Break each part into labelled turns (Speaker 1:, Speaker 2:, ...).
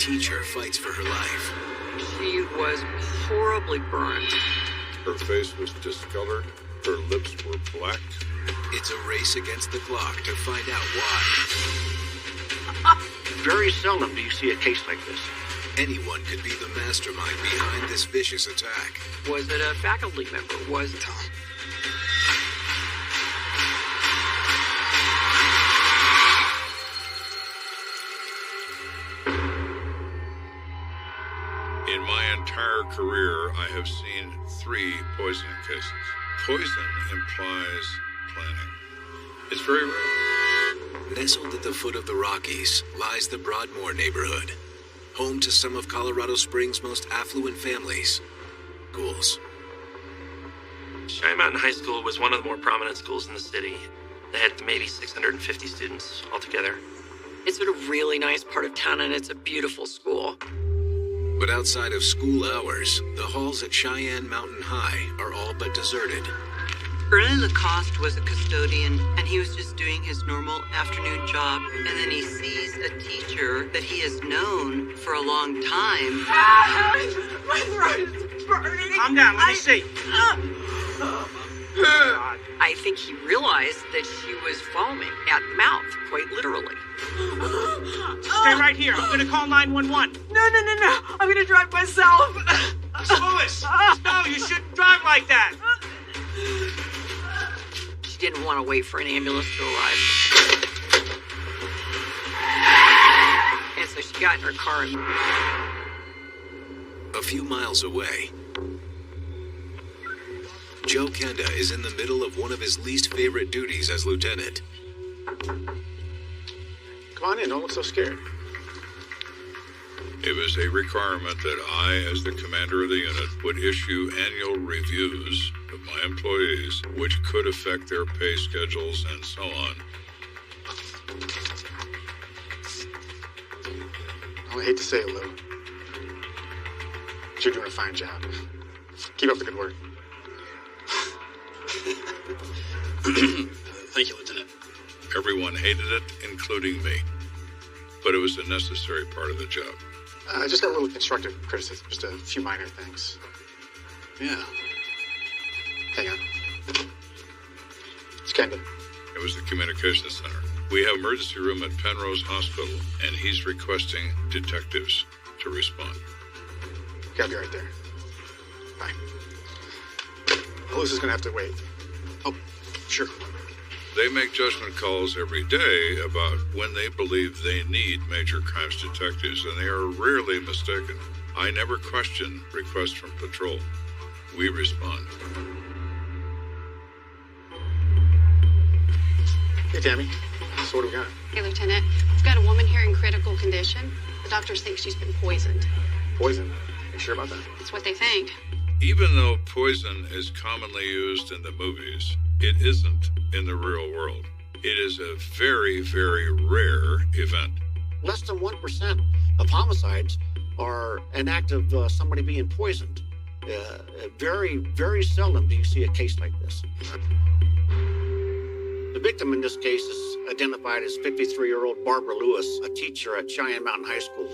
Speaker 1: teacher fights for her life.
Speaker 2: She was horribly burned.
Speaker 3: Her face was discolored. Her lips were black.
Speaker 1: It's a race against the clock to find out why.
Speaker 4: Very seldom do you see a case like this.
Speaker 1: Anyone could be the mastermind behind this vicious attack.
Speaker 2: Was it a faculty member? Was it Tom?
Speaker 3: In my entire career, I have seen 3 poisoning cases. Poison implies planning. It's very rare.
Speaker 1: Nestled at the foot of the Rockies lies the Broadmoor neighborhood, home to some of Colorado Springs' most affluent families, schools.
Speaker 5: Cheyenne Mountain High School was one of the more prominent schools in the city. They had maybe 650 students altogether.
Speaker 2: It's in a really nice part of town, and it's a beautiful school.
Speaker 1: But outside of school hours, the halls at Cheyenne Mountain High are all but deserted.
Speaker 6: Ernie Lacoste was a custodian, and he was just doing his normal afternoon job, and then he sees a teacher that he has known for a long time.
Speaker 7: My throat is burning.
Speaker 4: Calm down, let me see.
Speaker 2: I think he realized that she was foaming at the mouth, quite literally.
Speaker 4: Stay right here. I'm gonna call 911.
Speaker 7: No. I'm gonna drive myself.
Speaker 4: Lewis, no, you shouldn't drive like that.
Speaker 2: She didn't want to wait for an ambulance to arrive. And so she got in her car and...
Speaker 1: A few miles away, Joe Kenda is in the middle of one of his least favorite duties as lieutenant.
Speaker 8: Come on in, don't look so scared.
Speaker 3: It was a requirement that I, as the commander of the unit, would issue annual reviews of my employees, which could affect their pay schedules and so on.
Speaker 8: I hate to say it, Lou, but you're doing a fine job. Keep up the good work.
Speaker 4: Thank you, Lieutenant.
Speaker 3: Everyone hated it, including me. But it was a necessary part of the job.
Speaker 8: I just got a little constructive criticism, just a few minor things.
Speaker 4: Yeah.
Speaker 8: Hang on. It's Kenda.
Speaker 3: It was the communications center. We have emergency room at Penrose Hospital, and he's requesting detectives to respond.
Speaker 8: Okay, I'll be right there. Bye. Melissa's gonna have to wait.
Speaker 4: Oh, sure.
Speaker 3: They make judgment calls every day about when they believe they need major crimes detectives, and they are rarely mistaken. I never question requests from patrol. We respond.
Speaker 8: Hey, Tammy. So what do we got?
Speaker 9: Hey, Lieutenant. We've got a woman here in critical condition. The doctors think she's been poisoned.
Speaker 8: Poison? Are you sure about that?
Speaker 9: That's what they think.
Speaker 3: Even though poison is commonly used in the movies, it isn't in the real world. It is a very, very rare event.
Speaker 4: Less than 1% of homicides are an act of somebody being poisoned. Very, very seldom do you see a case like this. The victim in this case is identified as 53-year-old Barbara Lewis, a teacher at Cheyenne Mountain High School.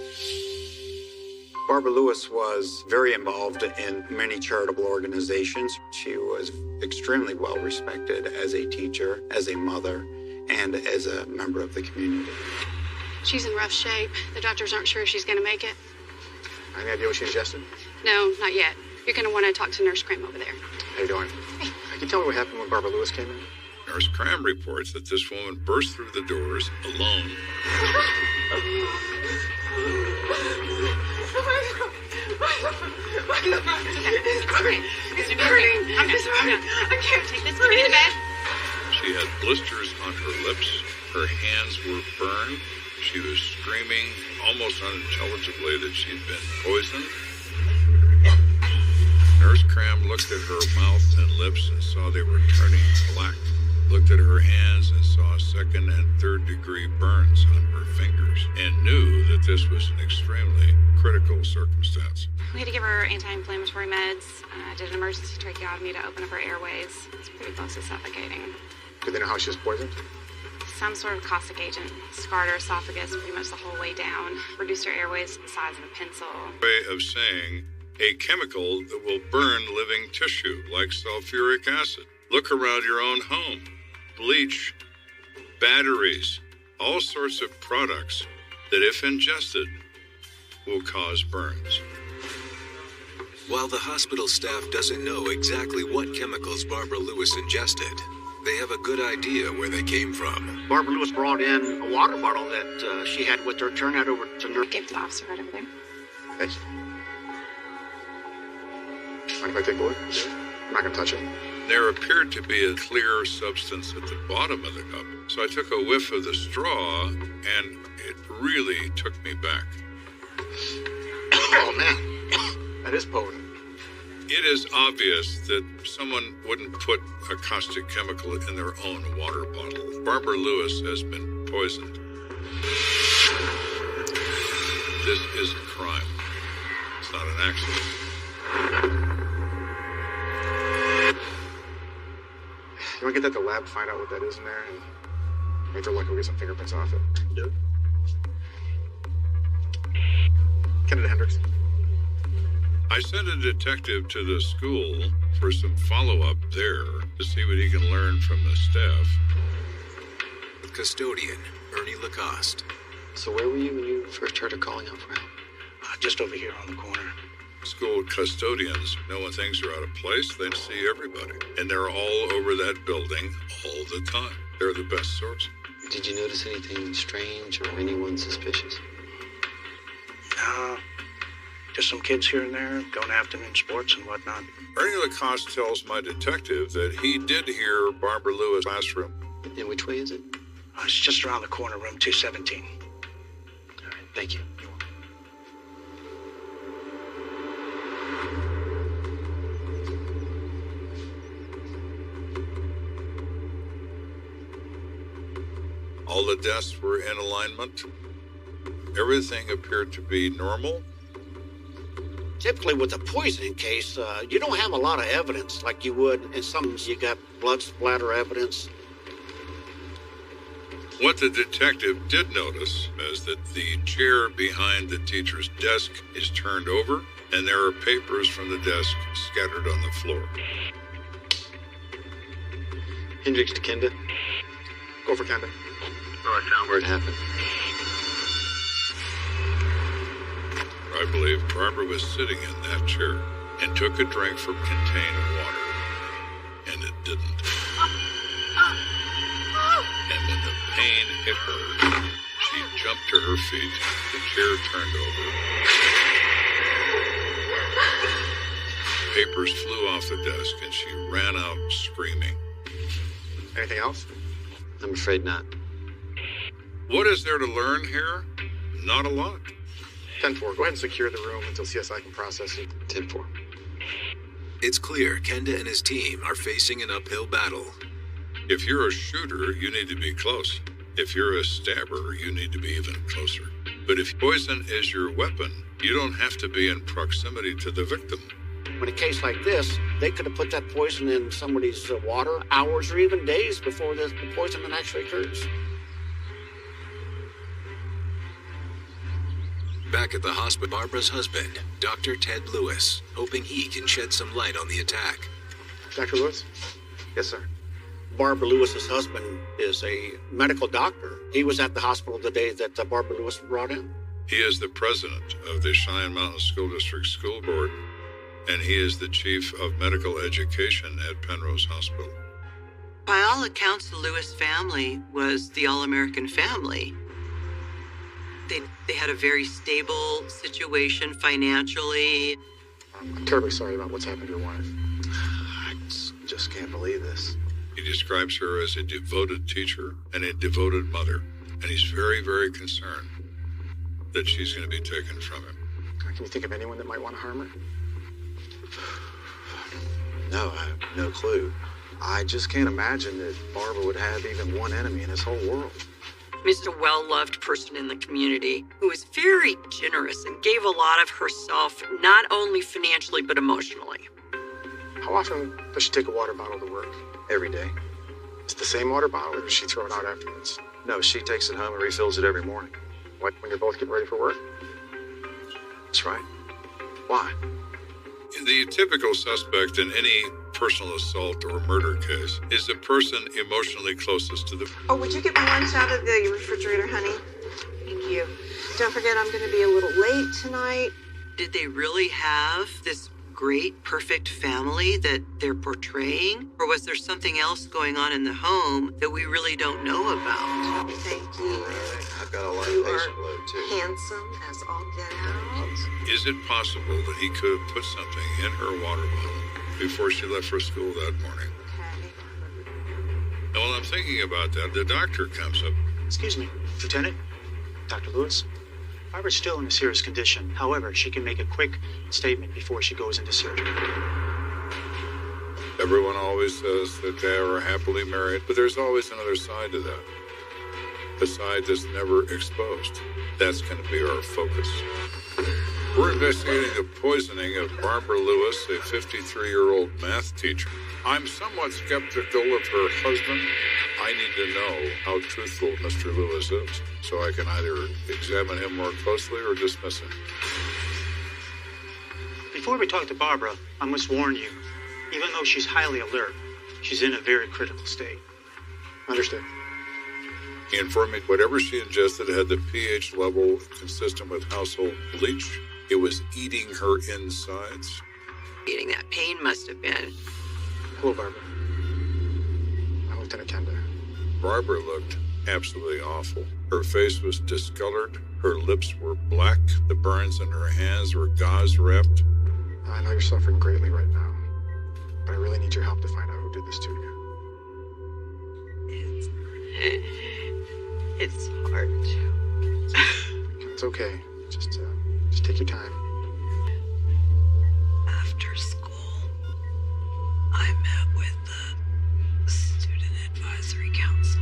Speaker 10: Barbara Lewis was very involved in many charitable organizations. She was extremely well respected as a teacher, as a mother, and as a member of the community.
Speaker 9: She's in rough shape. The doctors aren't sure she's going to make it.
Speaker 8: Any idea what she ingested?
Speaker 9: No, not yet. You're going to want to talk to Nurse Cram over there.
Speaker 8: How you doing? Hey. Can you tell me what happened when Barbara Lewis came in?
Speaker 3: Nurse Cram reports that this woman burst through the doors alone.
Speaker 7: It's burning. I can't
Speaker 9: take this. Give me the bed.
Speaker 3: She had blisters on her lips. Her hands were burned. She was screaming almost unintelligibly that she'd been poisoned. Nurse Cram looked at her mouth and lips and saw they were turning black. Looked at her hands and saw second and third degree burns on her fingers and knew that this was an extremely critical circumstance.
Speaker 9: We had to give her anti-inflammatory meds. Did an emergency tracheotomy to open up her airways. It's pretty close to suffocating.
Speaker 8: Do they know how she was poisoned?
Speaker 11: some sort of caustic agent. Scarred her esophagus pretty much the whole way down. Reduced her airways to the size of a pencil.
Speaker 3: Way of saying a chemical that will burn living tissue, like sulfuric acid. Look around your own home. Bleach, batteries, all sorts of products that, if ingested, will cause burns.
Speaker 1: While the hospital staff doesn't know exactly what chemicals Barbara Lewis ingested, they have a good idea where they came from.
Speaker 4: Barbara Lewis brought in a water bottle that she had with her. Turn that over to nurse.
Speaker 11: Give the officer right over there.
Speaker 8: Thanks. Mind if I take a look? I'm not going to touch it.
Speaker 3: There appeared to be a clear substance at the bottom of the cup, so I took a whiff of the straw, and it really took me back.
Speaker 8: Oh, man. That is potent.
Speaker 3: It is obvious that someone wouldn't put a caustic chemical in their own water bottle. Barbara Lewis has been poisoned. This isn't crime. It's not an accident.
Speaker 8: You want to get that to the lab, find out what that is in there, and if they're lucky, we'll get some fingerprints off it.
Speaker 4: Yep.
Speaker 8: Kenda Hendricks.
Speaker 3: I sent a detective to the school for some follow-up there to see what he can learn from the staff.
Speaker 1: Custodian, Ernie Lacoste.
Speaker 12: So where were you when you first heard her calling out for help?
Speaker 4: Just over here on the corner.
Speaker 3: School custodians know when things are out of place, they see everybody. And they're all over that building all the time. They're the best source.
Speaker 12: Did you notice anything strange or anyone suspicious?
Speaker 4: Just some kids here and there going afternoon sports and whatnot.
Speaker 3: Ernie Lacoste tells my detective that he did hear Barbara Lewis' classroom.
Speaker 12: And which way is it?
Speaker 4: It's just around the corner, room 217.
Speaker 12: All right, thank you.
Speaker 3: All the desks were in alignment. Everything appeared to be normal.
Speaker 4: Typically with a poisoning case, you don't have a lot of evidence like you would in some. You got blood splatter evidence.
Speaker 3: What the detective did notice is that the chair behind the teacher's desk is turned over, and there are papers from the desk scattered on the floor.
Speaker 8: Hendricks to Kenda. Go for Kenda.
Speaker 12: So I found where it happened.
Speaker 3: I believe Barbara was sitting in that chair and took a drink from contained water, and it didn't. And when the pain hit her, she jumped to her feet, the chair turned over. Papers flew off the desk, and she ran out screaming.
Speaker 8: Anything else?
Speaker 12: I'm afraid not.
Speaker 3: What is there to learn here? Not a lot.
Speaker 8: 10-4, go ahead and secure the room until CSI can process it.
Speaker 12: 10-4.
Speaker 1: It's clear Kenda and his team are facing an uphill battle.
Speaker 3: If you're a shooter, you need to be close. If you're a stabber, you need to be even closer. But if poison is your weapon, you don't have to be in proximity to the victim.
Speaker 4: In a case like this, they could have put that poison in somebody's water hours or even days before the poisoning actually occurs.
Speaker 1: Back at the hospital, Barbara's husband, Dr. Ted Lewis, hoping he can shed some light on the attack.
Speaker 8: Dr. Lewis? Yes, sir.
Speaker 4: Barbara Lewis's husband is a medical doctor. He was at the hospital the day that Barbara Lewis was brought in.
Speaker 3: He is the president of the Cheyenne Mountain School District School Board, and he is the chief of medical education at Penrose Hospital.
Speaker 6: By all accounts, the Lewis family was the all-American family. They had a very stable situation financially.
Speaker 8: I'm terribly sorry about what's happened to your wife. I just can't believe this.
Speaker 3: He describes her as a devoted teacher and a devoted mother, and he's very, very concerned that she's going to be taken from him.
Speaker 8: Can you think of anyone that might want to harm her?
Speaker 12: No, I have no clue.
Speaker 8: I just can't imagine that Barbara would have even one enemy in this whole world.
Speaker 2: He's a well-loved person in the community who was very generous and gave a lot of herself, not only financially, but emotionally.
Speaker 8: How often does she take a water bottle to work?
Speaker 12: Every day.
Speaker 8: It's the same water bottle, or does she throw it out afterwards?
Speaker 13: No, she takes it home and refills it every morning.
Speaker 8: What, when you're both getting ready for work?
Speaker 13: That's right. Why?
Speaker 3: The typical suspect in any personal assault or murder case is the person emotionally closest to the...
Speaker 7: Oh, would you get my lunch out of the refrigerator, honey? Thank you. Don't forget I'm going to be a little late tonight.
Speaker 6: Did they really have this great, perfect family that they're portraying? Or was there something else going on in the home that we really don't know about?
Speaker 7: Thank you.
Speaker 13: I've got a lot
Speaker 7: You
Speaker 13: of patient
Speaker 7: are
Speaker 13: load, too.
Speaker 7: handsome as all get out.
Speaker 3: Is it possible that he could have put something in her water bottle before she left for school that morning?
Speaker 7: Okay.
Speaker 3: And while I'm thinking about that, the doctor comes up.
Speaker 14: Excuse me, Lieutenant? Dr. Lewis? Barbara's still in a serious condition. However, she can make a quick statement before she goes into surgery.
Speaker 3: Everyone always says that they are happily married, but there's always another side to that. The side that's never exposed. That's going to be our focus. We're investigating the poisoning of Barbara Lewis, a 53-year-old math teacher. I'm somewhat skeptical of her husband. I need to know how truthful Mr. Lewis is, so I can either examine him more closely or dismiss him.
Speaker 14: Before we talk to Barbara, I must warn you, even though she's highly alert, she's in a very critical state.
Speaker 8: Understood.
Speaker 3: He informed me whatever she ingested had the pH level consistent with household bleach. It was eating her insides.
Speaker 2: Eating that pain must have been.
Speaker 8: Hello, Barbara. I'm Lieutenant Kenda.
Speaker 3: Barbara looked absolutely awful. Her face was discolored. Her lips were black. The burns in her hands were gauze wrapped.
Speaker 8: I know you're suffering greatly right now, but I really need your help to find out who did this to you.
Speaker 7: It's hard to.
Speaker 8: It's okay. Just take your time.
Speaker 6: After school, I met with the Student Advisory Council.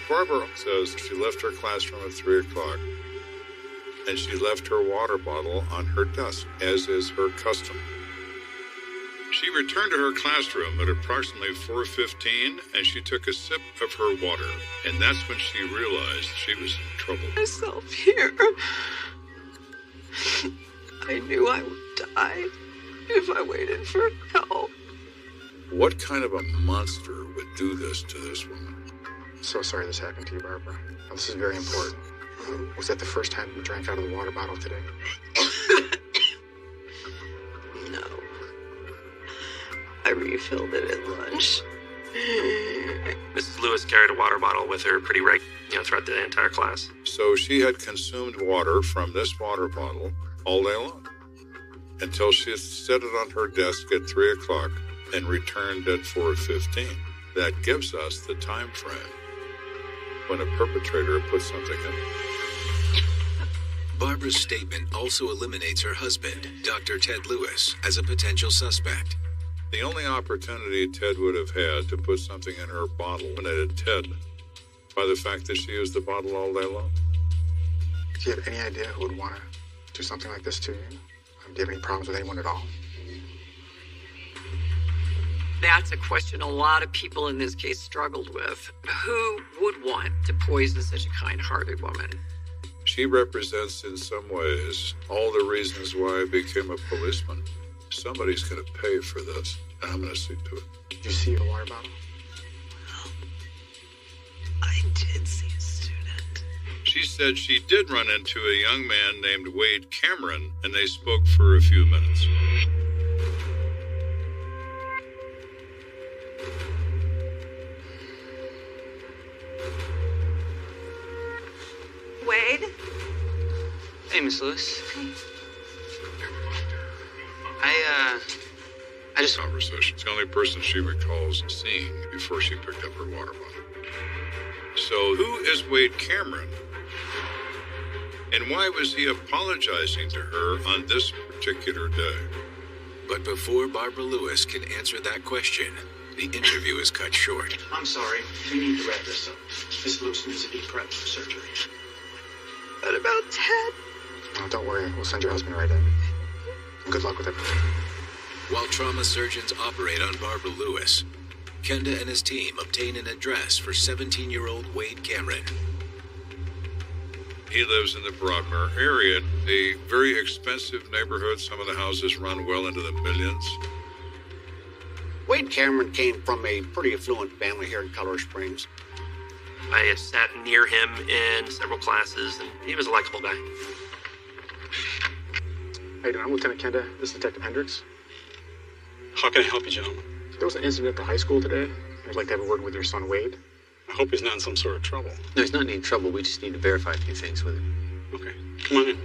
Speaker 3: Barbara says she left her classroom at 3 o'clock, and she left her water bottle on her desk, as is her custom. She returned to her classroom at approximately 4:15, and she took a sip of her water, and that's when she realized she was in trouble.
Speaker 7: Myself here. I knew I would die if I waited for help.
Speaker 3: What kind of a monster would do this to this woman?
Speaker 8: So sorry this happened to you, Barbara. This is very important. Was that the first time you drank out of the water bottle today?
Speaker 7: No. I refilled it at lunch.
Speaker 5: Mrs. Lewis carried a water bottle with her pretty throughout the entire class.
Speaker 3: So she had consumed water from this water bottle all day long, until she set it on her desk at 3 o'clock and returned at 4:15. That gives us the time frame when a perpetrator put something in.
Speaker 1: Barbara's statement also eliminates her husband, Dr. Ted Lewis, as a potential suspect.
Speaker 3: The only opportunity Ted would have had to put something in her bottle eliminated Ted by the fact that she used the bottle all day long.
Speaker 8: Do you have any idea who would want to do something like this to you? Do you have any problems with anyone at all?
Speaker 2: That's a question a lot of people in this case struggled with. Who would want to poison such a kind-hearted woman?
Speaker 3: She represents in some ways all the reasons why I became a policeman. Somebody's going to pay for this, and I'm going to see to it.
Speaker 8: Did you see a water bottle?
Speaker 6: Well, I did see a student.
Speaker 3: She said she did run into a young man named Wade Cameron, and they spoke for a few minutes.
Speaker 7: Wade?
Speaker 15: Hey, Miss Lewis. I just...
Speaker 3: Conversation. It's the only person she recalls seeing before she picked up her water bottle. So who is Wade Cameron? And why was he apologizing to her on this particular day?
Speaker 1: But before Barbara Lewis can answer that question, the interview is cut short.
Speaker 14: I'm sorry. We need to wrap this up. Miss Lewis needs to be prepped for surgery.
Speaker 7: What about Ted?
Speaker 8: No, don't worry. We'll send your husband right in. And good luck with everything.
Speaker 1: While trauma surgeons operate on Barbara Lewis, Kenda and his team obtain an address for 17-year-old Wade Cameron.
Speaker 3: He lives in the Broadmoor area, a very expensive neighborhood. Some of the houses run well into the millions.
Speaker 4: Wade Cameron came from a pretty affluent family here in Colorado Springs.
Speaker 5: I had sat near him in several classes, and he was a likable guy.
Speaker 8: How you doing? I'm Lieutenant Kenda. This is Detective Hendricks.
Speaker 16: How can I help you, gentlemen?
Speaker 8: There was an incident at the high school today. I'd like to have a word with your son, Wade.
Speaker 16: I hope he's not in some sort of trouble.
Speaker 12: No, he's not in any trouble. We just need to verify a few things with him.
Speaker 16: Okay, come on in.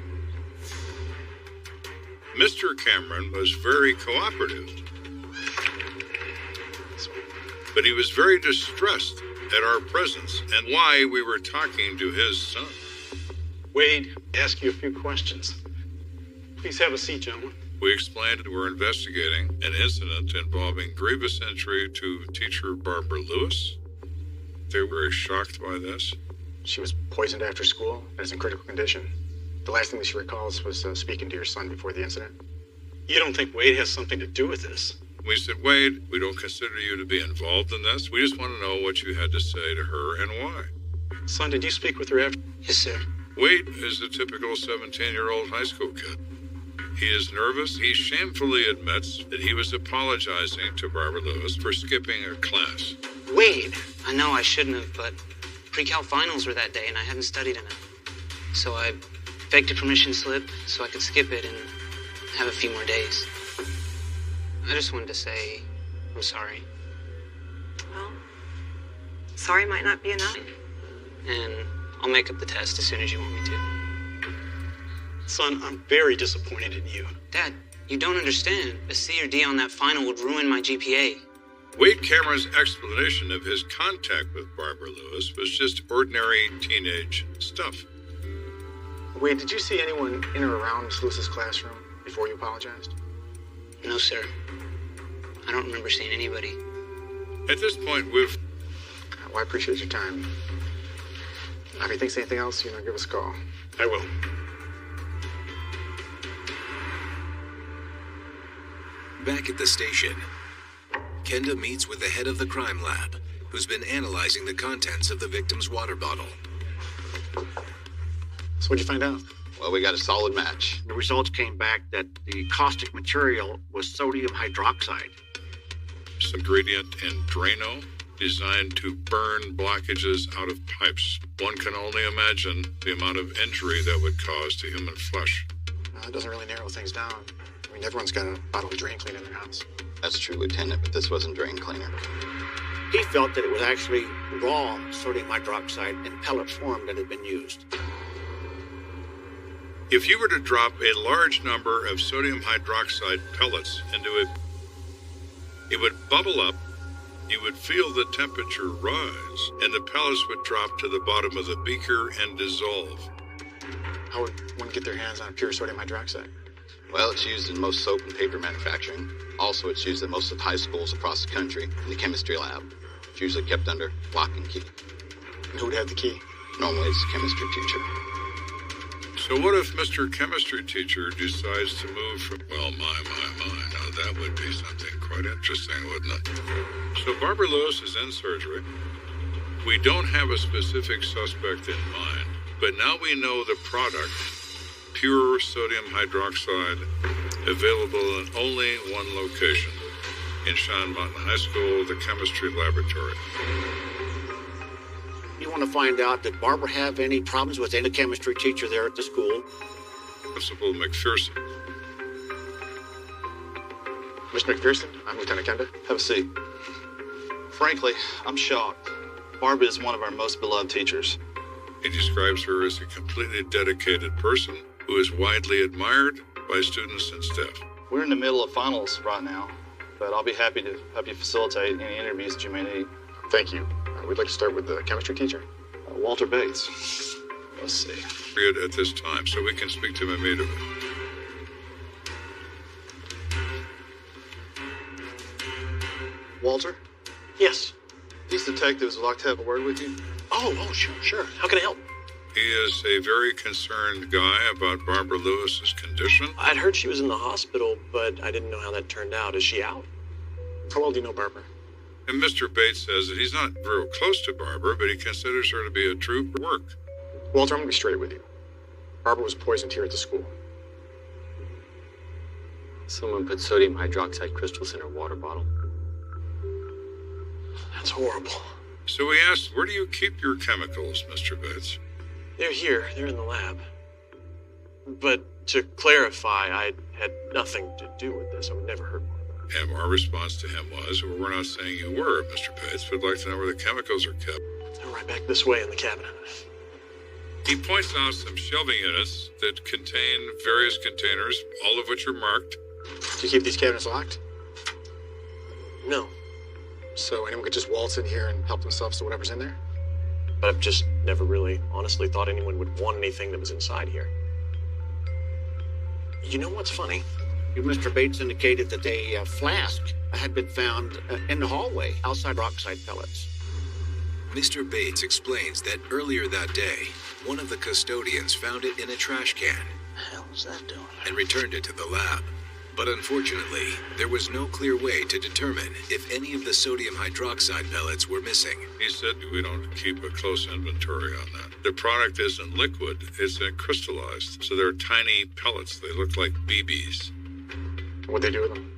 Speaker 3: Mr. Cameron was very cooperative, but he was very distressed at our presence and why we were talking to his son.
Speaker 16: Wade, ask you a few questions. Please have a seat, gentlemen.
Speaker 3: We explained that we're investigating an incident involving grievous injury to teacher Barbara Lewis. They were very shocked by this.
Speaker 8: She was poisoned after school and is in critical condition. The last thing that she recalls was speaking to your son before the incident.
Speaker 16: You don't think Wade has something to do with this?
Speaker 3: We said, Wade, we don't consider you to be involved in this. We just want to know what you had to say to her and why.
Speaker 16: Son, did you speak with her after?
Speaker 15: Yes, sir.
Speaker 3: Wade is a typical 17-year-old high school kid. He is nervous. He shamefully admits that he was apologizing to Barbara Lewis for skipping a class.
Speaker 15: Wade! I know I shouldn't have, but pre-cal finals were that day and I hadn't studied enough. So I begged a permission slip so I could skip it and have a few more days. I just wanted to say I'm sorry.
Speaker 7: Well, sorry might not be enough.
Speaker 15: And I'll make up the test as soon as you want me to.
Speaker 16: Son, I'm very disappointed in you.
Speaker 15: Dad, you don't understand. A C or D on that final would ruin my GPA.
Speaker 3: Wade Cameron's explanation of his contact with Barbara Lewis was just ordinary teenage stuff.
Speaker 8: Wade, did you see anyone in or around Miss Lewis's classroom before you apologized?
Speaker 15: No, sir. I don't remember seeing anybody.
Speaker 3: At this point, we've...
Speaker 8: Well, I appreciate your time. If you think of anything else, give us a call.
Speaker 16: I will.
Speaker 1: Back at the station, Kenda meets with the head of the crime lab, who's been analyzing the contents of the victim's water bottle.
Speaker 8: So what'd you find out?
Speaker 13: Well, we got a solid match.
Speaker 4: The results came back that the caustic material was sodium hydroxide.
Speaker 3: Some ingredient in Drano designed to burn blockages out of pipes. One can only imagine the amount of injury that would cause to human flesh.
Speaker 8: It doesn't really narrow things down. I mean, everyone's got a bottle of drain cleaner in their house.
Speaker 13: That's true, Lieutenant, but this wasn't drain cleaner.
Speaker 4: He felt that it was actually raw sodium hydroxide in pellet form that had been used.
Speaker 3: If you were to drop a large number of sodium hydroxide pellets into it, it would bubble up, you would feel the temperature rise, and the pellets would drop to the bottom of the beaker and dissolve.
Speaker 8: How would one get their hands on pure sodium hydroxide?
Speaker 13: Well, it's used in most soap and paper manufacturing. Also, it's used in most of high schools across the country in the chemistry lab. It's usually kept under lock and key.
Speaker 8: And who would have the key?
Speaker 13: Normally, it's the chemistry teacher.
Speaker 3: So what if Mr. Chemistry Teacher decides to move from... Well, my. Now, that would be something quite interesting, wouldn't it? So Barbara Lewis is in surgery. We don't have a specific suspect in mind, but now we know the product, pure sodium hydroxide, available in only one location, in Cheyenne Mountain High School, the chemistry laboratory.
Speaker 4: You want to find out, did Barbara have any problems with any chemistry teacher there at the school?
Speaker 3: Principal McPherson.
Speaker 8: Mr. McPherson, I'm Lieutenant Kenda.
Speaker 17: Have a seat. Frankly, I'm shocked. Barbara is one of our most beloved teachers.
Speaker 3: He describes her as a completely dedicated person who is widely admired by students and staff.
Speaker 17: We're in the middle of finals right now, but I'll be happy to help you facilitate any interviews that you may need.
Speaker 8: Thank you. We'd like to start with the chemistry teacher.
Speaker 17: Walter Bates. Let's see.
Speaker 3: At this time, so we can speak to him immediately.
Speaker 17: Walter?
Speaker 16: Yes.
Speaker 17: These detectives would like to have a word with you.
Speaker 16: Oh, sure. How can I help?
Speaker 3: He is a very concerned guy about Barbara Lewis's condition.
Speaker 18: I'd heard she was in the hospital, but I didn't know how that turned out. Is she out?
Speaker 14: How well do you know Barbara?
Speaker 3: And Mr. Bates says that he's not real close to Barbara, but he considers her to be a true work.
Speaker 8: Walter, I'm going to be straight with you. Barbara was poisoned here at the school.
Speaker 12: Someone put sodium hydroxide crystals in her water bottle.
Speaker 18: That's horrible.
Speaker 3: So we asked, where do you keep your chemicals, Mr. Bates?
Speaker 18: They're here. They're in the lab. But to clarify, I had nothing to do with this. I would never hurt Barbara.
Speaker 3: And our response to him was, well, we're not saying you were, Mr. Bates. We'd like to know where the chemicals are kept.
Speaker 18: They're right back this way in the cabinet.
Speaker 3: He points out some shelving units that contain various containers, all of which are marked.
Speaker 8: Do you keep these cabinets locked?
Speaker 18: No.
Speaker 8: So anyone could just waltz in here and help themselves to whatever's in there?
Speaker 18: But I've just never really honestly thought anyone would want anything that was inside here. You know what's funny?
Speaker 4: Mr. Bates indicated that a flask had been found in the hallway outside peroxide pellets.
Speaker 1: Mr. Bates explains that earlier that day, one of the custodians found it in a trash can.
Speaker 4: The hell is that doing?
Speaker 1: And returned it to the lab. But unfortunately, there was no clear way to determine if any of the sodium hydroxide pellets were missing.
Speaker 3: He said we don't keep a close inventory on that. The product isn't liquid, it's crystallized. So they're tiny pellets. They look like BBs.
Speaker 8: What'd they do with them?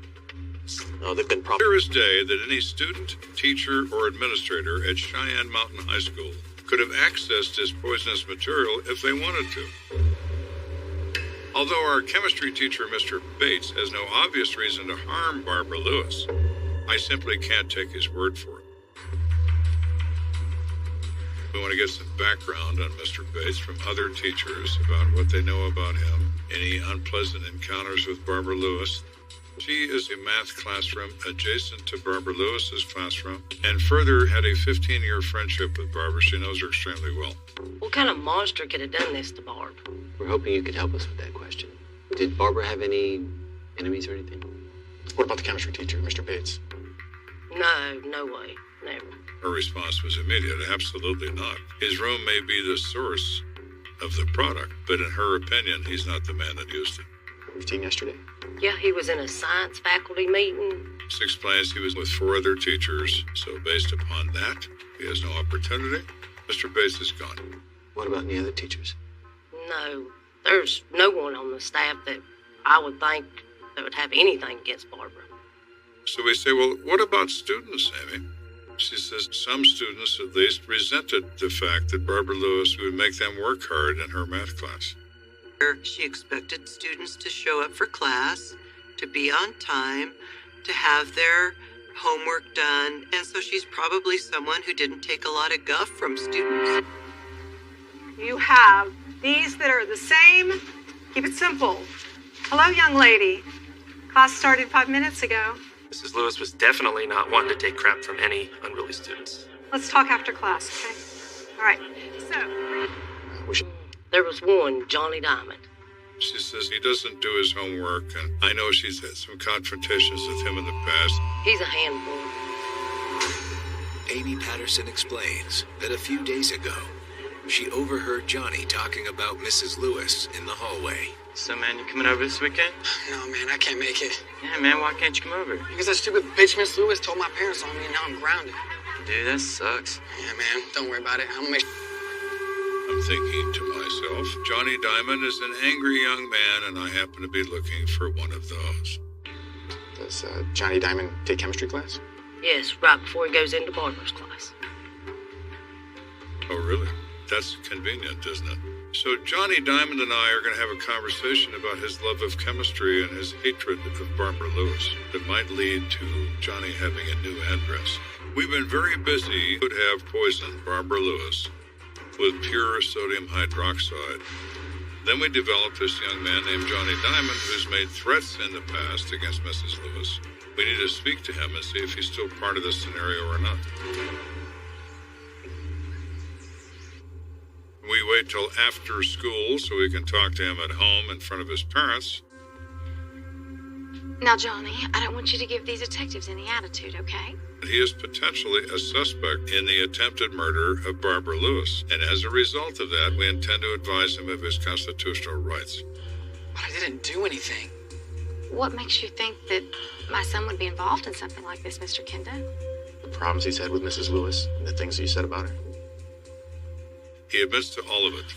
Speaker 18: Oh, they've been
Speaker 3: Clear as day that any student, teacher, or administrator at Cheyenne Mountain High School could have accessed this poisonous material if they wanted to. Although our chemistry teacher, Mr. Bates, has no obvious reason to harm Barbara Lewis, I simply can't take his word for it. We want to get some background on Mr. Bates from other teachers about what they know about him, any unpleasant encounters with Barbara Lewis. She is a math classroom adjacent to Barbara Lewis's classroom, and further had a 15-year friendship with Barbara. She knows her extremely well.
Speaker 19: What kind of monster could have done this to Barb?
Speaker 12: We're hoping you could help us with that question. Did Barbara have any enemies or anything?
Speaker 8: What about the chemistry teacher, Mr. Bates?
Speaker 19: No way. Never.
Speaker 3: Her response was immediate. Absolutely not. His room may be the source of the product, but in her opinion, he's not the man that used it.
Speaker 8: Routine yesterday?
Speaker 19: Yeah, he was in a science faculty meeting.
Speaker 3: This explains he was with 4 other teachers, so based upon that, he has no opportunity. Mr. Bates is gone.
Speaker 12: What about any other teachers?
Speaker 19: No, there's no one on the staff that I would think that would have anything against Barbara.
Speaker 3: So we say, well, what about students, Amy? She says some students at least resented the fact that Barbara Lewis would make them work hard in her math class.
Speaker 2: She expected students to show up for class, to be on time, to have their homework done, and so she's probably someone who didn't take a lot of guff from students.
Speaker 7: You have these that are the same. Keep it simple. Hello, young lady. Class started 5 minutes ago.
Speaker 5: Mrs. Lewis was definitely not one to take crap from any unruly students.
Speaker 7: Let's talk after class, okay? All right. So,
Speaker 19: there was one, Johnny Diamond.
Speaker 3: She says he doesn't do his homework, and I know she's had some confrontations with him in the past.
Speaker 19: He's a handful.
Speaker 1: Amy Patterson explains that a few days ago, she overheard Johnny talking about Mrs. Lewis in the hallway.
Speaker 20: So, man, you coming over this weekend?
Speaker 15: No, man, I can't make it.
Speaker 20: Yeah, man, why can't you come over?
Speaker 15: Because that stupid bitch Miss Lewis told my parents on me, and now I'm grounded.
Speaker 20: Dude, that sucks.
Speaker 15: Yeah, man, don't worry about it. I'm
Speaker 3: thinking to myself, Johnny Diamond is an angry young man, and I happen to be looking for one of those.
Speaker 8: Does Johnny Diamond take chemistry class?
Speaker 19: Yes, right before he goes into Barbara's class.
Speaker 3: Oh, really? That's convenient, isn't it? So Johnny Diamond and I are going to have a conversation about his love of chemistry and his hatred of Barbara Lewis that might lead to Johnny having a new address. We've been very busy. Could have poisoned Barbara Lewis with pure sodium hydroxide. Then we developed this young man named Johnny Diamond who's made threats in the past against Mrs. Lewis. We need to speak to him and see if he's still part of this scenario or not. We wait till after school so we can talk to him at home in front of his parents.
Speaker 11: Now, Johnny, I don't want you to give these detectives any attitude, okay?
Speaker 3: He is potentially a suspect in the attempted murder of Barbara Lewis, and as a result of that, we intend to advise him of his constitutional rights.
Speaker 15: But I didn't do anything.
Speaker 11: What makes you think that my son would be involved in something like this, Mr. Kenda?
Speaker 8: The problems he's had with Mrs. Lewis and the things that you said about her.
Speaker 3: He admits to all of it.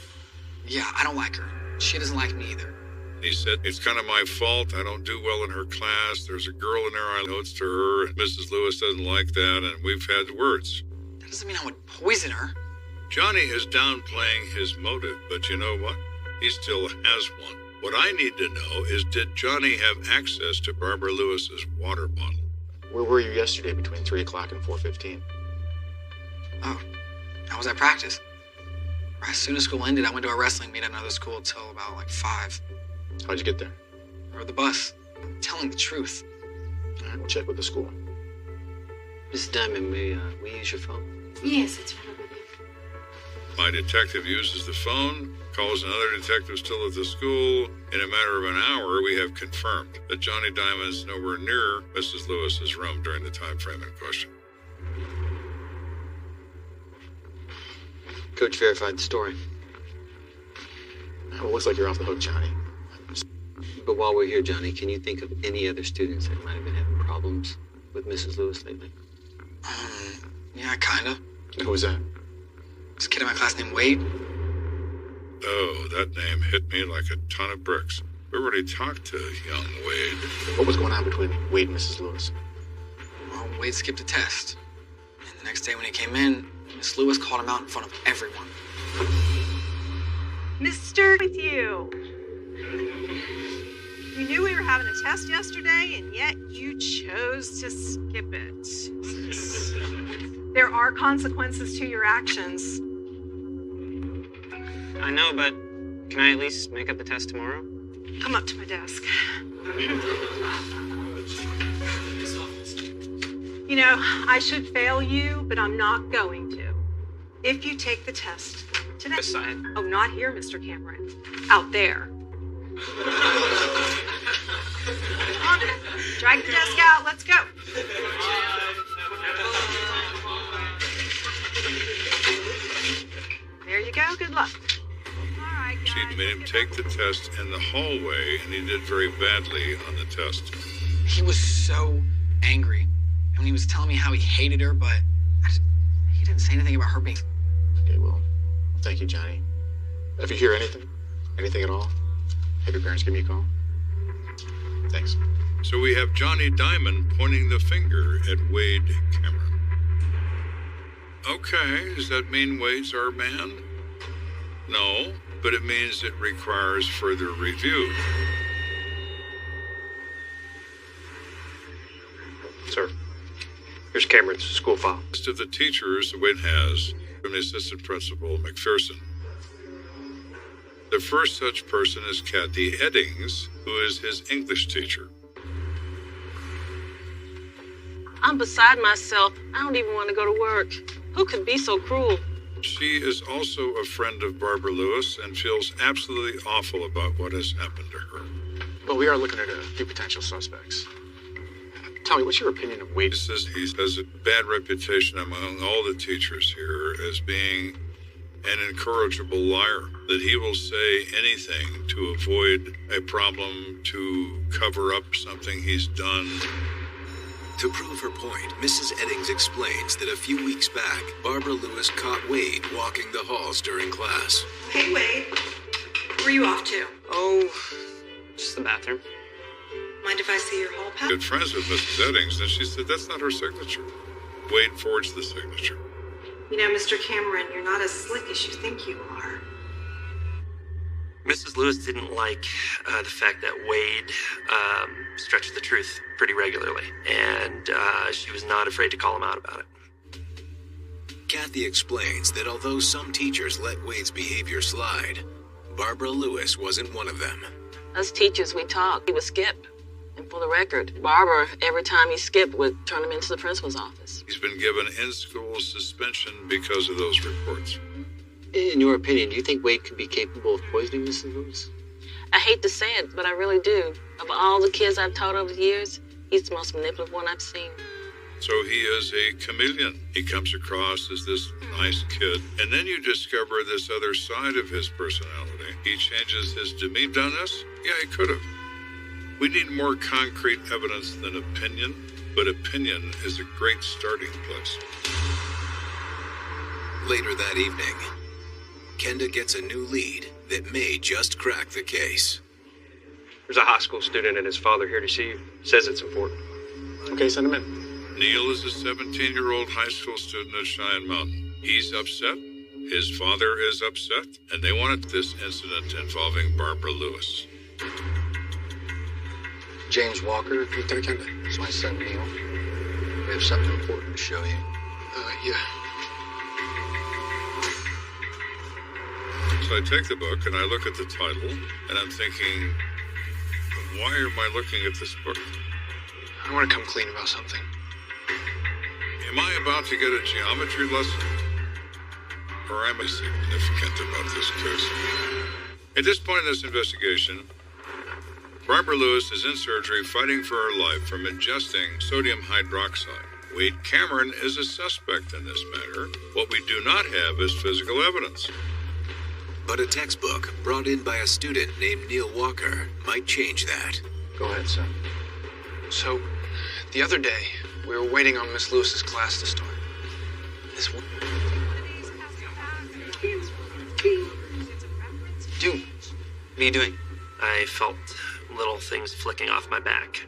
Speaker 15: Yeah, I don't like her. She doesn't like me either.
Speaker 3: He said, it's kind of my fault. I don't do well in her class. There's a girl in there I notes to her, and Mrs. Lewis doesn't like that, and we've had words.
Speaker 15: That doesn't mean I would poison her.
Speaker 3: Johnny is downplaying his motive, but you know what? He still has one. What I need to know is, did Johnny have access to Barbara Lewis's water bottle?
Speaker 8: Where were you yesterday between 3 o'clock and 4:15?
Speaker 15: Oh, I was at practice. As soon as school ended, I went to a wrestling meet at another school till about 5.
Speaker 8: How'd you get there?
Speaker 15: Rode the bus. I'm telling the truth.
Speaker 8: All right, we'll check with the school.
Speaker 12: Mrs. Diamond, may we use your phone?
Speaker 11: Yes, it's right over there.
Speaker 3: My detective uses the phone, calls another detective still at the school. In a matter of an hour, we have confirmed that Johnny Diamond's nowhere near Mrs. Lewis's room during the time frame in question.
Speaker 12: Coach verified the story.
Speaker 8: Well, it looks like you're off the hook, Johnny.
Speaker 12: But while we're here, Johnny, can you think of any other students that might have been having problems with Mrs. Lewis lately?
Speaker 15: Yeah, kinda.
Speaker 8: Who was that?
Speaker 15: This kid in my class named Wade.
Speaker 3: Oh, that name hit me like a ton of bricks. We already talked to young Wade.
Speaker 8: What was going on between Wade and Mrs. Lewis?
Speaker 15: Well, Wade skipped a test. And the next day when he came in, Miss Lewis called him out in front of everyone.
Speaker 7: Mr. with you. You knew we were having a test yesterday, and yet you chose to skip it. There are consequences to your actions.
Speaker 15: I know, but can I at least make up the test tomorrow?
Speaker 7: Come up to my desk. You know, I should fail you, but I'm not going to. If you take the test today.
Speaker 15: This side.
Speaker 7: Oh, not here, Mr. Cameron. Out there. Come on, drag the desk out. Let's go. There you go. Good luck.
Speaker 3: She'd made him take the test in the hallway, and he did very badly on the test.
Speaker 15: He was so angry. I mean, he was telling me how he hated her, but he didn't say anything about her being...
Speaker 8: Okay, well, thank you, Johnny. If you hear anything at all, have your parents give me a call. Thanks.
Speaker 3: So we have Johnny Diamond pointing the finger at Wade Cameron. Okay, does that mean Wade's our man? No, but it means it requires further review.
Speaker 18: Sir, here's Cameron's school file.
Speaker 3: List of the teachers Wade has from the assistant principal, McPherson. The first such person is Kathy Eddings, who is his English teacher.
Speaker 21: I'm beside myself. I don't even want to go to work. Who could be so cruel?
Speaker 3: She is also a friend of Barbara Lewis and feels absolutely awful about what has happened to her.
Speaker 8: Well, we are looking at a few potential suspects. Tommy, what's your opinion of Wade?
Speaker 3: He says he has a bad reputation among all the teachers here as being an incorrigible liar, that he will say anything to avoid a problem, to cover up something he's done.
Speaker 1: To prove her point, Mrs. Eddings explains that a few weeks back, Barbara Lewis caught Wade walking the halls during class.
Speaker 7: Hey, Wade. Where are you off to?
Speaker 15: Oh, just the bathroom.
Speaker 7: Mind if I see your hall pass?
Speaker 3: Good friends with Mrs. Eddings, and she said that's not her signature. Wade forged the signature.
Speaker 7: You know, Mr. Cameron, you're not as slick as you think you are.
Speaker 5: Mrs. Lewis didn't like the fact that Wade stretched the truth pretty regularly, and she was not afraid to call him out about it.
Speaker 1: Kathy explains that although some teachers let Wade's behavior slide, Barbara Lewis wasn't one of them.
Speaker 21: Us teachers, we talk. He would skip. And for the record, Barbara, every time he skipped, would turn him into the principal's office.
Speaker 3: He's been given in-school suspension because of those reports.
Speaker 12: In your opinion, do you think Wade could be capable of poisoning Mrs. Lewis?
Speaker 21: I hate to say it, but I really do. Of all the kids I've taught over the years, he's the most manipulative one I've seen.
Speaker 3: So he is a chameleon. He comes across as this nice kid, and then you discover this other side of his personality. He changes his demeanor. Done this? Yeah, he could have. We need more concrete evidence than opinion, but opinion is a great starting place.
Speaker 1: Later that evening, Kenda gets a new lead that may just crack the case.
Speaker 18: There's a high school student and his father here to see you. Says it's important.
Speaker 8: Okay, send him in.
Speaker 3: Neil is a 17-year-old high school student at Cheyenne Mountain. He's upset. His father is upset, and they wanted this incident involving Barbara Lewis.
Speaker 8: James Walker, Lieutenant Kenda. It's my son, Neil. We have something important to show you. Yeah.
Speaker 3: So I take the book and I look at the title, and I'm thinking, why am I looking at this book?
Speaker 8: I want to come clean about something.
Speaker 3: Am I about to get a geometry lesson? Or am I significant about this case? At this point in this investigation, Barbara Lewis is in surgery fighting for her life from ingesting sodium hydroxide. Wade Cameron is a suspect in this matter. What we do not have is physical evidence.
Speaker 1: But a textbook brought in by a student named Neil Walker might change that.
Speaker 8: Go ahead, son. So, the other day, we were waiting on Miss Lewis's class to start.
Speaker 15: Dude, what are you doing?
Speaker 5: I felt little things flicking off my back.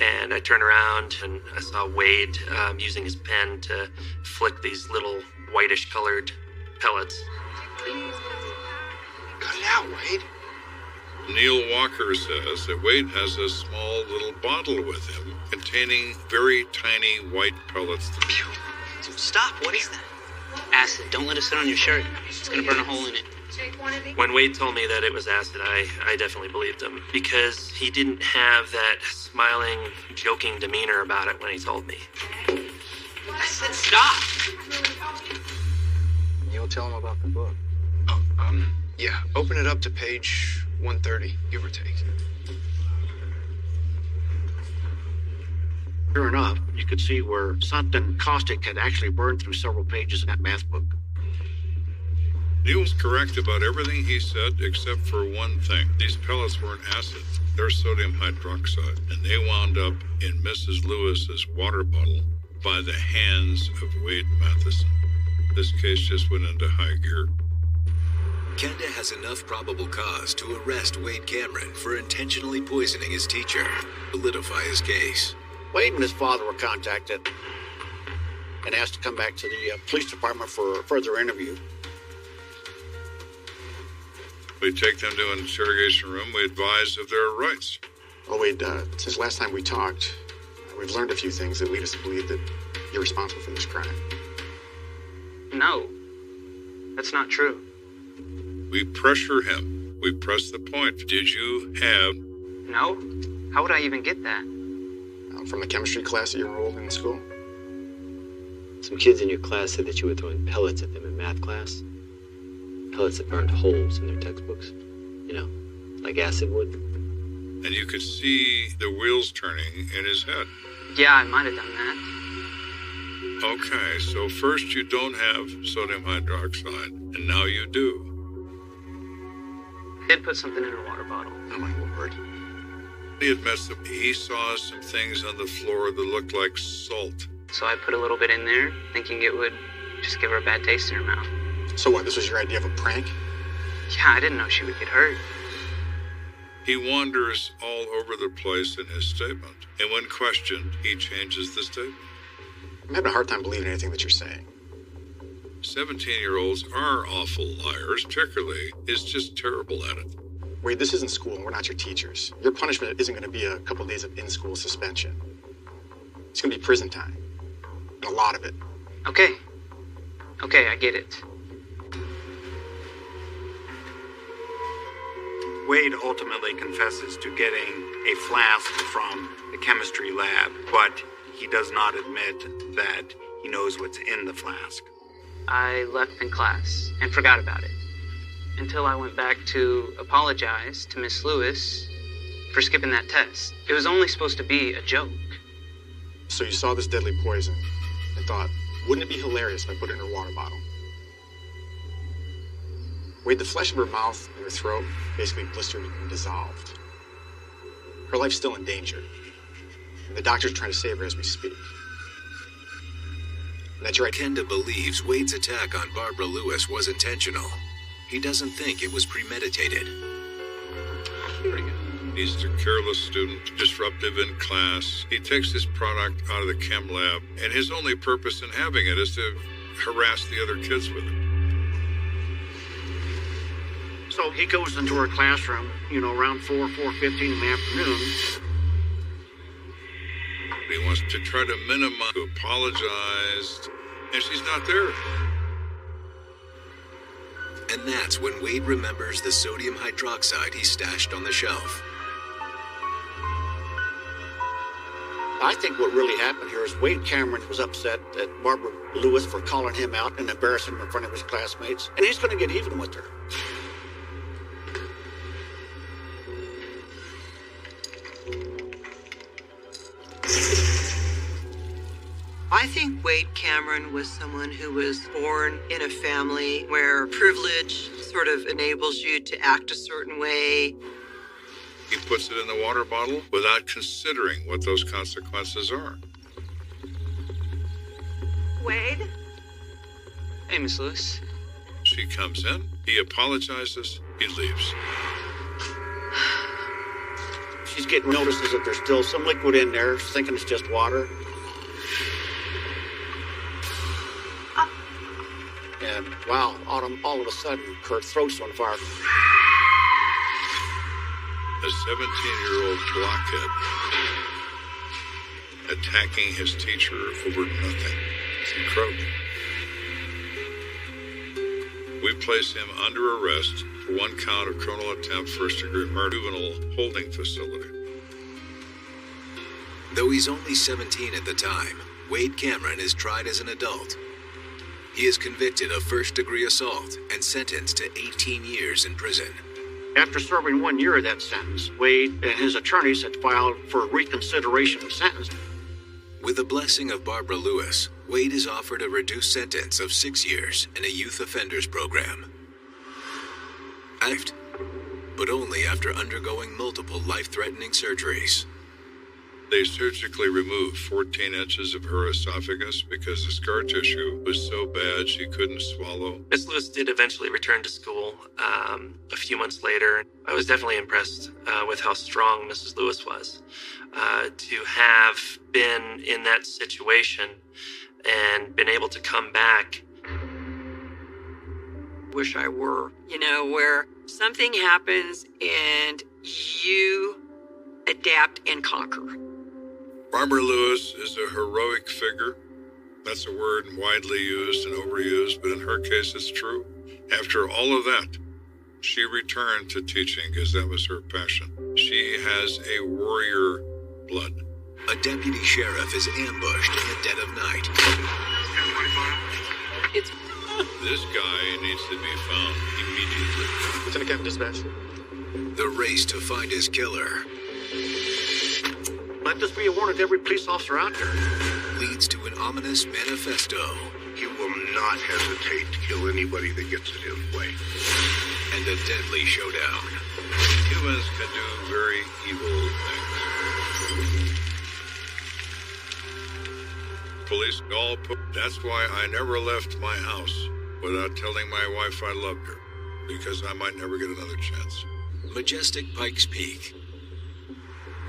Speaker 5: And I turned around and I saw Wade using his pen to flick these little whitish colored pellets.
Speaker 8: Cut it out, Wade.
Speaker 3: Neil Walker says that Wade has a small little bottle with him containing very tiny white pellets.
Speaker 15: Dude, stop. What is that? Acid. Don't let it sit on your shirt. It's going to burn a hole in it.
Speaker 5: When Wade told me that it was acid, I definitely believed him, because he didn't have that smiling, joking demeanor about it when he told me.
Speaker 15: I said stop!
Speaker 8: You'll tell him about the book. Oh, yeah. Open it up to page 130, give or take.
Speaker 4: Sure enough, you could see where something caustic had actually burned through several pages in that math book.
Speaker 3: Neil's correct about everything he said except for one thing. These pellets weren't acid. They're sodium hydroxide, and they wound up in Mrs. Lewis's water bottle by the hands of Wade Matheson. This case just went into high gear.
Speaker 1: Kenda has enough probable cause to arrest Wade Cameron for intentionally poisoning his teacher, solidify his case.
Speaker 4: Wade and his father were contacted and asked to come back to the police department for a further interview.
Speaker 3: We take them to an interrogation room. We advise of their rights.
Speaker 8: Oh, Wade, since last time we talked, we've learned a few things that lead us to believe that you're responsible for this crime.
Speaker 15: No, that's not true.
Speaker 3: We pressure him. We press the point. Did you have...
Speaker 15: No? How would I even get that?
Speaker 8: From the chemistry class that you enrolled in school?
Speaker 12: Some kids in your class said that you were throwing pellets at them in math class. Pellets that burned holes in their textbooks. You know, like acid would.
Speaker 3: And you could see the wheels turning in his head.
Speaker 15: Yeah, I might have done that.
Speaker 3: Okay, so first you don't have sodium hydroxide, and now you do.
Speaker 15: I did put something in a water bottle.
Speaker 8: Oh, my Lord.
Speaker 3: He admits that he saw some things on the floor that looked like salt.
Speaker 15: So I put a little bit in there, thinking it would just give her a bad taste in her mouth.
Speaker 8: So what, this was your idea of a prank?
Speaker 15: Yeah, I didn't know she would get hurt.
Speaker 3: He wanders all over the place in his statement, and when questioned, he changes the statement.
Speaker 8: I'm having a hard time believing anything that you're saying.
Speaker 3: 17-year-olds are awful liars. Particularly is just terrible at it.
Speaker 8: Wade, this isn't school, and we're not your teachers. Your punishment isn't going to be a couple days of in-school suspension. It's going to be prison time. And a lot of it.
Speaker 15: Okay, I get it.
Speaker 10: Wade ultimately confesses to getting a flask from the chemistry lab, but he does not admit that he knows what's in the flask.
Speaker 15: I left in class and forgot about it. until I went back to apologize to Miss Lewis for skipping that test. It was only supposed to be a joke.
Speaker 8: So you saw this deadly poison and thought, wouldn't it be hilarious if I put it in her water bottle? Wade, the flesh of her mouth and her throat basically blistered and dissolved. Her life's still in danger, and the doctors are trying to save her as we speak. And that's right.
Speaker 1: Kenda believes Wade's attack on Barbara Lewis was intentional. He doesn't think it was premeditated.
Speaker 3: Pretty good. He's a careless student, disruptive in class. He takes his product out of the chem lab, and his only purpose in having it is to harass the other kids with it.
Speaker 4: So he goes into her classroom, around 4:15 in the afternoon.
Speaker 3: He wants to try to minimize, to apologize, and she's not there.
Speaker 1: And that's when Wade remembers the sodium hydroxide he stashed on the shelf.
Speaker 4: I think what really happened here is Wade Cameron was upset at Barbara Lewis for calling him out and embarrassing him in front of his classmates, and he's going to get even with her.
Speaker 2: I think Wade Cameron was someone who was born in a family where privilege sort of enables you to act a certain way.
Speaker 3: He puts it in the water bottle without considering what those consequences are.
Speaker 7: Wade?
Speaker 15: Hey, Miss Lewis.
Speaker 3: She comes in, he apologizes, he leaves.
Speaker 4: She's getting notices that there's still some liquid in there, she's thinking it's just water. And wow, Autumn, all of a sudden, her throat's on fire.
Speaker 3: A 17-year-old blockhead attacking his teacher over nothing. It's incredible. We place him under arrest for one count of criminal attempt, first-degree murder, juvenile holding facility.
Speaker 1: Though he's only 17 at the time, Wade Cameron is tried as an adult. He is convicted of first-degree assault and sentenced to 18 years in prison.
Speaker 4: After serving 1 year of that sentence, Wade and his attorneys had filed for reconsideration of sentence.
Speaker 1: With the blessing of Barbara Lewis, Wade is offered a reduced sentence of 6 years in a youth offenders program. But only after undergoing multiple life-threatening surgeries.
Speaker 3: They surgically removed 14 inches of her esophagus because the scar tissue was so bad she couldn't swallow.
Speaker 5: Miss Lewis did eventually return to school a few months later. I was definitely impressed with how strong Mrs. Lewis was. To have been in that situation and been able to come back.
Speaker 6: Wish I were, where something happens and you adapt and conquer.
Speaker 3: Barbara Lewis is a heroic figure. That's a word widely used and overused, but in her case, it's true. After all of that, she returned to teaching because that was her passion. She has a warrior blood.
Speaker 1: A deputy sheriff is ambushed in the dead of night.
Speaker 3: This guy needs to be found immediately.
Speaker 8: Lieutenant Captain Dispatch.
Speaker 1: The race to find his killer
Speaker 4: Let this be a warning to every police officer out there.
Speaker 1: leads to an ominous manifesto.
Speaker 9: He will not hesitate to kill anybody that gets in his way.
Speaker 1: And a deadly showdown.
Speaker 3: Humans can do very evil things. Police all put. That's why I never left my house without telling my wife I loved her, because I might never get another chance.
Speaker 1: Majestic Pikes Peak.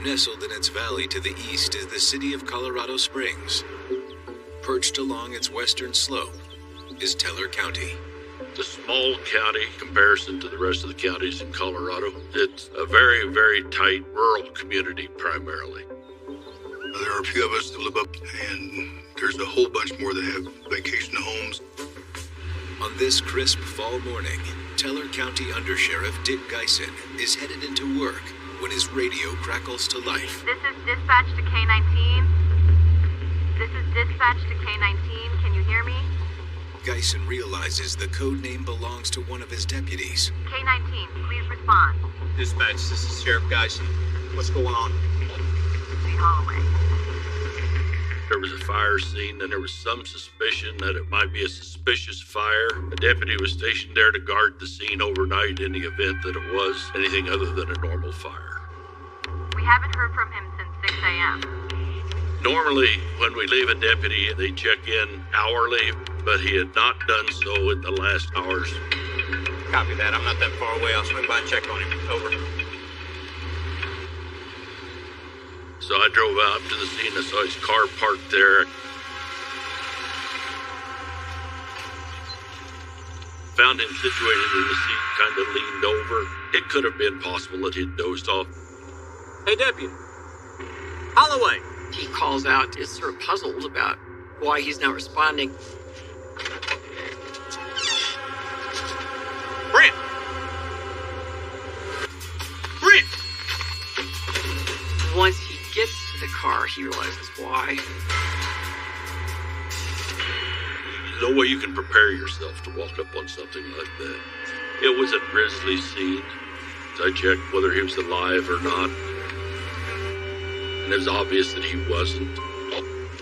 Speaker 1: Nestled in its valley to the east is the city of Colorado Springs. Perched along its western slope is Teller County.
Speaker 22: It's a small county in comparison to the rest of the counties in Colorado. It's a very, very tight rural community primarily.
Speaker 9: There are a few of us that live up, and there's a whole bunch more that have vacation homes.
Speaker 1: On this crisp fall morning, Teller County Undersheriff Dick Geisen is headed into work when his radio crackles to life.
Speaker 23: This is dispatch to K-19. This is dispatch to K-19. Can you hear me?
Speaker 1: Geisen realizes the code name belongs to one of his deputies.
Speaker 13: K-19, please respond.
Speaker 10: Dispatch, this is Sheriff Geisen. What's going on?
Speaker 13: The Holloway.
Speaker 22: There was a fire scene, and there was some suspicion that it might be a suspicious fire. A deputy was stationed there to guard the scene overnight in the event that it was anything other than a normal fire.
Speaker 13: We haven't heard from him since 6 a.m.
Speaker 22: Normally, when we leave a deputy, they check in hourly, but he had not done so in the last hours.
Speaker 10: Copy that. I'm not that far away. I'll swing by and check on him. Over.
Speaker 22: So I drove out to the scene. I saw his car parked there. Found him situated in the seat, kind of leaned over. It could have been possible that he'd dozed off.
Speaker 4: Hey, deputy. Holloway! He calls out, is sort of puzzled about why he's not responding. Brent! Brent! Once he gets to the car, he realizes why.
Speaker 22: No way you can prepare yourself to walk up on something like that. It was a grisly scene. I checked whether he was alive or not. And it was obvious that he wasn't.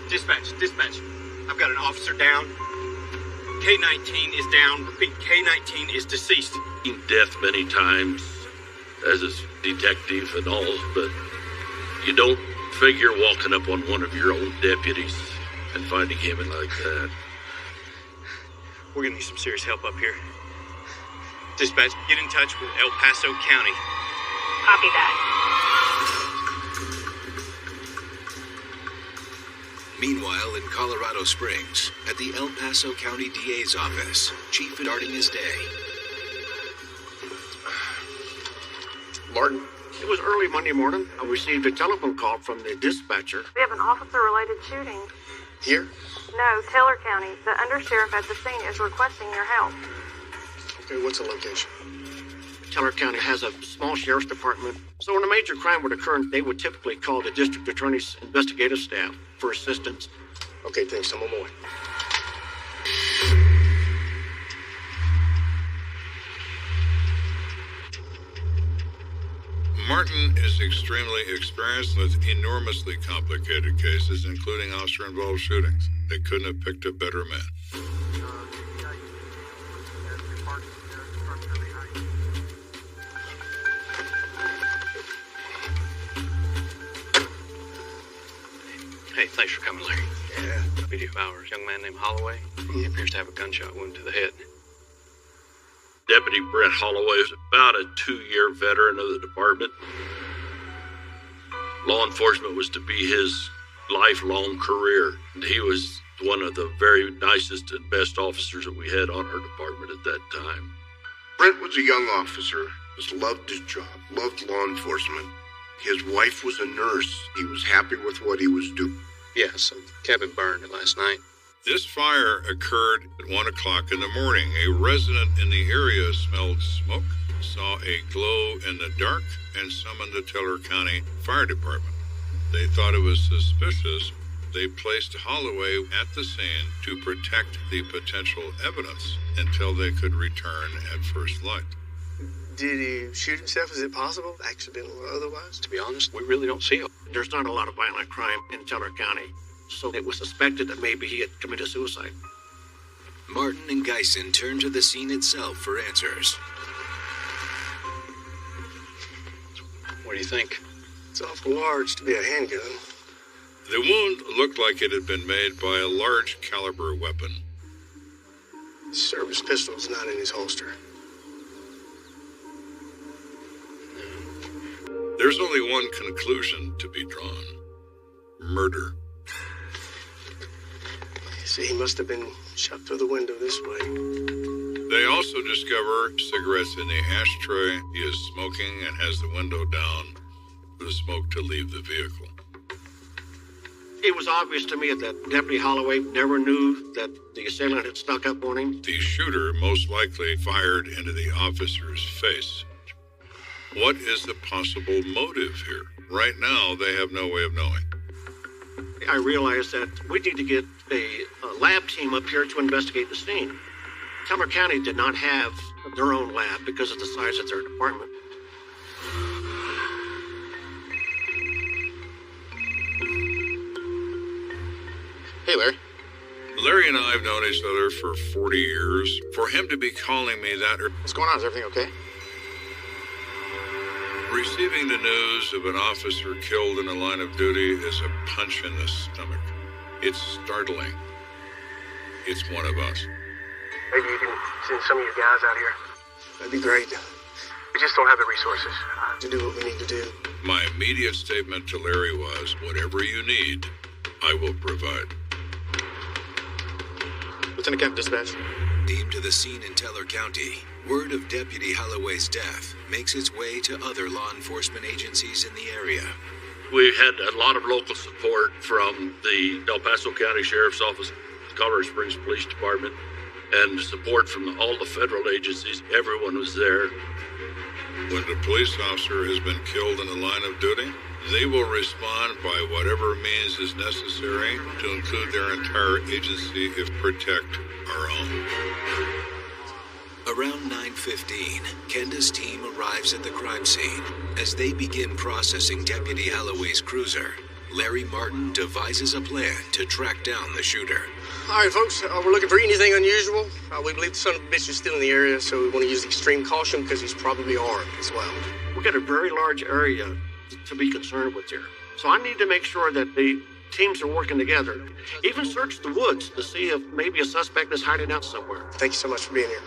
Speaker 10: Dispatch. I've got an officer down. K-19 is down. Repeat, K-19 is deceased.
Speaker 22: Seen death many times as a detective and all, but you don't figure walking up on one of your own deputies and finding him like that.
Speaker 10: We're gonna need some serious help up here. Dispatch, get in touch with El Paso County.
Speaker 13: Copy that.
Speaker 1: Meanwhile, in Colorado Springs, at the El Paso County DA's office, Chief is starting his day.
Speaker 4: Martin, it was early Monday morning. I received a telephone call from the dispatcher.
Speaker 7: We have an officer-related shooting.
Speaker 8: Here?
Speaker 7: No, Taylor County. The undersheriff at the scene is requesting your help.
Speaker 8: Okay, what's the location?
Speaker 4: Taylor County has a small sheriff's department, so when a major crime would occur, they would typically call the district attorney's investigative staff for assistance.
Speaker 8: Okay, thanks. I'm on my way.
Speaker 3: Martin is extremely experienced with enormously complicated cases, including officer-involved shootings. They couldn't have picked a better man.
Speaker 20: Hey, thanks for coming, Larry. Yeah. Video of ours, young man named Holloway. He appears to have a gunshot wound to the head.
Speaker 22: Deputy Brett Holloway is about a 2-year veteran of the department. Law enforcement was to be his lifelong career, and he was one of the very nicest and best officers that we had on our department at that time.
Speaker 17: Brent was a young officer, just loved his job, loved law enforcement. His wife was a nurse. He was happy with what he was doing.
Speaker 20: Yeah, some cabin burned last night.
Speaker 3: This fire occurred at 1 o'clock in the morning. A resident in the area smelled smoke, saw a glow in the dark, and summoned the Teller County Fire Department. They thought it was suspicious. They placed Holloway at the scene to protect the potential evidence until they could return at first light.
Speaker 8: Did he shoot himself? Is it possible? Accidental or otherwise?
Speaker 4: To be honest, we really don't see it. There's not a lot of violent crime in Teller County, so it was suspected that maybe he had committed suicide.
Speaker 1: Martin and Geisen turn to the scene itself for answers.
Speaker 20: What do you think?
Speaker 8: It's awful large to be a handgun.
Speaker 3: The wound looked like it had been made by a large caliber weapon.
Speaker 8: His service pistol's not in his holster.
Speaker 3: There's only one conclusion to be drawn. Murder.
Speaker 8: See, he must have been shot through the window this way.
Speaker 3: They also discover cigarettes in the ashtray. He is smoking and has the window down for the smoke to leave the vehicle.
Speaker 4: It was obvious to me that Deputy Holloway never knew that the assailant had snuck up on him.
Speaker 3: The shooter most likely fired into the officer's face. What is the possible motive here? Right now, they have no way of knowing.
Speaker 4: I realized that we need to get a lab team up here to investigate the scene. Teller County did not have their own lab because of the size of their department.
Speaker 8: Hey, Larry.
Speaker 3: Larry and I have known each other for 40 years. For him to be calling me that...
Speaker 8: What's going on? Is everything okay?
Speaker 3: Receiving the news of an officer killed in the line of duty is a punch in the stomach. It's startling. It's one of us.
Speaker 14: Maybe you can send some of your guys out here.
Speaker 16: That'd be great.
Speaker 14: We just don't have the resources
Speaker 16: to do what we need to do.
Speaker 3: My immediate statement to Larry was, whatever you need, I will provide.
Speaker 8: Lieutenant Kent, dispatch.
Speaker 1: Team to the scene in Teller County. Word of Deputy Holloway's death makes its way to other law enforcement agencies in the area.
Speaker 22: We had a lot of local support from the El Paso County Sheriff's Office, Colorado Springs Police Department, and support from all the federal agencies. Everyone was there.
Speaker 3: When the police officer has been killed in the line of duty, they will respond by whatever means is necessary to include their entire agency if protect our own.
Speaker 1: Around 9:15, Kenda's team arrives at the crime scene. As they begin processing Deputy Holloway's cruiser, Larry Martin devises a plan to track down the shooter.
Speaker 16: All right, folks, we're looking for anything unusual. We believe the son of a bitch is still in the area, so we want to use extreme caution because he's probably armed as well.
Speaker 4: We've got a very large area to be concerned with here. So I need to make sure that the teams are working together. Even search the woods to see if maybe a suspect is hiding out somewhere.
Speaker 16: Thank you so much for being here.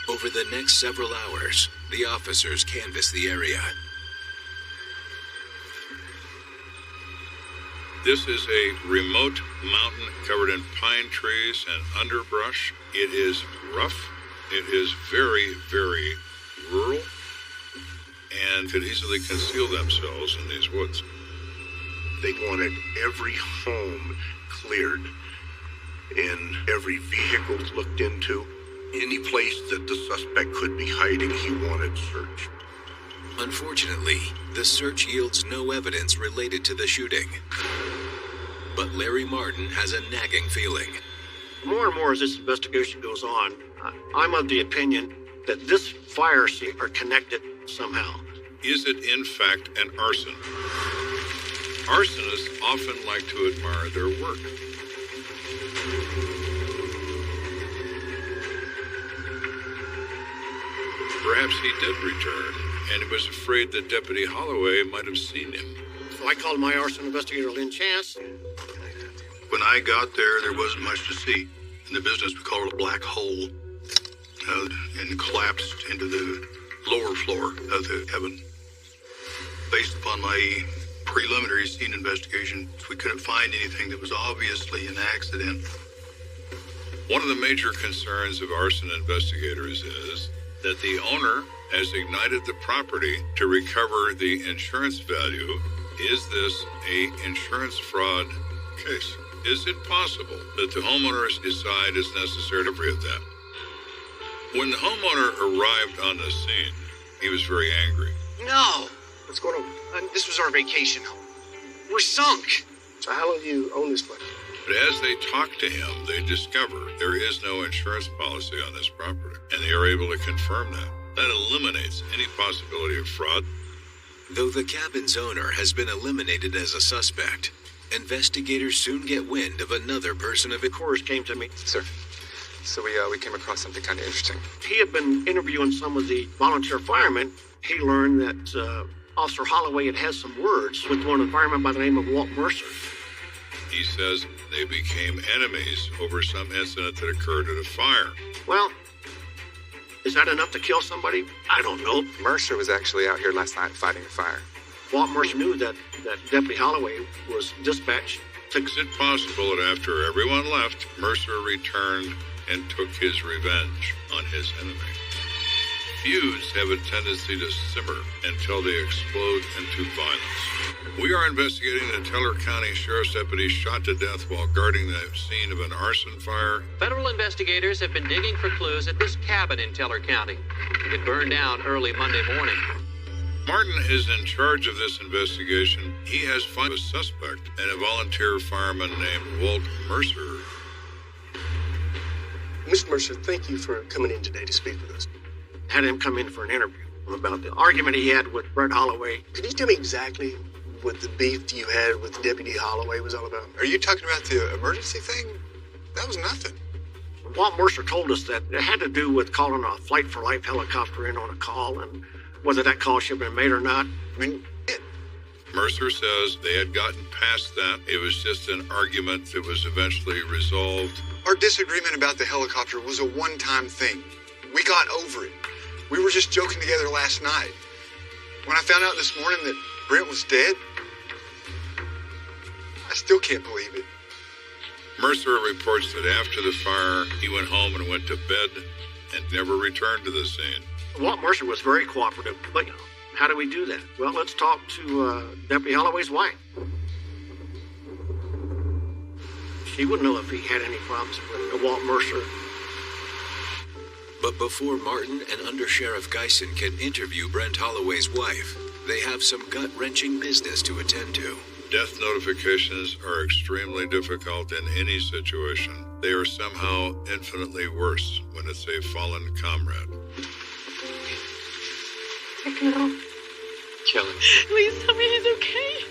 Speaker 1: Over the next several hours, the officers canvass the area.
Speaker 3: This is a remote mountain covered in pine trees and underbrush. It is rough. It is very, very rural and could easily conceal themselves in these woods.
Speaker 17: They wanted every home cleared and every vehicle looked into. Any place that the suspect could be hiding, he wanted searched.
Speaker 1: Unfortunately, the search yields no evidence related to the shooting. But Larry Martin has a nagging feeling.
Speaker 4: More and more as this investigation goes on, I'm of the opinion that this fire scene are connected somehow.
Speaker 3: Is it in fact an arson? Arsonists often like to admire their work. Perhaps he did return, and he was afraid that Deputy Holloway might have seen him.
Speaker 4: So I called my arson investigator, Lynn Chance.
Speaker 9: When I got there wasn't much to see. In the business, we call it a black hole. And collapsed into the lower floor of the cabin. Based upon my preliminary scene investigation, we couldn't find anything that was obviously an accident.
Speaker 3: One of the major concerns of arson investigators is that the owner has ignited the property to recover the insurance value. Is this an insurance fraud case? Is it possible that the homeowners decide it's necessary to forget that? When the homeowner arrived on the scene, he was very angry.
Speaker 16: No! What's going on? This was our vacation home. We're sunk! So how long do you own this place?
Speaker 3: But as they talk to him, they discover there is no insurance policy on this property, and they are able to confirm that. That eliminates any possibility of fraud.
Speaker 1: Though the cabin's owner has been eliminated as a suspect, investigators soon get wind of another person of interest
Speaker 4: came to me.
Speaker 8: Sir, so we came across something kind of interesting.
Speaker 4: He had been interviewing some of the volunteer firemen. He learned that Officer Holloway had some words with one of the firemen by the name of Walt Mercer.
Speaker 3: He says they became enemies over some incident that occurred at a fire.
Speaker 4: Well, is that enough to kill somebody? I don't know.
Speaker 8: Mercer was actually out here last night fighting a fire.
Speaker 4: Walt Mercer knew that Deputy Holloway was dispatched.
Speaker 3: Is it possible that after everyone left, Mercer returned and took his revenge on his enemy? Feuds have a tendency to simmer until they explode into violence. We are investigating the Teller County Sheriff's deputy shot to death while guarding the scene of an arson fire.
Speaker 23: Federal investigators have been digging for clues at this cabin in Teller County. It burned down early Monday morning.
Speaker 3: Martin is in charge of this investigation. He has found a suspect and a volunteer fireman named Walt Mercer.
Speaker 16: Mr. Mercer, thank you for coming in today to speak with us.
Speaker 4: Had him come in for an interview about the argument he had with Brett Holloway.
Speaker 16: Could you tell me exactly what the beef you had with Deputy Holloway was all about?
Speaker 11: Are you talking about the emergency thing? That was nothing.
Speaker 4: Walt Mercer told us that it had to do with calling a Flight for Life helicopter in on a call and whether that call should have been made or not.
Speaker 11: I mean,
Speaker 3: Mercer says they had gotten past that. It was just an argument that was eventually resolved.
Speaker 11: Our disagreement about the helicopter was a one-time thing. We got over it. We were just joking together last night. When I found out this morning that Brent was dead, I still can't believe it.
Speaker 3: Mercer reports that after the fire, he went home and went to bed and never returned to the scene.
Speaker 4: Walt Mercer was very cooperative, but how do we do that? Well, let's talk to Deputy Holloway's wife. She would know if he had any problems with Walt Mercer.
Speaker 1: But before Martin and Under Sheriff Geisen can interview Brent Holloway's wife, they have some gut-wrenching business to attend to.
Speaker 3: Death notifications are extremely difficult in any situation. They are somehow infinitely worse when it's a fallen comrade.
Speaker 7: No.
Speaker 20: Kelly,
Speaker 7: Please tell me he's okay.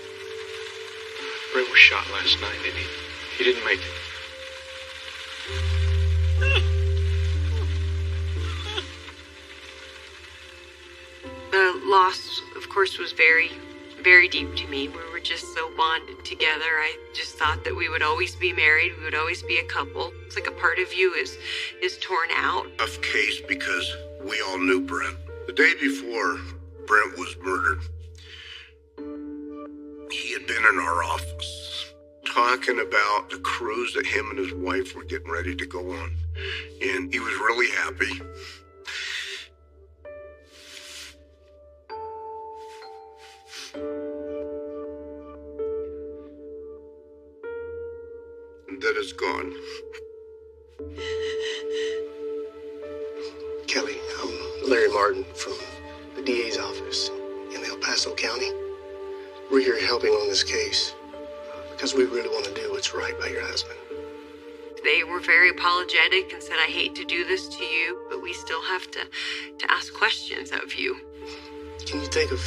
Speaker 20: Brent was shot last night, didn't he? He didn't make it.
Speaker 2: The loss, of course, was very, very deep to me. We were just so bonded together. I just thought that we would always be married. We would always be a couple. It's like a part of you is torn out.
Speaker 17: Tough case because we all knew Brent. The day before Brent was murdered, he had been in our office talking about the cruise that him and his wife were getting ready to go on. And he was really happy. And then it's gone.
Speaker 16: Kelly, I'm Larry Martin from the DA's office in El Paso County. We're here helping on this case because we really want to do what's right by your husband.
Speaker 2: They were very apologetic and said, I hate to do this to you, but we still have to ask questions of you.
Speaker 16: Can you think of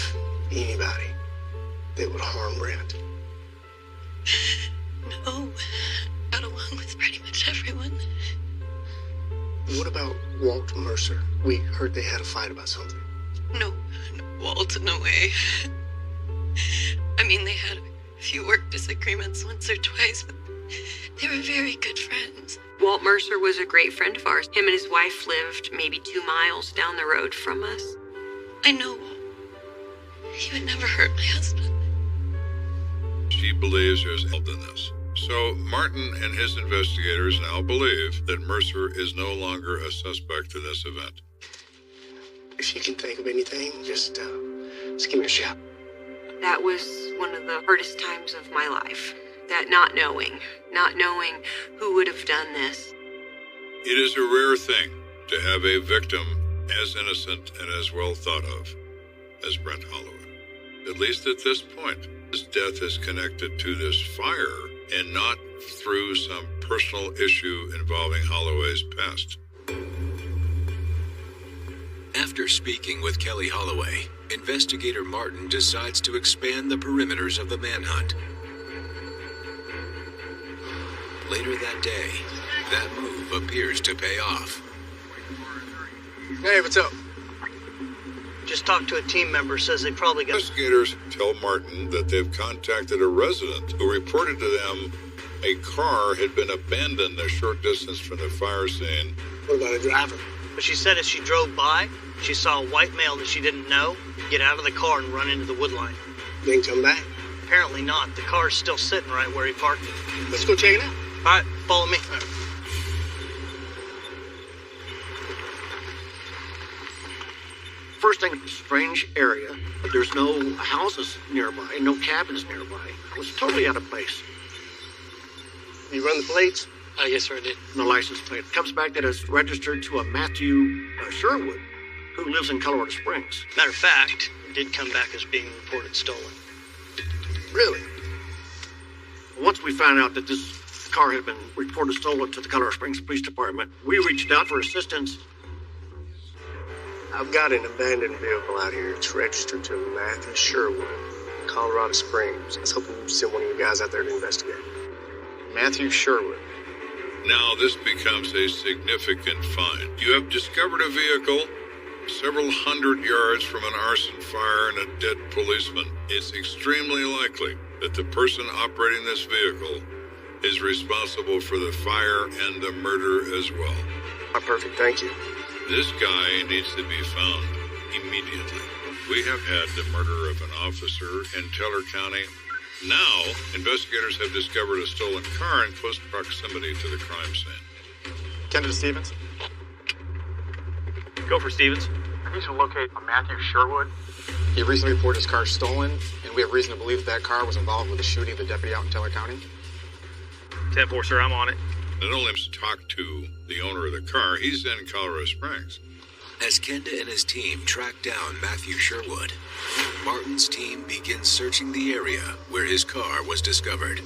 Speaker 16: anybody that would harm Brent?
Speaker 19: No. Got along with pretty much everyone.
Speaker 16: What about Walt Mercer? We heard they had a fight about something.
Speaker 19: No, Walt, no way. I mean, they had a few work disagreements once or twice, but they were very good friends.
Speaker 2: Walt Mercer was a great friend of ours. Him and his wife lived maybe 2 miles down the road from us.
Speaker 19: I know Walt. He would never hurt my husband.
Speaker 3: She believes there's guilt in this. So Martin and his investigators now believe that Mercer is no longer a suspect in this event.
Speaker 16: If you can think of anything, just give me a shout.
Speaker 2: That was one of the hardest times of my life. That not knowing who would have done this.
Speaker 3: It is a rare thing to have a victim as innocent and as well thought of as Brent Holloway. At least at this point, his death is connected to this fire and not through some personal issue involving Holloway's past.
Speaker 1: After speaking with Kelly Holloway, Investigator Martin decides to expand the perimeters of the manhunt. Later that day, that move appears to pay off.
Speaker 16: Hey, what's up?
Speaker 21: Just talked to a team member, says they probably got...
Speaker 3: Investigators tell Martin that they've contacted a resident who reported to them a car had been abandoned a short distance from the fire scene.
Speaker 16: What about a driver?
Speaker 21: But she said as she drove by, she saw a white male that she didn't know get out of the car and run into the wood line.
Speaker 16: Didn't come back?
Speaker 21: Apparently not. The car's still sitting right where he parked it.
Speaker 16: Let's go check it out.
Speaker 21: All right, follow me.
Speaker 4: First thing, strange area, but there's no houses nearby, no cabins nearby. It was totally out of place.
Speaker 16: You run the plates?
Speaker 21: Yes, sir, I did.
Speaker 4: The license plate comes back that it's registered to a Matthew Sherwood, who lives in Colorado Springs.
Speaker 21: Matter of fact, it did come back as being reported stolen.
Speaker 8: Really?
Speaker 4: Once we found out that this car had been reported stolen to the Colorado Springs Police Department, we reached out for assistance.
Speaker 16: I've got an abandoned vehicle out here. It's registered to Matthew Sherwood, Colorado Springs. I was hoping you'd send one of you guys out there to investigate.
Speaker 8: Matthew Sherwood.
Speaker 3: Now this becomes a significant find. You have discovered a vehicle several hundred yards from an arson fire and a dead policeman. It's extremely likely that the person operating this vehicle is responsible for the fire and the murder as well.
Speaker 16: Perfect, thank you.
Speaker 3: This guy needs to be found immediately. We have had the murder of an officer in Teller County. Now, investigators have discovered a stolen car in close proximity to the crime scene.
Speaker 8: Kenda to Stevens.
Speaker 20: Go for Stevens.
Speaker 14: I need to locate a Matthew Sherwood.
Speaker 8: He recently reported his car stolen, and we have reason to believe that car was involved with the shooting of the deputy out in Teller County.
Speaker 20: 10-4, sir, I'm on it.
Speaker 3: Not only must talk to the owner of the car, he's in Colorado Springs.
Speaker 1: As Kenda and his team track down Matthew Sherwood, Martin's team begins searching the area where his car was discovered.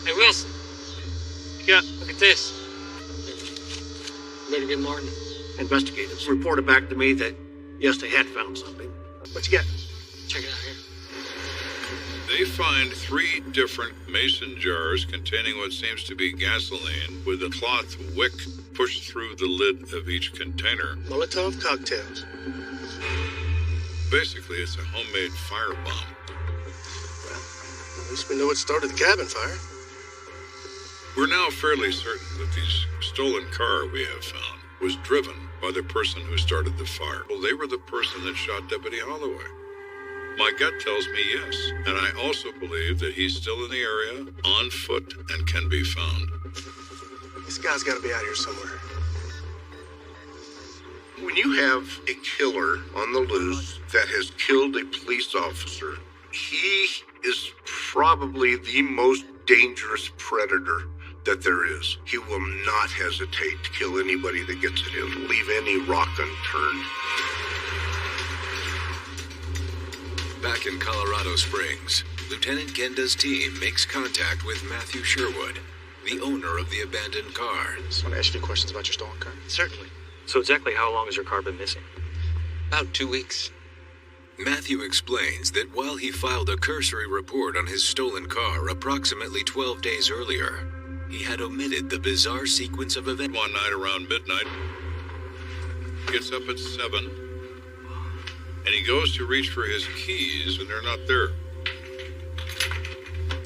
Speaker 5: Hey, Wilson. Yeah, look at this. Better get Martin.
Speaker 4: Investigators reported back to me that, yes, they had found something.
Speaker 16: What you got?
Speaker 5: Check it out here.
Speaker 3: They find 3 different mason jars containing what seems to be gasoline with a cloth wick pushed through the lid of each container.
Speaker 16: Molotov cocktails.
Speaker 3: Basically, it's a homemade firebomb.
Speaker 16: Well, at least we know what started the cabin fire.
Speaker 3: We're now fairly certain that the stolen car we have found was driven by the person who started the fire. Well, they were the person that shot Deputy Holloway. My gut tells me yes, and I also believe that he's still in the area, on foot, and can be found.
Speaker 16: This guy's got to be out here somewhere.
Speaker 17: When you have a killer on the loose that has killed a police officer, he is probably the most dangerous predator that there is. He will not hesitate to kill anybody that gets at him, leave any rock unturned.
Speaker 1: Back in Colorado Springs, Lieutenant Kenda's team makes contact with Matthew Sherwood, the owner of the abandoned car.
Speaker 8: Just want to ask you questions about your stolen car.
Speaker 20: Certainly. So exactly how long has your car been missing?
Speaker 5: About 2 weeks.
Speaker 1: Matthew explains that while he filed a cursory report on his stolen car approximately 12 days earlier, he had omitted the bizarre sequence of events.
Speaker 3: One night around midnight, gets up at 7, and he goes to reach for his keys, and they're not there.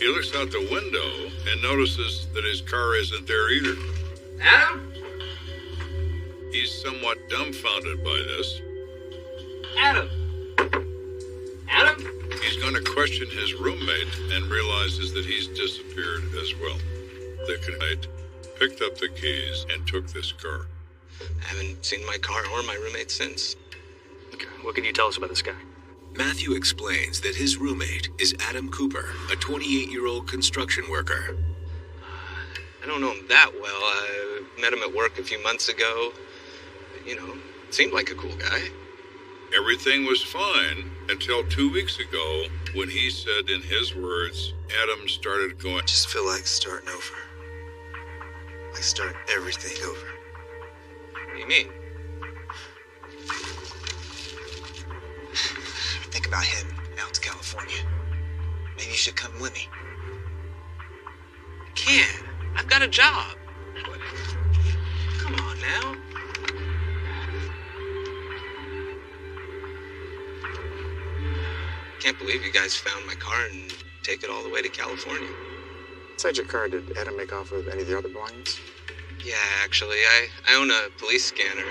Speaker 3: He looks out the window and notices that his car isn't there either.
Speaker 5: Adam?
Speaker 3: He's somewhat dumbfounded by this.
Speaker 5: Adam? Adam?
Speaker 3: He's going to question his roommate and realizes that he's disappeared as well. The roommate picked up the keys and took this car.
Speaker 5: I haven't seen my car or my roommate since.
Speaker 20: Okay, what can you tell us about this guy?
Speaker 1: Matthew explains that his roommate is Adam Cooper, a 28-year-old construction worker.
Speaker 5: I don't know him that well. I met him at work a few months ago. You know, seemed like a cool guy.
Speaker 3: Everything was fine until 2 weeks ago when he said in his words, Adam started going...
Speaker 12: I just feel like starting over. Like starting everything over.
Speaker 5: What do you mean?
Speaker 12: Think about heading out to California. Maybe you should come with me.
Speaker 5: I can't. I've got a job. Come on now. Can't believe you guys found my car and take it all the way to California.
Speaker 8: Inside your car, did Adam make off with any of the other belongings?
Speaker 5: Yeah, actually, I own a police scanner.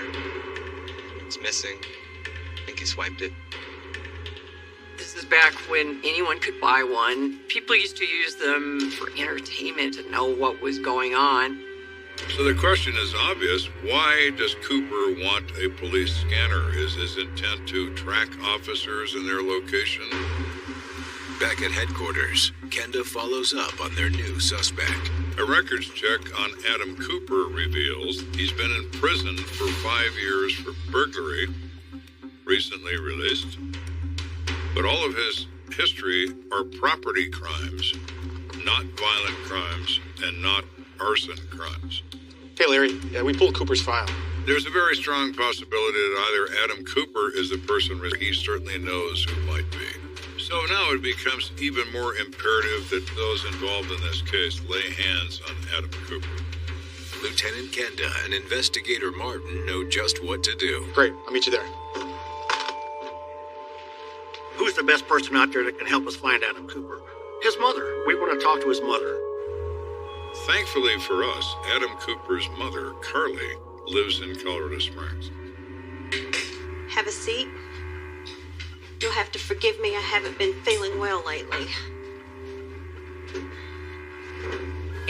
Speaker 5: It's missing. I think he swiped it.
Speaker 6: This is back when anyone could buy one. People used to use them for entertainment to know what was going on.
Speaker 3: So the question is obvious. Why does Cooper want a police scanner? Is his intent to track officers and their location?
Speaker 1: Back at headquarters, Kenda follows up on their new suspect.
Speaker 3: A records check on Adam Cooper reveals he's been in prison for 5 years for burglary, recently released. But all of his history are property crimes, not violent crimes, and not arson crimes.
Speaker 8: Hey, Larry, we pulled Cooper's file.
Speaker 3: There's a very strong possibility that either Adam Cooper is the person he certainly knows who might be. So now it becomes even more imperative that those involved in this case lay hands on Adam Cooper.
Speaker 1: Lieutenant Kenda and Investigator Martin know just what to do.
Speaker 8: Great, I'll meet you there.
Speaker 4: Who's the best person out there that can help us find Adam Cooper? His mother. We want to talk to his mother.
Speaker 3: Thankfully for us, Adam Cooper's mother, Carly, lives in Colorado Springs.
Speaker 10: Have a seat. You'll have to forgive me, I haven't been feeling well lately.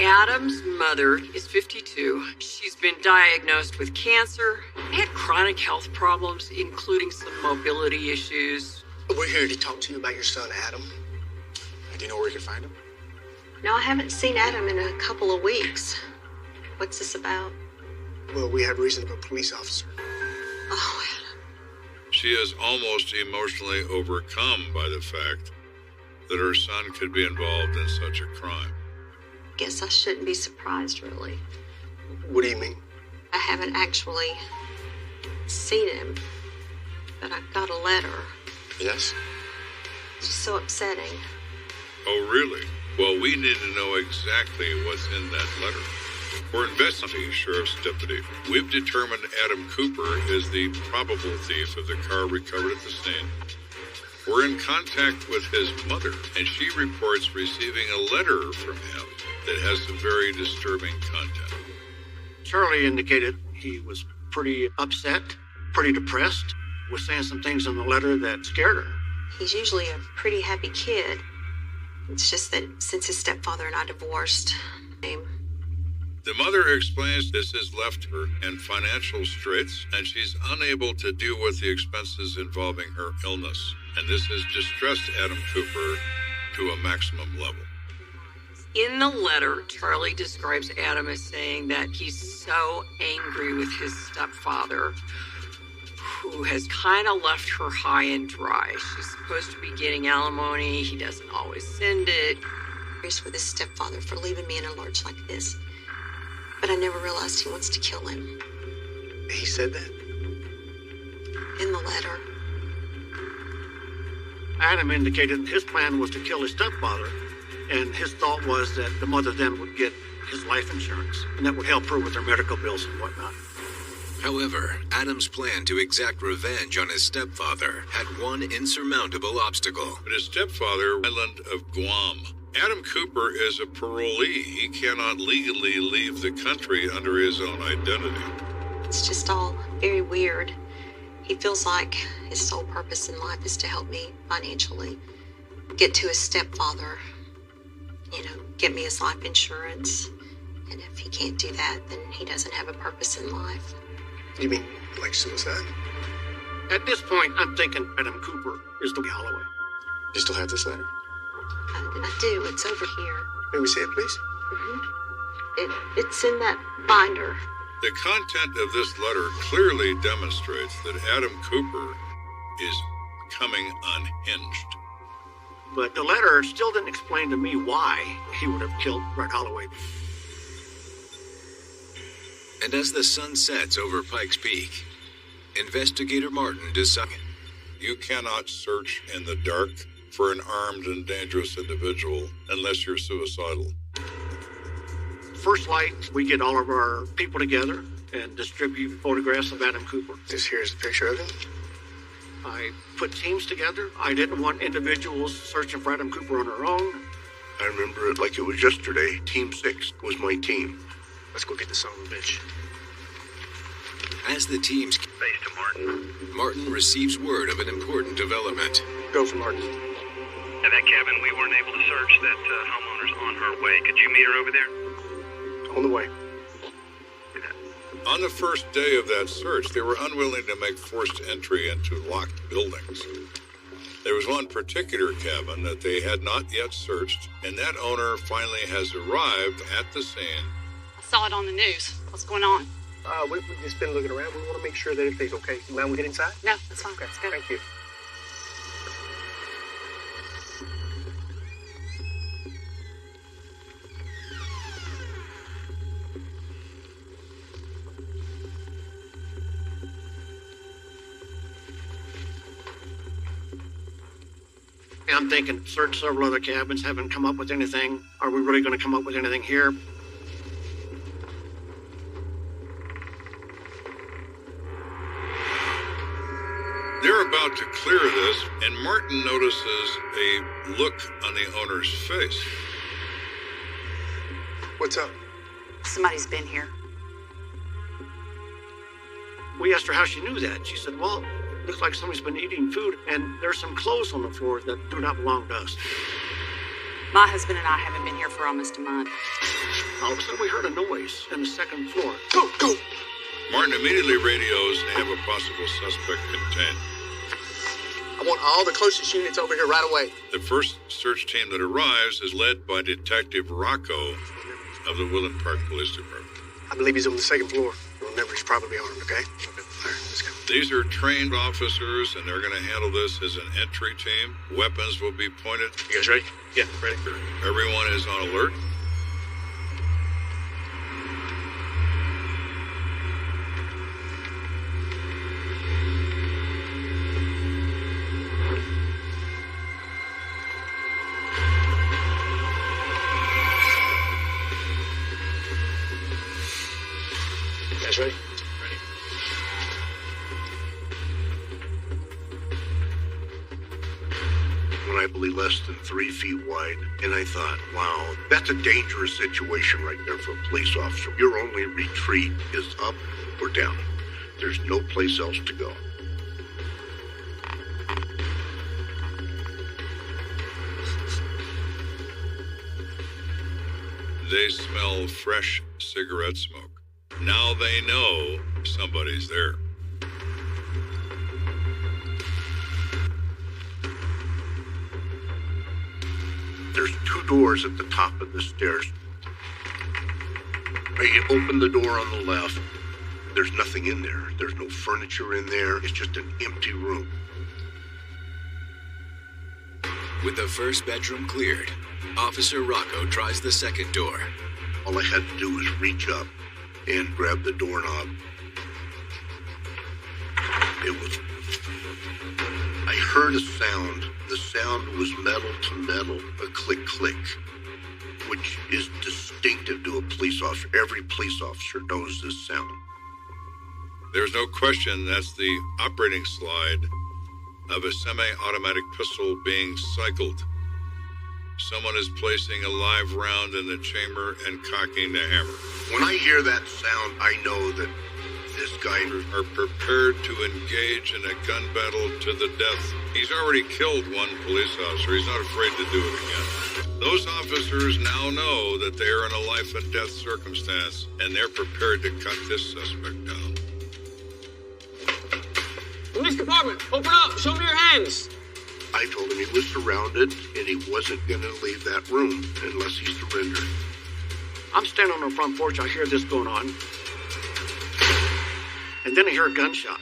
Speaker 6: Adam's mother is 52. She's been diagnosed with cancer and chronic health problems, including some mobility issues.
Speaker 16: We're here to talk to you about your son, Adam.
Speaker 8: Do you know where we can find him?
Speaker 10: No, I haven't seen Adam in a couple of weeks. What's this about?
Speaker 16: Well, we have reason for a police officer.
Speaker 10: Oh,
Speaker 3: She is almost emotionally overcome by the fact that her son could be involved in such a crime.
Speaker 10: guess I shouldn't be surprised, really.
Speaker 16: What do you mean?
Speaker 10: I haven't actually seen him, but I got a letter.
Speaker 8: Yes?
Speaker 10: It's just so upsetting.
Speaker 3: Oh, really? Well, we need to know exactly what's in that letter. We're investigating, Sheriff's Deputy. We've determined Adam Cooper is the probable thief of the car recovered at the scene. We're in contact with his mother, and she reports receiving a letter from him that has some very disturbing content.
Speaker 4: Charlie indicated he was pretty upset, pretty depressed, was saying some things in the letter that scared her.
Speaker 10: He's usually a pretty happy kid. It's just that since his stepfather and I divorced,
Speaker 3: The mother explains this has left her in financial straits, and she's unable to deal with the expenses involving her illness. And this has distressed Adam Cooper to a maximum level.
Speaker 6: In the letter, Charlie describes Adam as saying that he's so angry with his stepfather, who has kind of left her high and dry. She's supposed to be getting alimony. He doesn't always send it.
Speaker 10: He's with his stepfather for leaving me in a lurch like this. But I never realized he wants to kill him.
Speaker 16: He said that?
Speaker 10: In the letter.
Speaker 4: Adam indicated his plan was to kill his stepfather, and his thought was that the mother then would get his life insurance, and that would help her with her medical bills and whatnot.
Speaker 1: However, Adam's plan to exact revenge on his stepfather had one insurmountable obstacle.
Speaker 3: But his stepfather, island of Guam. Adam Cooper is a parolee. He cannot legally leave the country under his own identity.
Speaker 10: It's just all very weird. He feels like his sole purpose in life is to help me financially, get to his stepfather, get me his life insurance. And if he can't do that, then he doesn't have a purpose in life.
Speaker 16: You mean like suicide?
Speaker 4: At this point, I'm thinking Adam Cooper is the Holloway.
Speaker 8: You still have this letter?
Speaker 10: I do. It's over here.
Speaker 16: May we see it, please?
Speaker 10: Mm-hmm. It's in that binder.
Speaker 3: The content of this letter clearly demonstrates that Adam Cooper is becoming unhinged.
Speaker 4: But the letter still didn't explain to me why he would have killed Brett Holloway.
Speaker 1: And as the sun sets over Pikes Peak, Investigator Martin decides
Speaker 3: you cannot search in the dark for an armed and dangerous individual unless you're suicidal.
Speaker 4: First light, we get all of our people together and distribute photographs of Adam Cooper.
Speaker 16: This here is a picture of him.
Speaker 4: I put teams together. I didn't want individuals searching for Adam Cooper on their own.
Speaker 17: I remember it like it was yesterday. Team 6 was my team.
Speaker 16: Let's go get the son of a bitch.
Speaker 1: As the teams
Speaker 14: face to
Speaker 1: Martin receives word of an important development.
Speaker 16: Go for Martin.
Speaker 14: At that cabin, we weren't able to search. That homeowner's on her way. Could you meet her over there?
Speaker 16: On the way.
Speaker 3: On the first day of that search, they were unwilling to make forced entry into locked buildings. There was one particular cabin that they had not yet searched, and that owner finally has arrived at the scene.
Speaker 13: I saw it on the news. What's going on?
Speaker 16: We've just been looking around. We want to make sure that everything's okay. You mind we get inside?
Speaker 13: No, that's fine.
Speaker 16: Okay,
Speaker 13: It's good.
Speaker 16: thank you.
Speaker 4: I'm thinking search several other cabins, haven't come up with anything. Are we really going to come up with anything here?
Speaker 3: They're about to clear this, and Martin notices a look on the owner's face.
Speaker 16: What's up?
Speaker 13: Somebody's been here.
Speaker 4: We asked her how she knew that. She said, well, looks like somebody's been eating food, and there's some clothes on the floor that do not belong to us.
Speaker 13: My husband and I haven't been here for almost a month.
Speaker 4: All of a sudden, we heard a noise on the second floor.
Speaker 16: Go, go!
Speaker 3: Martin immediately radios they have a possible suspect contained.
Speaker 16: I want all the closest units over here right away.
Speaker 3: The first search team that arrives is led by Detective Rocco of the Woodland Park Police Department.
Speaker 16: I believe he's on the second floor. Remember, he's probably armed, okay? All right, let's go.
Speaker 3: These are trained officers, and they're going to handle this as an entry team. Weapons will be pointed.
Speaker 20: You guys ready? Yeah, ready.
Speaker 3: Everyone is on alert.
Speaker 20: You guys ready?
Speaker 17: Reliably less than 3 feet wide, and I thought, wow, that's a dangerous situation right there for a police officer. Your only retreat is up or down. There's no place else to go.
Speaker 3: They smell fresh cigarette smoke. Now they know somebody's there.
Speaker 17: There's 2 doors at the top of the stairs. You open the door on the left. There's nothing in there. There's no furniture in there. It's just an empty room.
Speaker 1: With the first bedroom cleared, Officer Rocco tries the second door.
Speaker 17: All I had to do was reach up and grab the doorknob. I heard a sound. The sound was metal to metal, a click click, which is distinctive to a police officer. Every police officer knows this sound.
Speaker 3: There's no question that's the operating slide of a semi-automatic pistol being cycled. Someone is placing a live round in the chamber and cocking the hammer.
Speaker 17: When I hear that sound, I know that this guy
Speaker 3: are prepared to engage in a gun battle to the death. He's already killed one police officer. He's not afraid to do it again. Those officers now know that they are in a life and death circumstance, and they're prepared to cut this suspect down.
Speaker 15: Police department, open up. Show me your hands.
Speaker 17: I told him he was surrounded and he wasn't going to leave that room unless he surrendered.
Speaker 4: I'm standing on the front porch. I hear this going on. And then I hear a gunshot.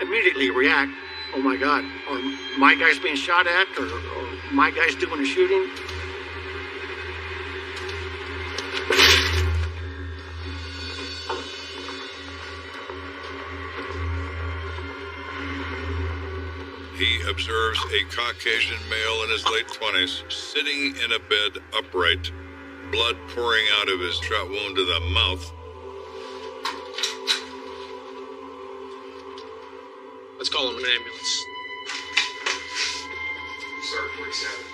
Speaker 4: Immediately react. Oh my God. Are my guys being shot at? Or my guys doing the shooting?
Speaker 3: He observes a Caucasian male in his late 20s sitting in a bed upright, blood pouring out of his shot wound to the mouth.
Speaker 15: Let's call him an ambulance.
Speaker 12: Sir, 47.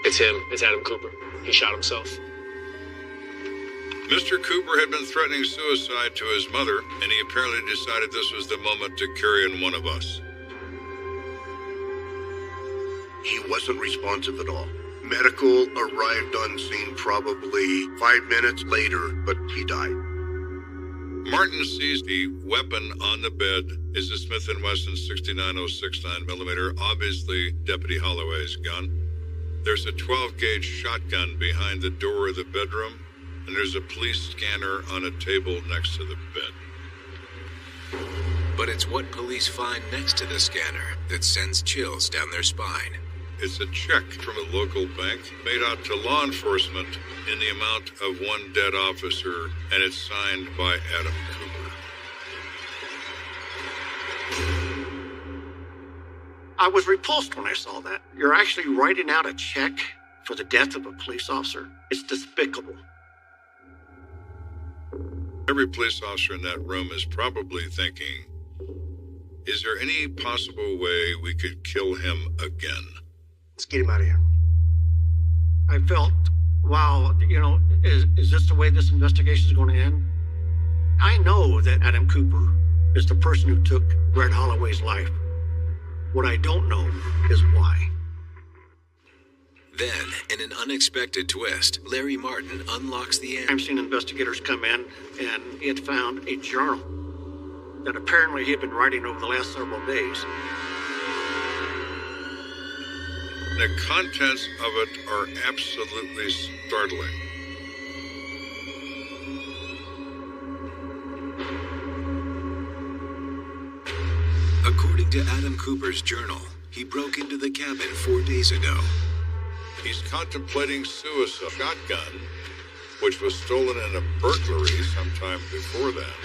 Speaker 15: It's him. It's Adam Cooper. He shot himself.
Speaker 3: Mr. Cooper had been threatening suicide to his mother, and he apparently decided this was the moment to carry in one of us.
Speaker 17: He wasn't responsive at all. Medical arrived on scene probably 5 minutes later, but he died.
Speaker 3: Martin sees the weapon on the bed is a Smith & Wesson 6906 9mm, obviously Deputy Holloway's gun. There's a 12-gauge shotgun behind the door of the bedroom, and there's a police scanner on a table next to the bed.
Speaker 1: But it's what police find next to the scanner that sends chills down their spine.
Speaker 3: It's a check from a local bank made out to law enforcement in the amount of one dead officer, and it's signed by Adam Cooper.
Speaker 4: I was repulsed when I saw that. You're actually writing out a check for the death of a police officer? It's despicable.
Speaker 3: Every police officer in that room is probably thinking, is there any possible way we could kill him again?
Speaker 16: Let's get him out of here.
Speaker 4: I felt, wow, is this the way this investigation is going to end? I know that Adam Cooper is the person who took Brett Holloway's life. What I don't know is why.
Speaker 1: Then, in an unexpected twist, Larry Martin unlocks the end.
Speaker 4: I've seen investigators come in, and he had found a journal that apparently he had been writing over the last several days.
Speaker 3: The contents of it are absolutely startling.
Speaker 1: According to Adam Cooper's journal, he broke into the cabin 4 days ago.
Speaker 3: He's contemplating suicide. Shotgun, which was stolen in a burglary sometime before that.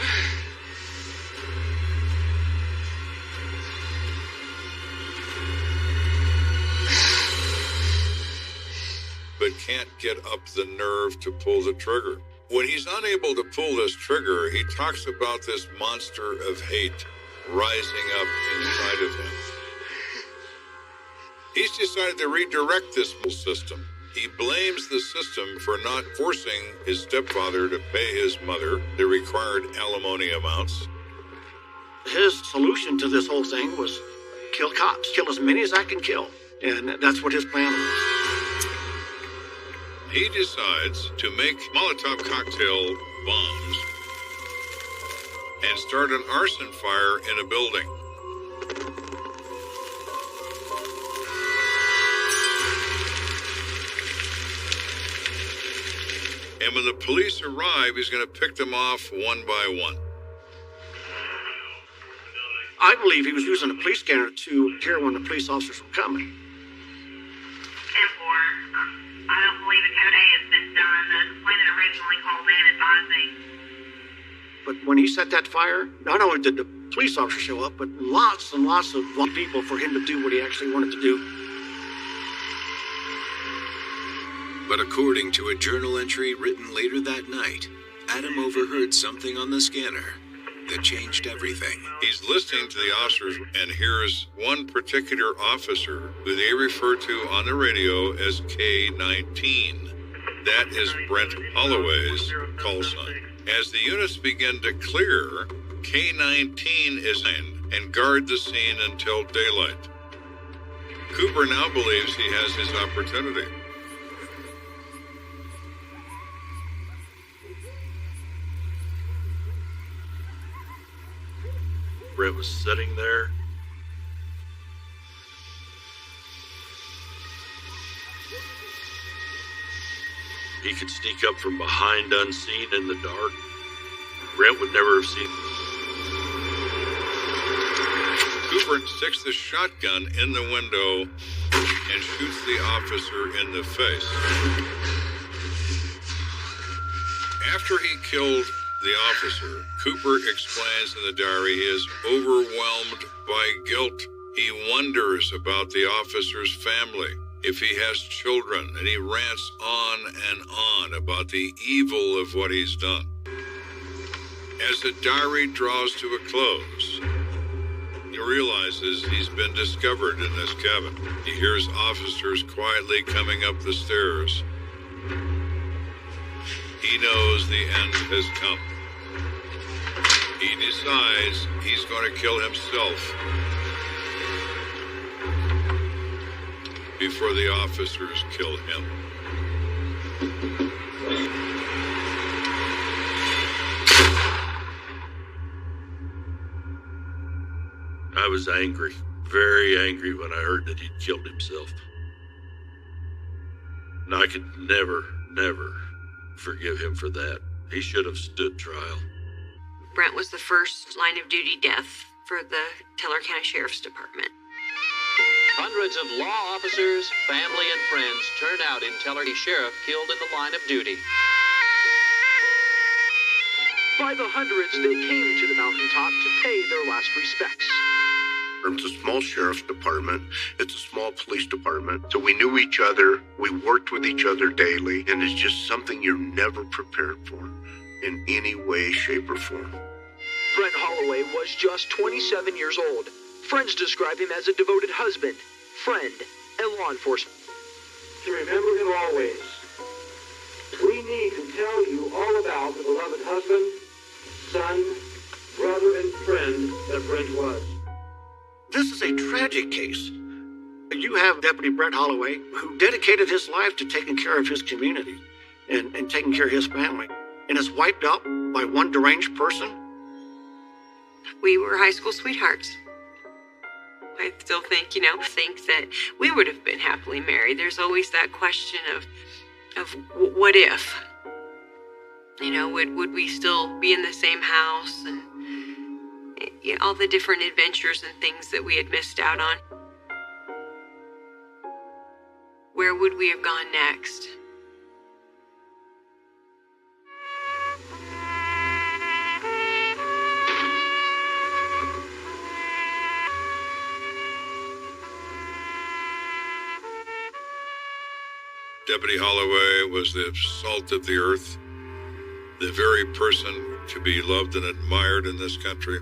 Speaker 3: But can't get up the nerve to pull the trigger. When he's unable to pull this trigger, he talks about this monster of hate rising up inside of him. He's decided to redirect this whole system. He blames the system for not forcing his stepfather to pay his mother the required alimony amounts.
Speaker 4: His solution to this whole thing was kill cops, kill as many as I can kill. And that's what his plan was.
Speaker 3: He decides to make Molotov cocktail bombs and start an arson fire in a building. And when the police arrive, he's going to pick them off one by one.
Speaker 4: I believe he was using a police scanner to hear when the police officers were coming.
Speaker 9: 10-4. I don't believe a code A has been done. The complainant originally called in advising.
Speaker 4: But when he set that fire, not only did the police officer show up, but lots and lots of people for him to do what he actually wanted to do.
Speaker 1: But according to a journal entry written later that night, Adam overheard something on the scanner that changed everything.
Speaker 3: He's listening to the officers and hears one particular officer who they refer to on the radio as K-19. That is Brent Holloway's call sign. As the units begin to clear, K-19 is in and guard the scene until daylight. Cooper now believes he has his opportunity.
Speaker 18: Brett was sitting there. He could sneak up from behind unseen in the dark. Brett would never have seen.
Speaker 3: Cooper sticks the shotgun in the window and shoots the officer in the face. After he killed the officer, Cooper explains in the diary he is overwhelmed by guilt. He wonders about the officer's family, if he has children, and he rants on and on about the evil of what he's done. As the diary draws to a close, he realizes he's been discovered in this cabin. He hears officers quietly coming up the stairs. He knows the end has come. He decides he's going to kill himself before the officers kill him.
Speaker 18: I was angry, very angry when I heard that he'd killed himself. And I could never forgive him for that. He should have stood trial.
Speaker 11: Brent was the first line of duty death for the Teller County Sheriff's Department.
Speaker 22: Hundreds of law officers, family, and friends turned out in Teller County Sheriff killed in the line of duty.
Speaker 23: By the hundreds, they came to the mountaintop to pay their last respects.
Speaker 17: It's a small sheriff's department. It's a small police department. So we knew each other. We worked with each other daily. And it's just something you're never prepared for in any way, shape, or form.
Speaker 23: Brent Holloway was just 27 years old. Friends describe him as a devoted husband, friend, and law enforcement.
Speaker 24: To remember him always, we need to tell you all about the beloved husband, son, brother, and friend that Brent was.
Speaker 4: This is a tragic case. You have Deputy Brent Holloway, who dedicated his life to taking care of his community and taking care of his family, and is wiped out by one deranged person.
Speaker 11: We were high school sweethearts. I still think that we would have been happily married. There's always that question of what if? Would we still be in the same house, and all the different adventures and things that we had missed out on? Where would we have gone next?
Speaker 3: Deputy Holloway was the salt of the earth, the very person to be loved and admired in this country.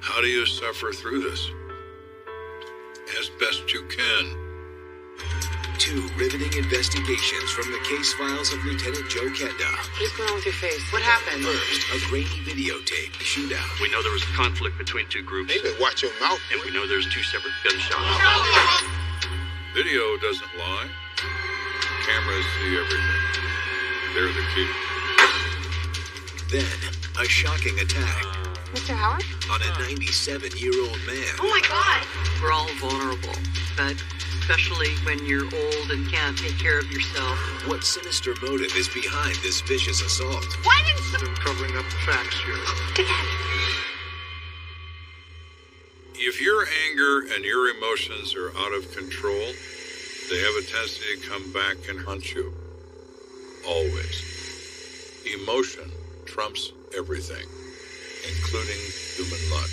Speaker 3: How do you suffer through this? As best you can.
Speaker 1: 2 riveting investigations from the case files of Lieutenant Joe Kenda.
Speaker 13: What's going on with your face? What happened?
Speaker 1: First, a grainy videotape shootout.
Speaker 20: We know there was a conflict between 2 groups.
Speaker 12: Maybe watch your mouth.
Speaker 20: And we know there's 2 separate gunshots.
Speaker 3: Video doesn't lie. Cameras see everything. They're the key.
Speaker 1: Then, a shocking attack.
Speaker 13: Mr. Howard?
Speaker 1: On a 97-year-old man.
Speaker 13: Oh my God!
Speaker 2: We're all vulnerable, but especially when you're old and can't take care of yourself.
Speaker 1: What sinister motive is behind this vicious assault?
Speaker 13: Why didn't
Speaker 4: I'm covering up the facts here.
Speaker 3: If your anger and your emotions are out of control, they have a tendency to come back and haunt you. Always. Emotion trumps everything, including human luck.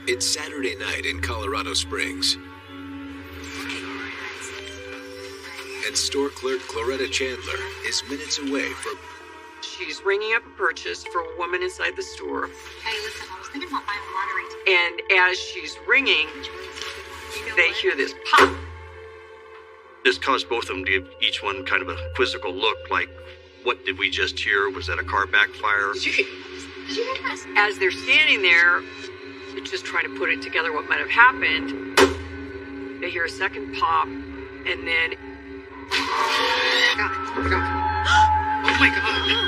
Speaker 1: It's Saturday night in Colorado Springs. And store clerk Cloretta Chandler is minutes away from...
Speaker 6: She's ringing up a purchase for a woman inside the store.
Speaker 10: Hey, listen, I was thinking about buying a lottery.
Speaker 6: And as she's ringing, they hear this pop.
Speaker 20: This caused both of them to give each one kind of a quizzical look, like, what did we just hear? Was that a car backfire?
Speaker 10: Did you hear this?
Speaker 6: As they're standing there, just trying to put it together what might have happened, they hear a second pop, and then...
Speaker 10: Oh my God.
Speaker 6: Oh my God.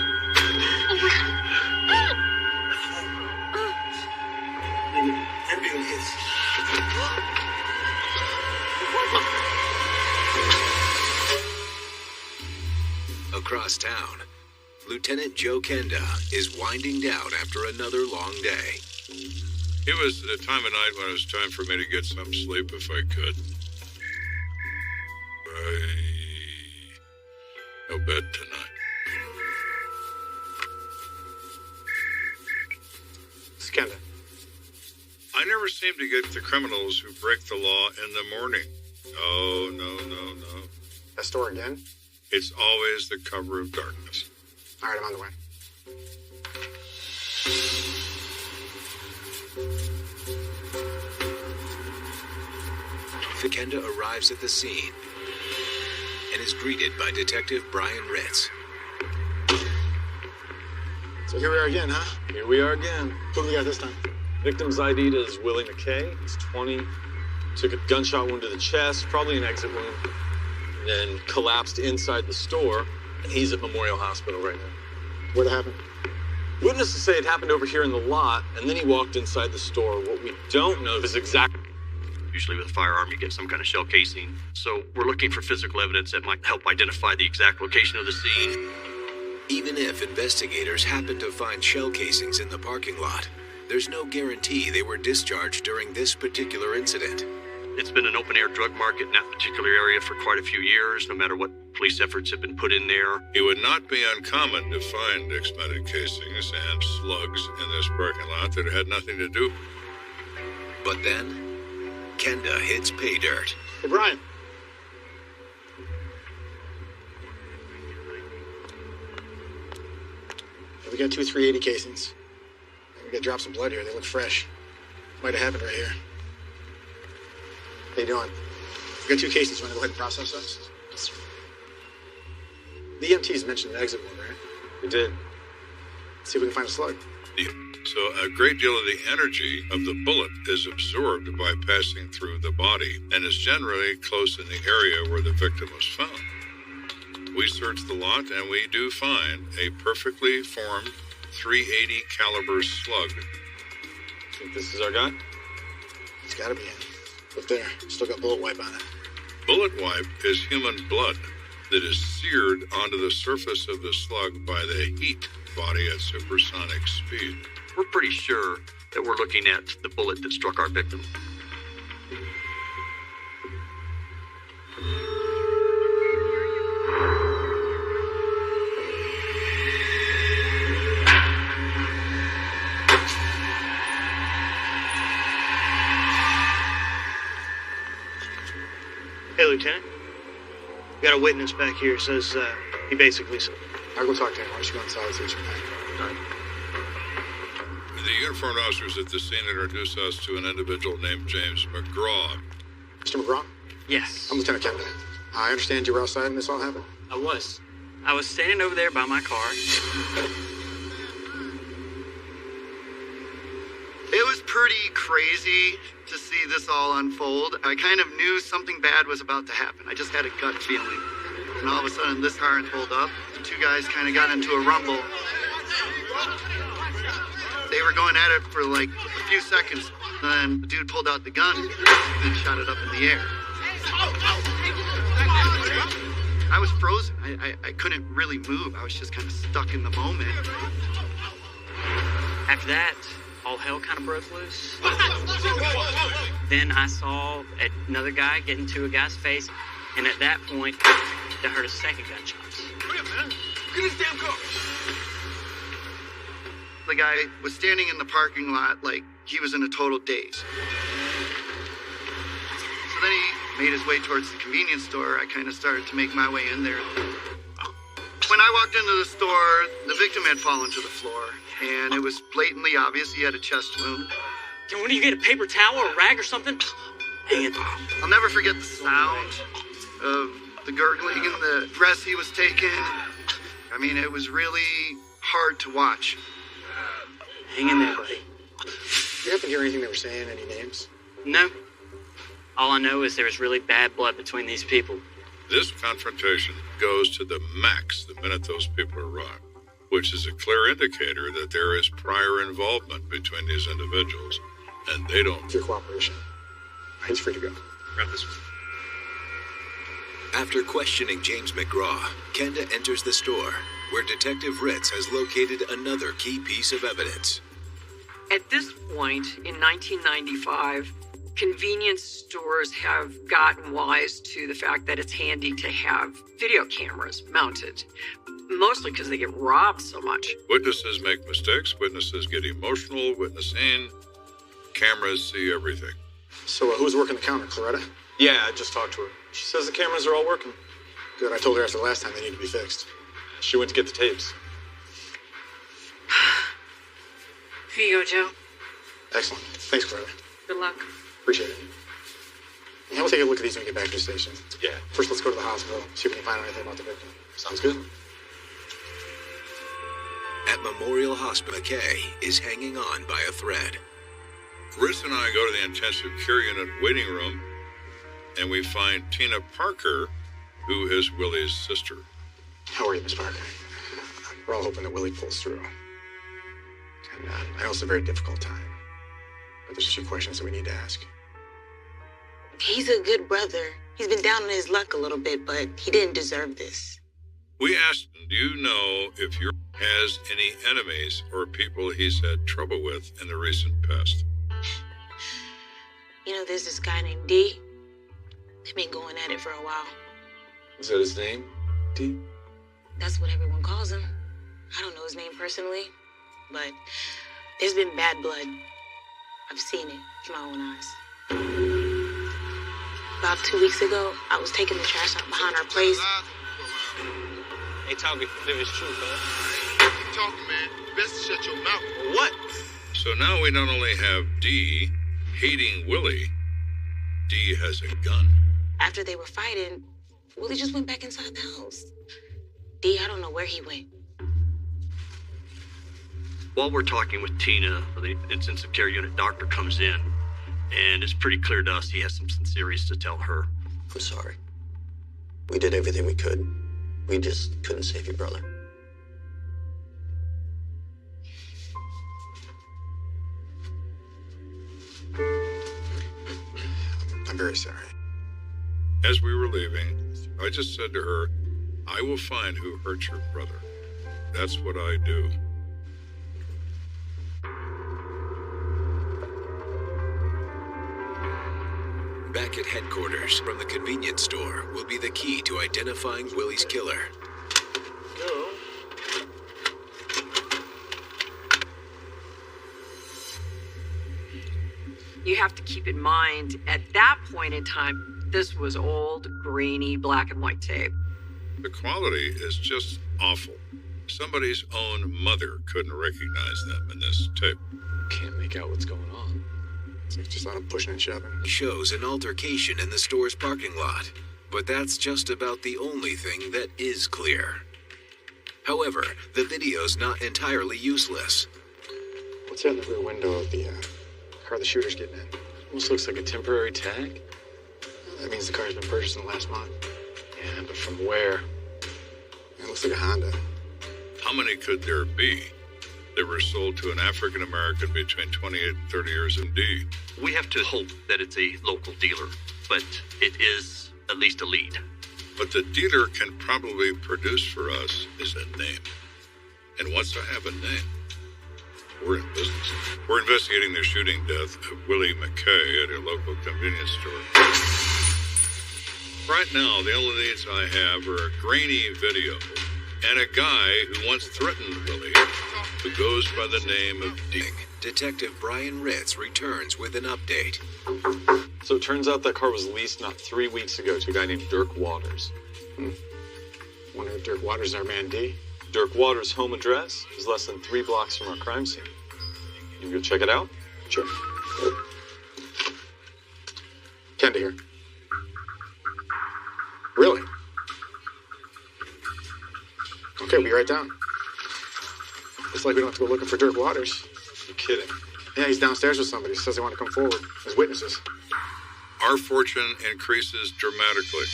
Speaker 1: Across town, Lieutenant Joe Kenda is winding down after another long day.
Speaker 3: It was the time of night when it was time for me to get some sleep if I could. No bed tonight.
Speaker 8: It's Kenda.
Speaker 3: I never seem to get the criminals who break the law in the morning. Oh, no.
Speaker 8: That store again?
Speaker 3: It's always the cover of darkness.
Speaker 8: All right, I'm on the way.
Speaker 1: Kenda arrives at the scene and is greeted by Detective Brian Ritz.
Speaker 8: So here we are again, huh?
Speaker 25: Here we are again.
Speaker 8: Who do we got this time?
Speaker 25: Victim's ID'd as Willie McKay. He's 20. Took a gunshot wound to the chest, probably an exit wound. Then collapsed inside the store. And he's at Memorial Hospital right now.
Speaker 8: What'd happen?
Speaker 25: Witnesses say it happened over here in the lot, and then he walked inside the store. What we don't know is exactly...
Speaker 20: Usually with a firearm, you get some kind of shell casing. So we're looking for physical evidence that might help identify the exact location of the scene.
Speaker 1: Even if investigators happen to find shell casings in the parking lot, there's no guarantee they were discharged during this particular incident.
Speaker 20: It's been an open-air drug market in that particular area for quite a few years, no matter what police efforts have been put in there.
Speaker 3: It would not be uncommon to find expended casings and slugs in this parking lot that had nothing to do.
Speaker 1: But then, Kenda hits pay dirt.
Speaker 8: Hey, Brian. We got 2 380 casings. We got drops of blood here. They look fresh. Might have happened right here. How you doing? We got 2 casings. You want to go ahead and process those? Yes, sir. The EMTs mentioned an exit wound, right?
Speaker 25: They did.
Speaker 8: Let's see if we can find a slug.
Speaker 3: So a great deal of the energy of the bullet is absorbed by passing through the body and is generally close in the area where the victim was found. We search the lot and we do find a perfectly formed .380 caliber slug.
Speaker 25: Think this is our guy?
Speaker 8: It's gotta be in. Look there, still got bullet wipe on it.
Speaker 3: Bullet wipe is human blood that is seared onto the surface of the slug by the heat body at supersonic speed.
Speaker 20: We're pretty sure that we're looking at the bullet that struck our victim.
Speaker 16: Hey, Lieutenant. We got a witness back here. Says he basically said...
Speaker 8: I'll go talk to him. Why don't you go inside and see what you can find?
Speaker 3: The uniformed officers at the scene introduced us to an individual named James McGraw.
Speaker 8: Mr. McGraw?
Speaker 5: Yes.
Speaker 8: I'm Lieutenant Kenda. I understand you were outside and this all happened.
Speaker 5: I was. I was standing over there by my car.
Speaker 7: It was pretty crazy to see this all unfold. I kind of knew something bad was about to happen. I just had a gut feeling. And all of a sudden, this car pulled up. The 2 guys kind of got into a rumble. They were going at it for like a few seconds. Then the dude pulled out the gun and shot it up in the air. I was frozen. I couldn't really move. I was just kind of stuck in the moment.
Speaker 5: After that, all hell kind of broke loose. Then I saw another guy get into a guy's face, and at that point, I heard a second gunshot.
Speaker 7: Hurry up, man. Get his damn car. The guy was standing in the parking lot like he was in a total daze. So then he made his way towards the convenience store. I kind of started to make my way in there. When I walked into the store, the victim had fallen to the floor, and it was blatantly obvious he had a chest wound.
Speaker 5: When do you get a paper towel or a rag or something? Hang it.
Speaker 7: I'll never forget the sound of the gurgling and the dress he was taking. I mean, it was really hard to watch.
Speaker 5: Hang in there, buddy.
Speaker 8: You happen to hear anything they were saying? Any names?
Speaker 5: No. All I know is there was really bad blood between these people.
Speaker 3: This confrontation goes to the max the minute those people arrive, which is a clear indicator that there is prior involvement between these individuals, and they don't...
Speaker 8: Your cooperation. He's free to go.
Speaker 3: Grab this one.
Speaker 1: After questioning James McGraw, Kenda enters the store, where Detective Ritz has located another key piece of evidence.
Speaker 6: At this point, in 1995, convenience stores have gotten wise to the fact that it's handy to have video cameras mounted, mostly because they get robbed so much.
Speaker 3: Witnesses make mistakes, witnesses get emotional, witnessing, cameras see everything.
Speaker 8: So who's working the counter, Coretta?
Speaker 25: Yeah, I just talked to her. She says the cameras are all working.
Speaker 8: Good, I told her after the last time they need to be fixed.
Speaker 25: She went to get the tapes.
Speaker 13: Here you go, Joe.
Speaker 8: Excellent. Thanks, Coretta.
Speaker 13: Good luck.
Speaker 8: Appreciate it. Yeah, we'll take a look at these when we get back to the station.
Speaker 25: Yeah.
Speaker 8: First, let's go to the hospital, see if we can find out anything about the victim. Sounds good?
Speaker 1: At Memorial Hospital, McKay is hanging on by a thread.
Speaker 3: Ritz and I go to the intensive care unit waiting room, and we find Tina Parker, who is Willie's sister.
Speaker 8: How are you, Miss Parker? We're all hoping that Willie pulls through. I know it's a very difficult time, but there's a few questions that we need to ask.
Speaker 9: He's a good brother. He's been down on his luck a little bit, but he didn't deserve this.
Speaker 3: We asked him, do you know if your has any enemies or people he's had trouble with in the recent past?
Speaker 9: You know, there's this guy named D. They've been going at it for a while.
Speaker 25: Is that his name, D?
Speaker 9: That's what everyone calls him. I don't know his name personally, but there's been bad blood. I've seen it with my own eyes. About 2 weeks ago, I was taking the trash out behind our place.
Speaker 25: Ain't talking if it's true, huh?
Speaker 17: Keep talking, man. Best to shut your mouth.
Speaker 25: What?
Speaker 3: So now we not only have D hating Willie, D has a gun.
Speaker 9: After they were fighting, Willie just went back inside the house. D, I don't know where he went.
Speaker 20: While we're talking with Tina, the intensive care unit doctor comes in, and it's pretty clear to us he has something serious to tell her.
Speaker 14: I'm sorry. We did everything we could. We just couldn't save your brother.
Speaker 8: I'm very sorry.
Speaker 3: As we were leaving, I just said to her, I will find who hurt your brother. That's what I do.
Speaker 1: Back at headquarters from the convenience store will be the key to identifying Willie's killer.
Speaker 25: Go.
Speaker 6: You have to keep in mind, at that point in time, this was old, grainy, black and white tape.
Speaker 3: The quality is just awful. Somebody's own mother couldn't recognize them in this tape.
Speaker 25: Can't make out what's going on.
Speaker 8: It's just a lot of pushing and shoving.
Speaker 1: Shows an altercation in the store's parking lot, but that's just about the only thing that is clear. However, the video's not entirely useless.
Speaker 8: What's that in the rear window of the car the shooter's getting in?
Speaker 25: Almost looks like a temporary tag.
Speaker 8: That means the car's been purchased in the last month.
Speaker 25: Yeah, but from where?
Speaker 8: It looks like a Honda.
Speaker 3: How many could there be? They were sold to an African American between 28 and 30 years indeed.
Speaker 20: We have to hope that it's a local dealer, but it is at least a lead.
Speaker 3: What the dealer can probably produce for us is a name. And once I have a name, we're in business. We're investigating the shooting death of Willie McKay at a local convenience store. Right now, the only leads I have are a grainy video and a guy who once threatened Willie, who goes by the name of D.
Speaker 1: Detective Brian Ritz returns with an update.
Speaker 25: So it turns out that car was leased not 3 weeks ago to a guy named Dirk Waters.
Speaker 8: Wonder if Dirk Waters is our man D?
Speaker 25: Dirk Waters' home address is less than 3 blocks from our crime scene. You go check it out?
Speaker 8: Sure. Kenda here. Really? Okay, we'll be right down. Looks like we don't have to go looking for Dirk Waters.
Speaker 25: You're kidding.
Speaker 8: Yeah, he's downstairs with somebody. Says they want to come forward as witnesses.
Speaker 3: Our fortune increases dramatically.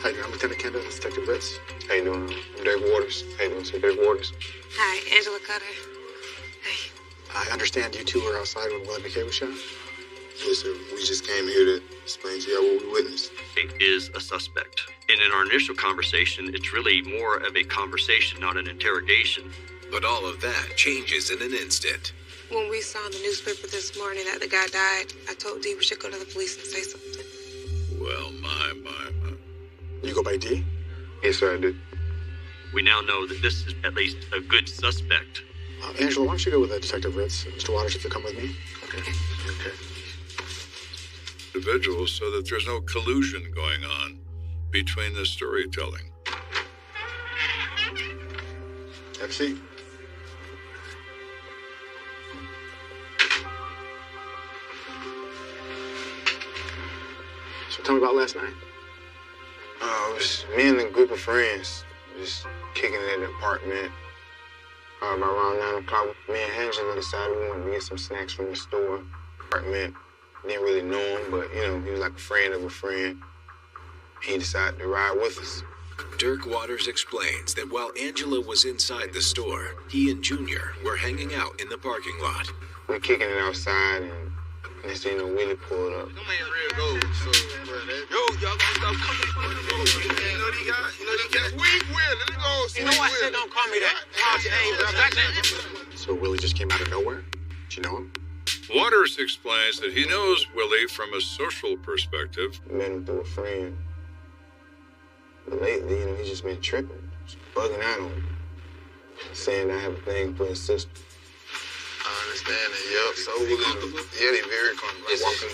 Speaker 8: Hi, I'm Lieutenant Kenda. It's Detective Ritz.
Speaker 16: How you doing? I'm Dave Waters. How you doing, sir? Dave Waters.
Speaker 9: Hi, Angela Cutter.
Speaker 8: I understand you two were outside when Willie McKay was shot?
Speaker 16: Yes, sir. We just came here to explain to y'all what we witnessed.
Speaker 20: It is a suspect. And in our initial conversation, it's really more of a conversation, not an interrogation.
Speaker 1: But all of that changes in an instant.
Speaker 15: When we saw in the newspaper this morning that the guy died, I told Dee we should go to the police and say something.
Speaker 3: Well, my.
Speaker 8: You go by D?
Speaker 16: Yes, sir, I did.
Speaker 20: We now know that this is at least a good suspect.
Speaker 8: Angela, why don't you go with Detective Ritz? Mr. Waters, if you come with me. Okay.
Speaker 3: Individuals so that there's no collusion going on between the storytelling.
Speaker 8: Have a seat. So tell me about last night.
Speaker 16: It was me and a group of friends just kicking it in the apartment. About around 9 o'clock, me and Angela decided we wanted to get some snacks from the store. Apartment, didn't really know him, but, he was like a friend of a friend. He decided to ride with us.
Speaker 1: Dirk Waters explains that while Angela was inside the store, he and Junior were hanging out in the parking lot.
Speaker 16: We're kicking it outside, and next thing you know, Willie pulled up.
Speaker 12: Them ain't real gold, so yo, y'all gonna stop coming. You know these guys? We will. Let it go.
Speaker 8: You know I said don't call me that. So Willie just came out of nowhere? Did you know him?
Speaker 3: Waters explains that he knows Willie from a social perspective.
Speaker 16: Met him through a friend. But lately, he's just been tripping. Just bugging out on me. Saying I have a thing for his sister.
Speaker 12: I understand that. Yup. So comfortable. Yeah, they very comfortable.
Speaker 16: It's
Speaker 12: Walking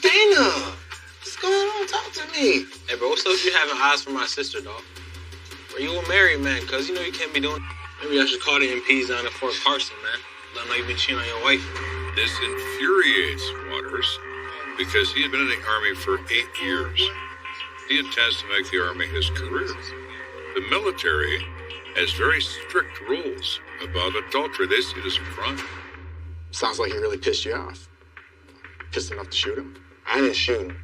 Speaker 16: Dana! What's going on? Talk to me.
Speaker 18: Hey, bro, what's up with you having eyes for my sister, dog? Are you a married man? Cuz you know you can't be doing. Maybe I should call the MPs down at Fort Carson, man. Let them know you've been cheating on your wife.
Speaker 3: This infuriates Waters because he had been in the Army for 8 years. He intends to make the Army his career. The military has very strict rules about adultery. They see it as a crime.
Speaker 8: Sounds like he really pissed you off. Pissed enough to shoot him?
Speaker 16: I didn't shoot him.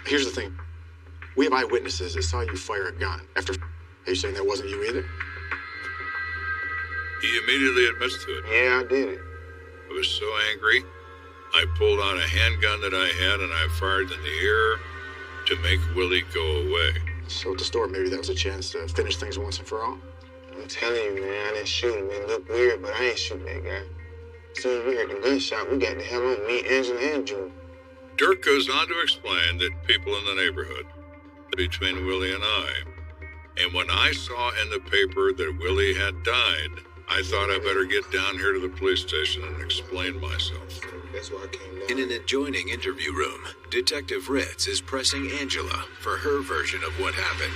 Speaker 8: Here's the thing. We have eyewitnesses that saw you fire a gun. Are you saying that wasn't you either?
Speaker 3: He immediately admits to it.
Speaker 16: Yeah, I did it.
Speaker 3: I was so angry, I pulled out a handgun that I had and I fired in the air to make Willie go away.
Speaker 8: So at the store, maybe that was a chance to finish things once and for all?
Speaker 16: I'm telling you, man, I didn't shoot him. It looked weird, but I ain't shoot that guy. As soon as we heard the gunshot, we got the hell on, me, Angela, and June.
Speaker 3: Dirk goes on to explain that people in the neighborhood, between Willie and I, and when I saw in the paper that Willie had died, I thought I better get down here to the police station and explain myself.
Speaker 16: That's why I came down.
Speaker 1: In an adjoining interview room, Detective Ritz is pressing Angela for her version of what happened.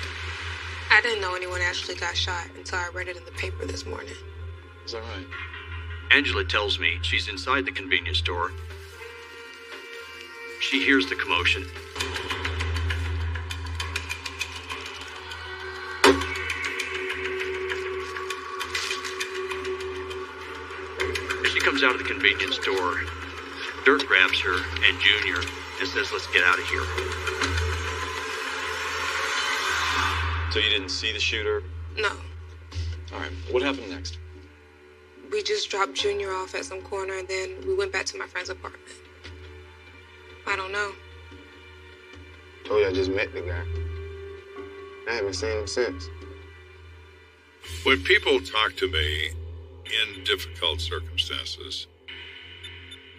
Speaker 15: I didn't know anyone actually got shot until I read it in the paper this morning.
Speaker 25: Is that right?
Speaker 20: Angela tells me she's inside the convenience store. She hears the commotion. As she comes out of the convenience store, Dirk grabs her and Junior and says, "Let's get out of here."
Speaker 25: So you didn't see the shooter?
Speaker 15: No.
Speaker 25: All right, what happened next?
Speaker 15: We just dropped Junior off at some corner and then we went back to my friend's apartment. I don't know.
Speaker 16: Told you I just met the guy. I haven't seen him since.
Speaker 3: When people talk to me in difficult circumstances,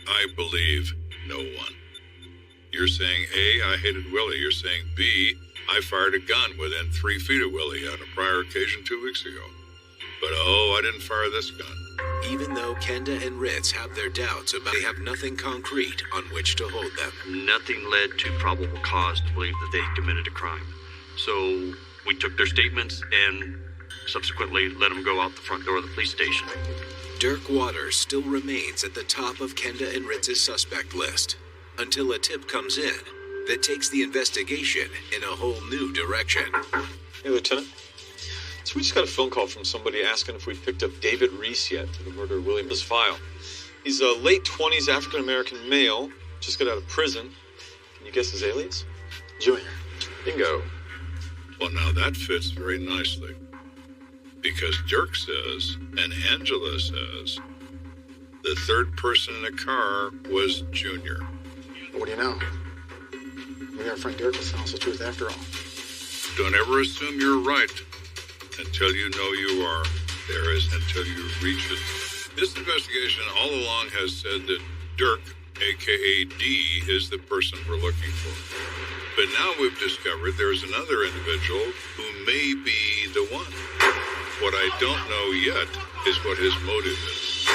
Speaker 3: I believe no one. You're saying A, I hated Willie. You're saying B, I fired a gun within 3 feet of Willie on a prior occasion 2 weeks ago. But I didn't fire this gun.
Speaker 1: Even though Kenda and Ritz have their doubts about they have nothing concrete on which to hold them.
Speaker 20: Nothing led to probable cause to believe that they committed a crime. So we took their statements and subsequently let them go out the front door of the police station.
Speaker 1: Dirk Waters still remains at the top of Kenda and Ritz's suspect list until a tip comes in that takes the investigation in a whole new direction.
Speaker 25: Hey, Lieutenant. So we just got a phone call from somebody asking if we picked up David Reese yet for the murder of William's file. He's a late 20s African-American male, just got out of prison. Can you guess his alias?
Speaker 8: Junior.
Speaker 25: Bingo.
Speaker 3: Well, now that fits very nicely. Because Dirk says, and Angela says, the third person in the car was Junior.
Speaker 8: What do you know? Maybe our friend Dirk was telling us the truth after all.
Speaker 3: Don't ever assume you're right until you know you are. There is until you reach it. This investigation all along has said that Dirk, a.k.a. D, is the person we're looking for. But now we've discovered there's another individual who may be the one. What I don't know yet is what his motive is.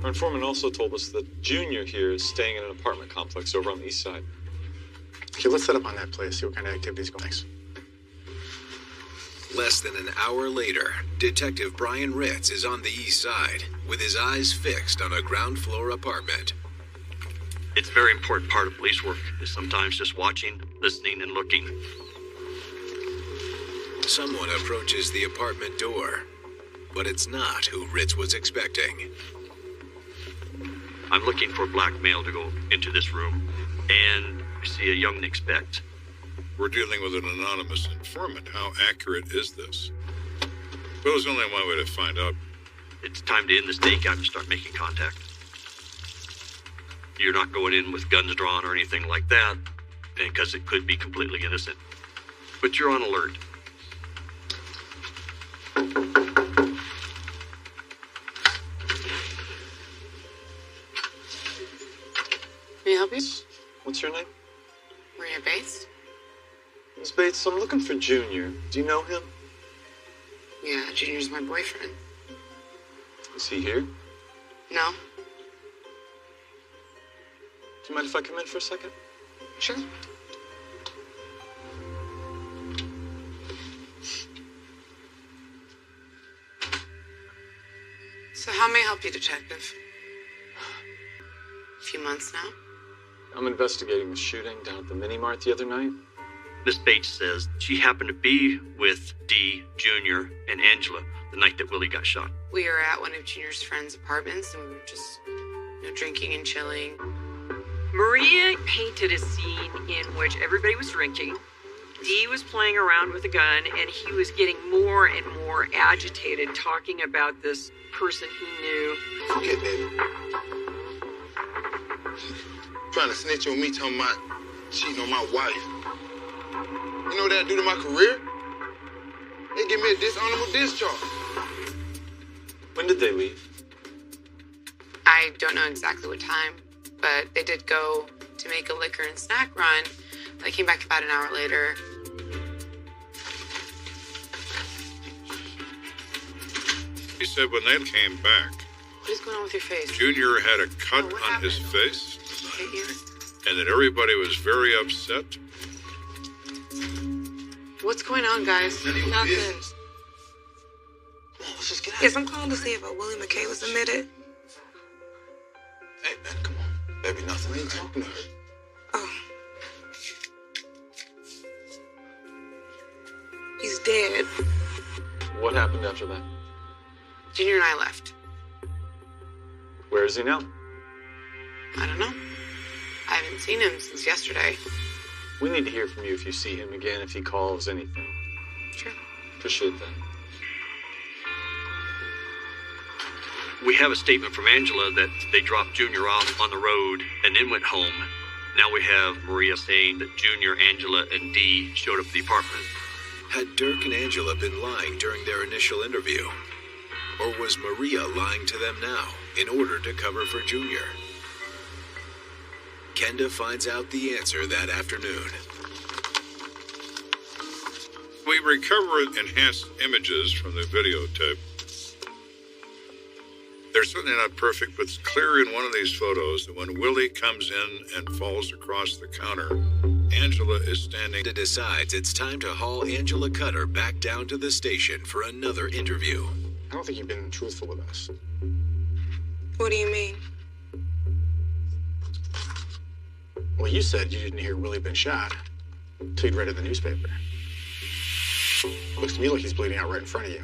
Speaker 25: Our informant also told us that Junior here is staying in an apartment complex over on the east side.
Speaker 8: Okay, let's set up on that place, see what kind of activities go next.
Speaker 1: Less than an hour later, Detective Brian Ritz is on the east side with his eyes fixed on a ground floor apartment.
Speaker 20: It's a very important part of police work, is sometimes just watching, listening, and looking.
Speaker 1: Someone approaches the apartment door, but it's not who Ritz was expecting.
Speaker 20: I'm looking for a black male to go into this room. and I see a young Nick Specht.
Speaker 3: We're dealing with an anonymous informant. How accurate is this? Well, there's only one way to find out.
Speaker 20: It's time to end the stakeout and start making contact. You're not going in with guns drawn or anything like that, because it could be completely innocent. But you're on alert.
Speaker 13: May I help you?
Speaker 25: What's your name?
Speaker 13: Maria Bates?
Speaker 25: Miss Bates, I'm looking for Junior. Do you know him?
Speaker 13: Yeah, Junior's my boyfriend.
Speaker 25: Is he here?
Speaker 13: No?
Speaker 25: Do you mind if I come in for a second?
Speaker 13: Sure. So how may I help you, Detective? A few months now?
Speaker 25: I'm investigating the shooting down at the mini-mart the other night.
Speaker 20: Miss Bates says she happened to be with Dee, Junior, and Angela the night that Willie got shot.
Speaker 13: We were at one of Junior's friends' apartments and we were just, drinking and chilling.
Speaker 6: Maria painted a scene in which everybody was drinking. Dee was playing around with a gun, and he was getting more and more agitated, talking about this person he knew.
Speaker 12: Forget that. Trying to snitch on me, talking about cheating on my wife. You know what that do to my career? They give me a dishonorable discharge.
Speaker 25: When did they leave?
Speaker 13: I don't know exactly what time, but they did go to make a liquor and snack run. They came back about an hour later.
Speaker 3: He said when they came back,
Speaker 13: What is going on with your face?
Speaker 3: Junior had a cut on his face,
Speaker 13: Hit you?
Speaker 3: and that everybody was very upset.
Speaker 13: What's going on, guys?
Speaker 15: Nothing.
Speaker 12: Come on, let's just get out.
Speaker 15: Yes, I'm calling to see if Willie McKay was admitted.
Speaker 12: Hey, man, come on. Baby, nothing. I ain't talking to her.
Speaker 15: Oh. He's dead.
Speaker 25: What happened after that?
Speaker 13: Junior and I left.
Speaker 25: Where is he now?
Speaker 13: I don't know. I haven't seen him since yesterday.
Speaker 25: We need to hear from you if you see him again, if he calls, anything.
Speaker 13: Sure.
Speaker 25: Appreciate that.
Speaker 20: We have a statement from Angela that they dropped Junior off on the road and then went home. Now we have Maria saying that Junior, Angela, and Dee showed up at the apartment.
Speaker 1: Had Dirk and Angela been lying during their initial interview? Or was Maria lying to them now in order to cover for Junior? Kenda finds out the answer that afternoon.
Speaker 3: We recovered enhanced images from the videotape. They're certainly not perfect, but it's clear in one of these photos that when Willie comes in and falls across the counter, Angela is standing.
Speaker 1: Kenda decides it's time to haul Angela Cutter back down to the station for another interview.
Speaker 8: I don't think you've been truthful with us.
Speaker 15: What do you mean?
Speaker 8: Well, you said you didn't hear Willie been shot until you'd read it in the newspaper. Looks to me like he's bleeding out right in front of you.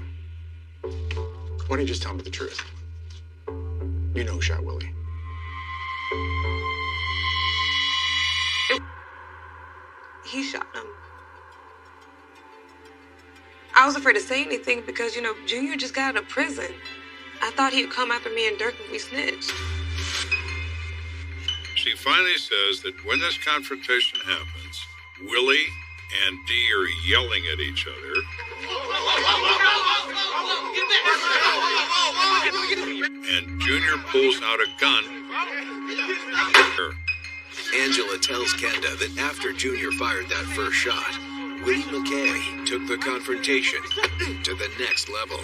Speaker 8: Why don't you just tell me the truth? You know who shot Willie.
Speaker 15: He shot him. I was afraid to say anything because, Junior just got out of prison. I thought he'd come after me and Dirk if we snitched.
Speaker 3: She finally says that when this confrontation happens, Willie and Dee are yelling at each other. And Junior pulls out a gun.
Speaker 1: Angela tells Kenda that after Junior fired that first shot, Willie McKay took the confrontation to the next level.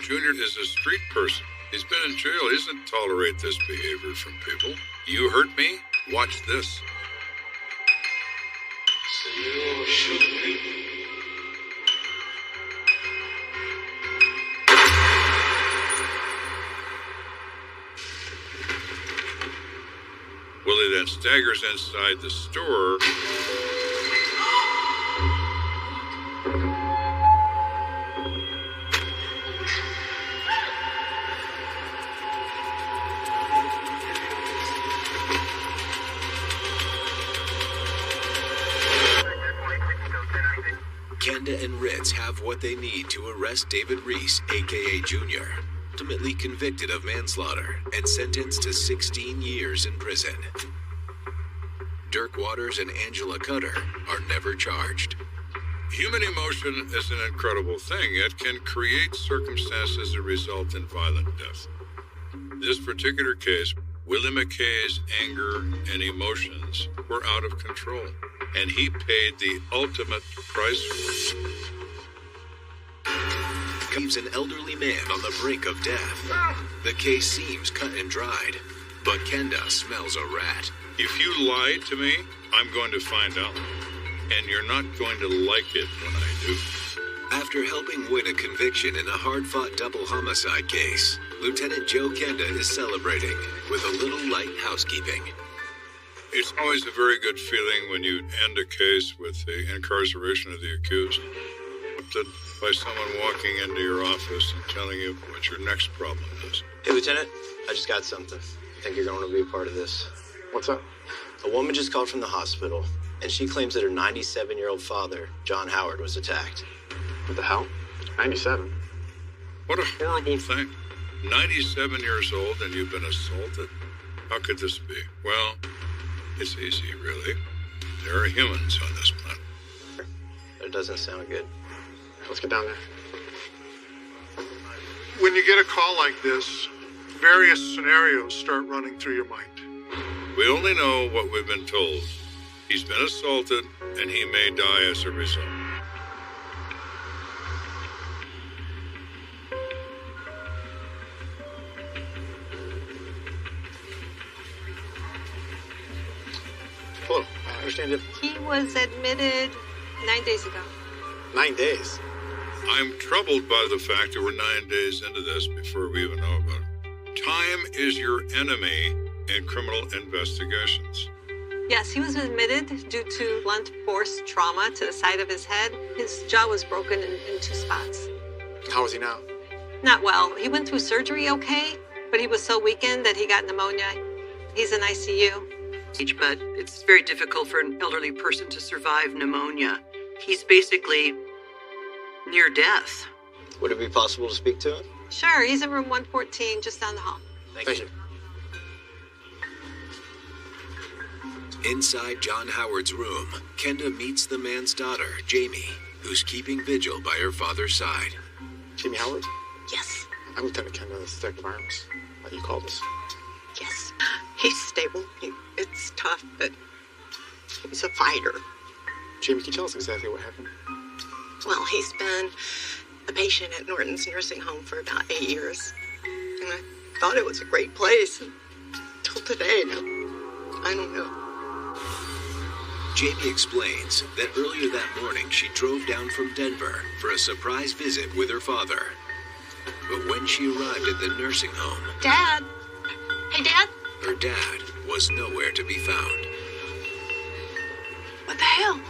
Speaker 3: Junior is a street person. He's been in jail. He doesn't tolerate this behavior from people. You hurt me? Watch this. Willie then staggers inside the store.
Speaker 1: Kenda and Ritz have what they need to arrest David Reese, aka Junior, ultimately convicted of manslaughter and sentenced to 16 years in prison. Dirk Waters and Angela Cutter are never charged.
Speaker 3: Human emotion is an incredible thing. It can create circumstances that result in violent death. In this particular case, Willie McKay's anger and emotions were out of control, and he paid the ultimate price for it.
Speaker 1: Leaves an elderly man on the brink of death. The case seems cut and dried, but Kenda smells a rat.
Speaker 3: If you lie to me, I'm going to find out. And you're not going to like it when I do.
Speaker 1: After helping win a conviction in a hard-fought double homicide case, Lieutenant Joe Kenda is celebrating with a little light housekeeping.
Speaker 3: It's always a very good feeling when you end a case with the incarceration of the accused. By someone walking into your office and telling you what your next problem is.
Speaker 14: Hey, Lieutenant, I just got something. I think you're going to be a part of this.
Speaker 8: What's up?
Speaker 14: A woman just called from the hospital, and she claims that her 97-year-old father, John Howard, was attacked.
Speaker 8: What the hell? 97?
Speaker 3: What a horrible thing. 97 years old and you've been assaulted? How could this be? Well, it's easy, really. There are humans on this planet.
Speaker 14: That doesn't sound good.
Speaker 8: Let's get down there.
Speaker 19: When you get a call like this, various scenarios start running through your mind.
Speaker 3: We only know what we've been told. He's been assaulted, and he may die as a result.
Speaker 8: Hello, I understand it.
Speaker 10: He was admitted 9 days ago.
Speaker 8: 9 days?
Speaker 3: I'm troubled by the fact that we're 9 days into this before we even know about it. Time is your enemy in criminal investigations.
Speaker 10: Yes, he was admitted due to blunt force trauma to the side of his head. His jaw was broken in 2 spots.
Speaker 8: How is he now?
Speaker 10: Not well. He went through surgery okay, but he was so weakened that he got pneumonia. He's in ICU.
Speaker 2: But it's very difficult for an elderly person to survive pneumonia. He's basically near death.
Speaker 14: Would it be possible to speak to him?
Speaker 10: Sure, he's in room 114, just down the hall.
Speaker 14: Thank you.
Speaker 1: Inside John Howard's room, Kenda meets the man's daughter, Jamie, who's keeping vigil by her father's side.
Speaker 8: Jamie Howard?
Speaker 10: Yes.
Speaker 8: I'm Lieutenant Kenda, the Detective Arms. You called us.
Speaker 2: Yes. He's stable. It's tough, but he's a fighter.
Speaker 8: Jamie, can you tell us exactly what happened?
Speaker 2: Well, he's been a patient at Norton's nursing home for about 8 years. And I thought it was a great place until today. I don't know.
Speaker 1: Jamie explains that earlier that morning she drove down from Denver for a surprise visit with her father. But when she arrived at the nursing home...
Speaker 10: Dad! Hey, Dad?
Speaker 1: Her dad was nowhere to be found.
Speaker 2: What the hell?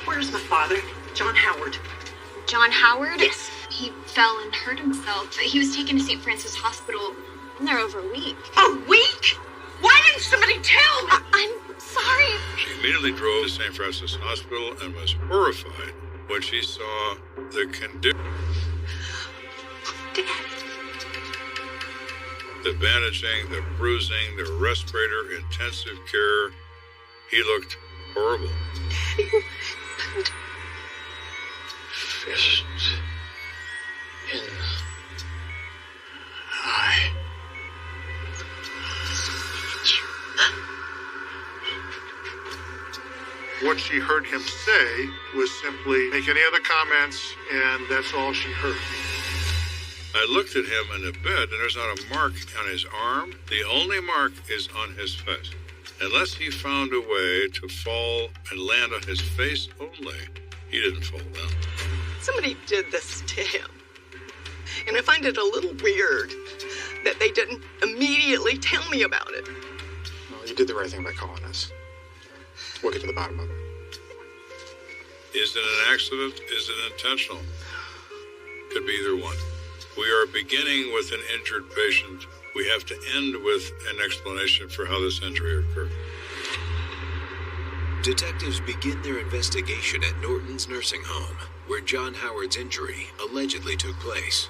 Speaker 2: Where's my father? John Howard.
Speaker 21: John Howard?
Speaker 2: Yes.
Speaker 21: He fell and hurt himself, but he was taken to St. Francis Hospital. Been there over a week.
Speaker 2: A week? Why didn't somebody tell me?
Speaker 21: I'm sorry.
Speaker 3: She immediately drove to St. Francis Hospital and was horrified when she saw the condition. The bandaging, the bruising, the respirator, intensive care. He looked horrible.
Speaker 8: Fist in eye.
Speaker 19: What she heard him say was simply, make any other comments, and that's all she heard.
Speaker 3: I looked at him in the bed, and there's not a mark on his arm. The only mark is on his face. Unless he found a way to fall and land on his face only, he didn't fall down.
Speaker 2: Somebody did this to him. And I find it a little weird that they didn't immediately tell me about it.
Speaker 8: Well, you did the right thing by calling us. We'll get to the bottom of it.
Speaker 3: Is it an accident? Is it intentional? Could be either one. We are beginning with an injured patient. We have to end with an explanation for how this injury occurred.
Speaker 1: Detectives begin their investigation at Norton's nursing home, where John Howard's injury allegedly took place.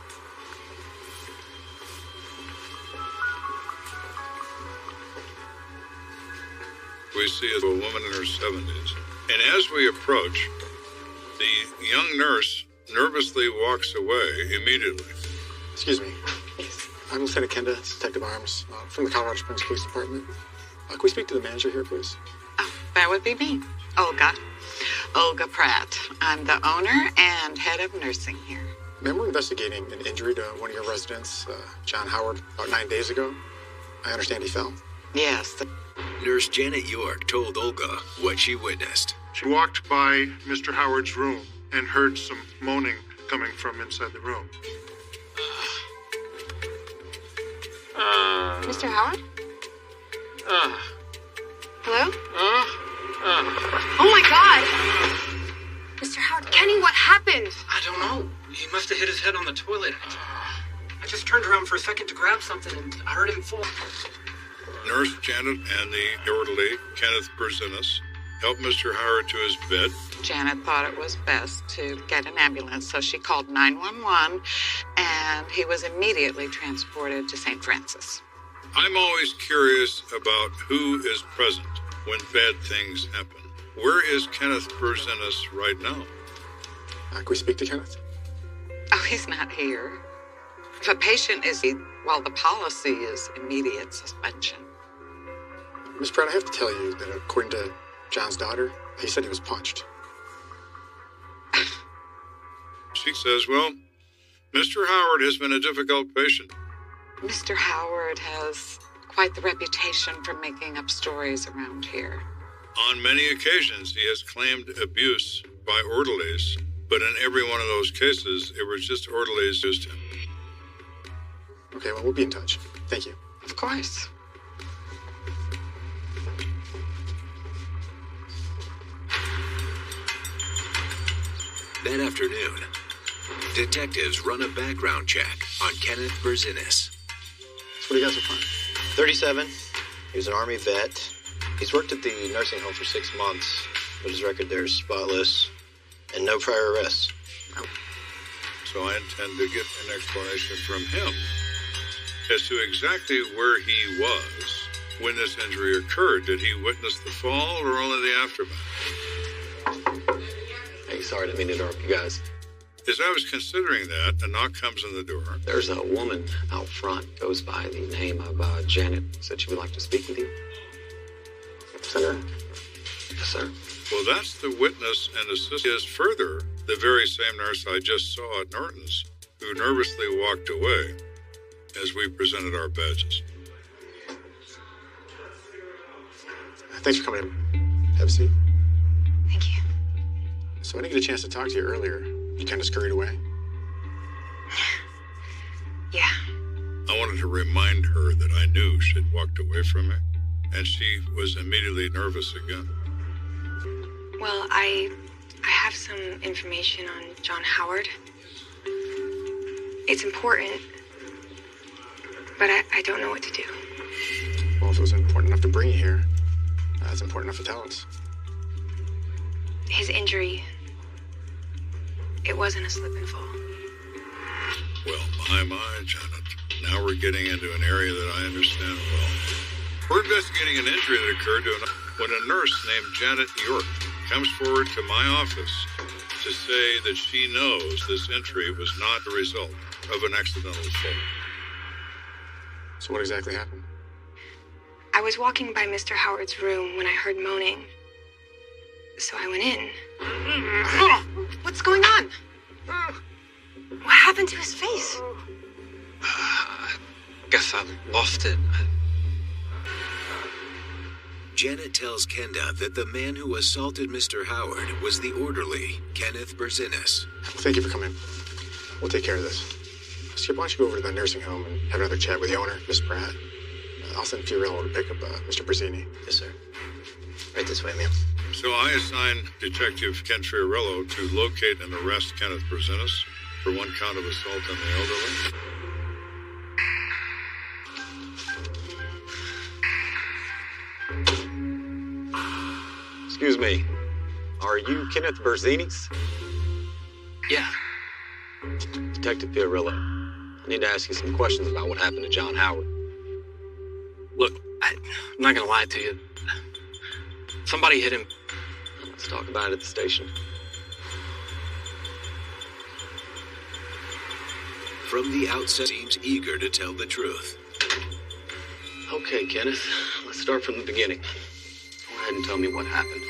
Speaker 3: We see a woman in her 70s, and as we approach, the young nurse nervously walks away immediately.
Speaker 8: Excuse me. I'm Lieutenant Kenda, Detective Arms, from the Colorado Springs Police Department. Can we speak to the manager here, please?
Speaker 2: That would be me, Olga Pratt. I'm the owner and head of nursing here.
Speaker 8: Ma'am, we're investigating an injury to one of your residents, John Howard, about 9 days ago. I understand he fell.
Speaker 2: Yes.
Speaker 1: Nurse Janet York told Olga what she witnessed.
Speaker 19: She walked by Mr. Howard's room and heard some moaning coming from inside the room.
Speaker 13: Mr. Howard? Hello? Oh my God! Mr. Howard, Kenny, what happened?
Speaker 4: I don't know. He must have hit his head on the toilet. I just turned around for a second to grab something and I heard him fall.
Speaker 3: Nurse Janet and the orderly, Kenneth Berzinas, helped Mr. Howard to his bed.
Speaker 2: Janet thought it was best to get an ambulance, so she called 911, and he was immediately transported to St. Francis.
Speaker 3: I'm always curious about who is present when bad things happen. Where is Kenneth Berzinas right now?
Speaker 8: Can we speak to Kenneth?
Speaker 2: Oh, he's not here. If a patient is, well, the policy is immediate suspension.
Speaker 8: Miss Pratt, I have to tell you that according to John's daughter, he said he was punched.
Speaker 3: She says, well, Mr. Howard has been a difficult patient.
Speaker 2: Mr. Howard has quite the reputation for making up stories around here.
Speaker 3: On many occasions, he has claimed abuse by orderlies, but in every one of those cases, it was just orderlies used him.
Speaker 8: Okay, well, we'll be in touch. Thank you.
Speaker 2: Of course.
Speaker 1: That afternoon, detectives run a background check on Kenneth Berzinas.
Speaker 8: So what do you guys find?
Speaker 14: 37. He was an Army vet. He's worked at the nursing home for 6 months, but his record there is spotless and no prior arrests.
Speaker 3: So I intend to get an explanation from him as to exactly where he was when this injury occurred. Did he witness the fall or only the aftermath?
Speaker 14: Hey, sorry, didn't mean to interrupt you guys.
Speaker 3: As I was considering that, a knock comes on the door.
Speaker 14: There's a woman out front, goes by the name of Janet. Said she would like to speak with you. Send her. Yes, sir.
Speaker 3: Well, that's the witness and assist is further the very same nurse I just saw at Norton's, who nervously walked away as we presented our badges.
Speaker 8: Thanks for coming in. Have a seat.
Speaker 13: Thank you.
Speaker 8: So I didn't get a chance to talk to you earlier. You kind of scurried away.
Speaker 13: Yeah.
Speaker 3: I wanted to remind her that I knew she'd walked away from me, and she was immediately nervous again.
Speaker 15: Well, I have some information on John Howard. It's important, but I don't know what to do.
Speaker 8: Well, if it was important enough to bring you here, it's important enough to tell us.
Speaker 15: His injury, it wasn't a slip and fall.
Speaker 3: Well, my, Janet. Now we're getting into an area that I understand well. We're investigating an injury that occurred when a nurse named Janet York comes forward to my office to say that she knows this injury was not the result of an accidental fall.
Speaker 8: So what exactly happened?
Speaker 15: I was walking by Mr. Howard's room when I heard moaning. So I went in. What's going on? What happened to his face?
Speaker 4: I guess I lost it.
Speaker 1: Janet tells Kenda that the man who assaulted Mr. Howard was the orderly, Kenneth Berzinas.
Speaker 8: Thank you for coming. We'll take care of this. Skip, why don't you go over to the nursing home and have another chat with the owner, Miss Pratt. I'll send Fiorello to pick up Mr. Berzini.
Speaker 14: Yes, sir. Right this way, ma'am.
Speaker 3: So I assign Detective Ken Fiorello to locate and arrest Kenneth Berzinas for one count of assault on the elderly.
Speaker 7: Excuse me. Are you Kenneth Berzinis?
Speaker 4: Yeah.
Speaker 7: Detective Fiorillo. I need to ask you some questions about what happened to John Howard.
Speaker 4: Look, I'm not gonna lie to you. Somebody hit him.
Speaker 7: Let's talk about it at the station.
Speaker 1: From the outset, seems eager to tell the truth.
Speaker 7: Okay, Kenneth. Let's start from the beginning. Go ahead and tell me what happened.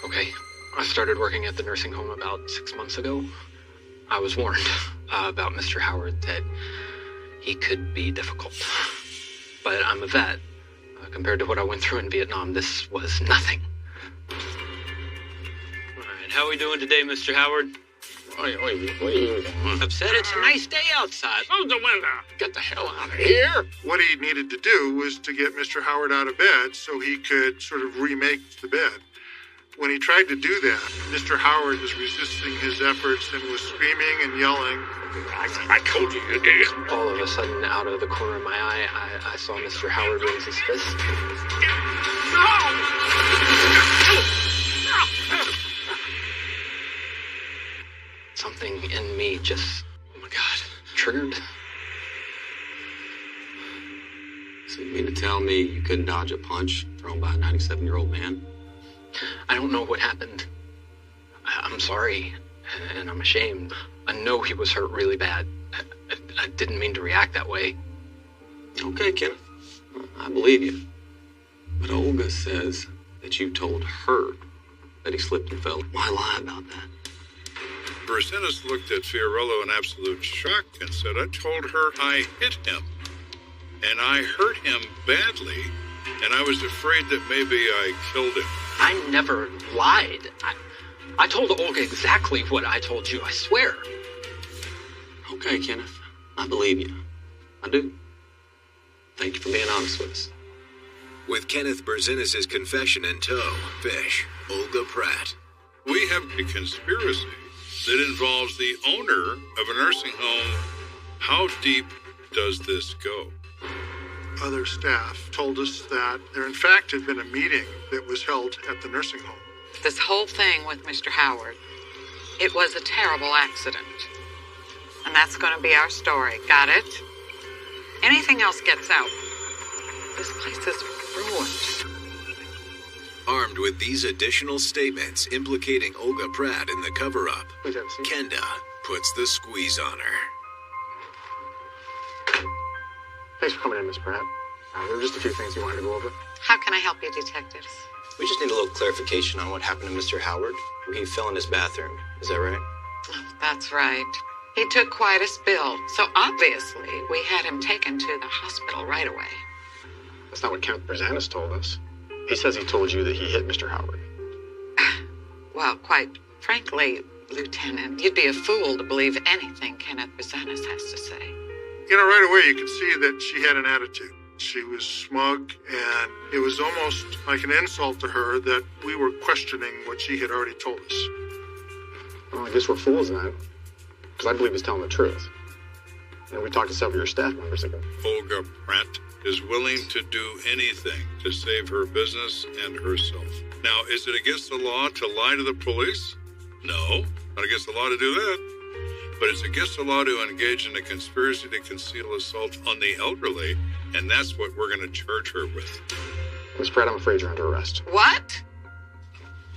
Speaker 4: Okay, I started working at the nursing home about 6 months ago. I was warned about Mr. Howard that he could be difficult. But I'm a vet. Compared to what I went through in Vietnam, this was nothing.
Speaker 5: All right, how are we doing today, Mr. Howard?
Speaker 7: What do you want?
Speaker 4: Upset? It's a nice day outside.
Speaker 19: Close the window.
Speaker 7: Get the hell out of here.
Speaker 19: What he needed to do was to get Mr. Howard out of bed so he could sort of remake the bed. When he tried to do that, Mr. Howard was resisting his efforts and was screaming and yelling.
Speaker 7: I told you you did.
Speaker 4: All of a sudden, out of the corner of my eye, I saw Mr. Howard raise his fist. Something in me just, oh my God, triggered.
Speaker 7: So you mean to tell me you couldn't dodge a punch thrown by a 97-year-old man?
Speaker 4: I don't know what happened. I'm sorry, and I'm ashamed. I know he was hurt really bad. I didn't mean to react that way.
Speaker 7: Okay, Kenneth. I believe you. But Olga says that you told her that he slipped and fell. Why lie about that?
Speaker 3: Berzinis looked at Fiorillo in absolute shock and said, I told her I hit him. And I hurt him badly, and I was afraid that maybe I killed him.
Speaker 4: I never lied. I told Olga exactly what I told you, I swear.
Speaker 7: Okay, Kenneth. I believe you. I do. Thank you for being honest with us.
Speaker 1: With Kenneth Berzinis' confession in tow, Fish, Olga Pratt.
Speaker 3: We have a conspiracy that involves the owner of a nursing home. How deep does this go?
Speaker 19: Other staff told us that there in fact had been a meeting that was held at the nursing home.
Speaker 2: This whole thing with Mr. Howard, it was a terrible accident. And that's going to be our story. Got it? Anything else gets out, this place is ruined.
Speaker 1: Armed with these additional statements implicating Olga Pratt in the cover-up, Kenda puts the squeeze on her.
Speaker 8: Thanks for coming in, Miss Pratt. There were just a few things we wanted to go over.
Speaker 2: How can I help you, detectives?
Speaker 14: We just need a little clarification on what happened to Mr. Howard. He fell in his bathroom. Is that right?
Speaker 2: That's right. He took quite a spill, so obviously we had him taken to the hospital right away.
Speaker 8: That's not what Kenneth Berzinis told us. He says he told you that he hit Mr. Howard.
Speaker 2: Well, quite frankly, Lieutenant, you'd be a fool to believe anything Kenneth Berzinis has to say.
Speaker 19: You know, right away you could see that she had an attitude. She was smug, and it was almost like an insult to her that we were questioning what she had already told us.
Speaker 8: Well, I guess we're fools then, because I believe he's telling the truth. And we talked to several of your staff members ago.
Speaker 3: Olga Pratt is willing to do anything to save her business and herself. Now, is it against the law to lie to the police? No, not against the law to do that. But it's against the law to engage in a conspiracy to conceal assault on the elderly, and that's what we're going to charge her with.
Speaker 8: Miss Pratt, I'm afraid you're under arrest.
Speaker 2: What?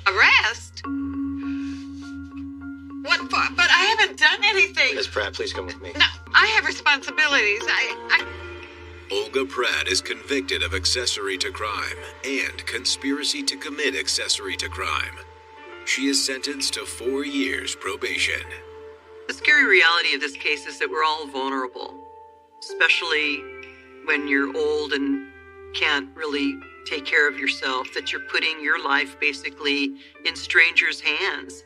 Speaker 2: Arrest? What for? But I haven't done anything.
Speaker 14: Miss Pratt, please come with me.
Speaker 2: No, I have responsibilities.
Speaker 1: Olga Pratt is convicted of accessory to crime and conspiracy to commit accessory to crime. She is sentenced to 4 years probation.
Speaker 2: The scary reality of this case is that we're all vulnerable, especially when you're old and can't really take care of yourself, that you're putting your life basically in strangers' hands.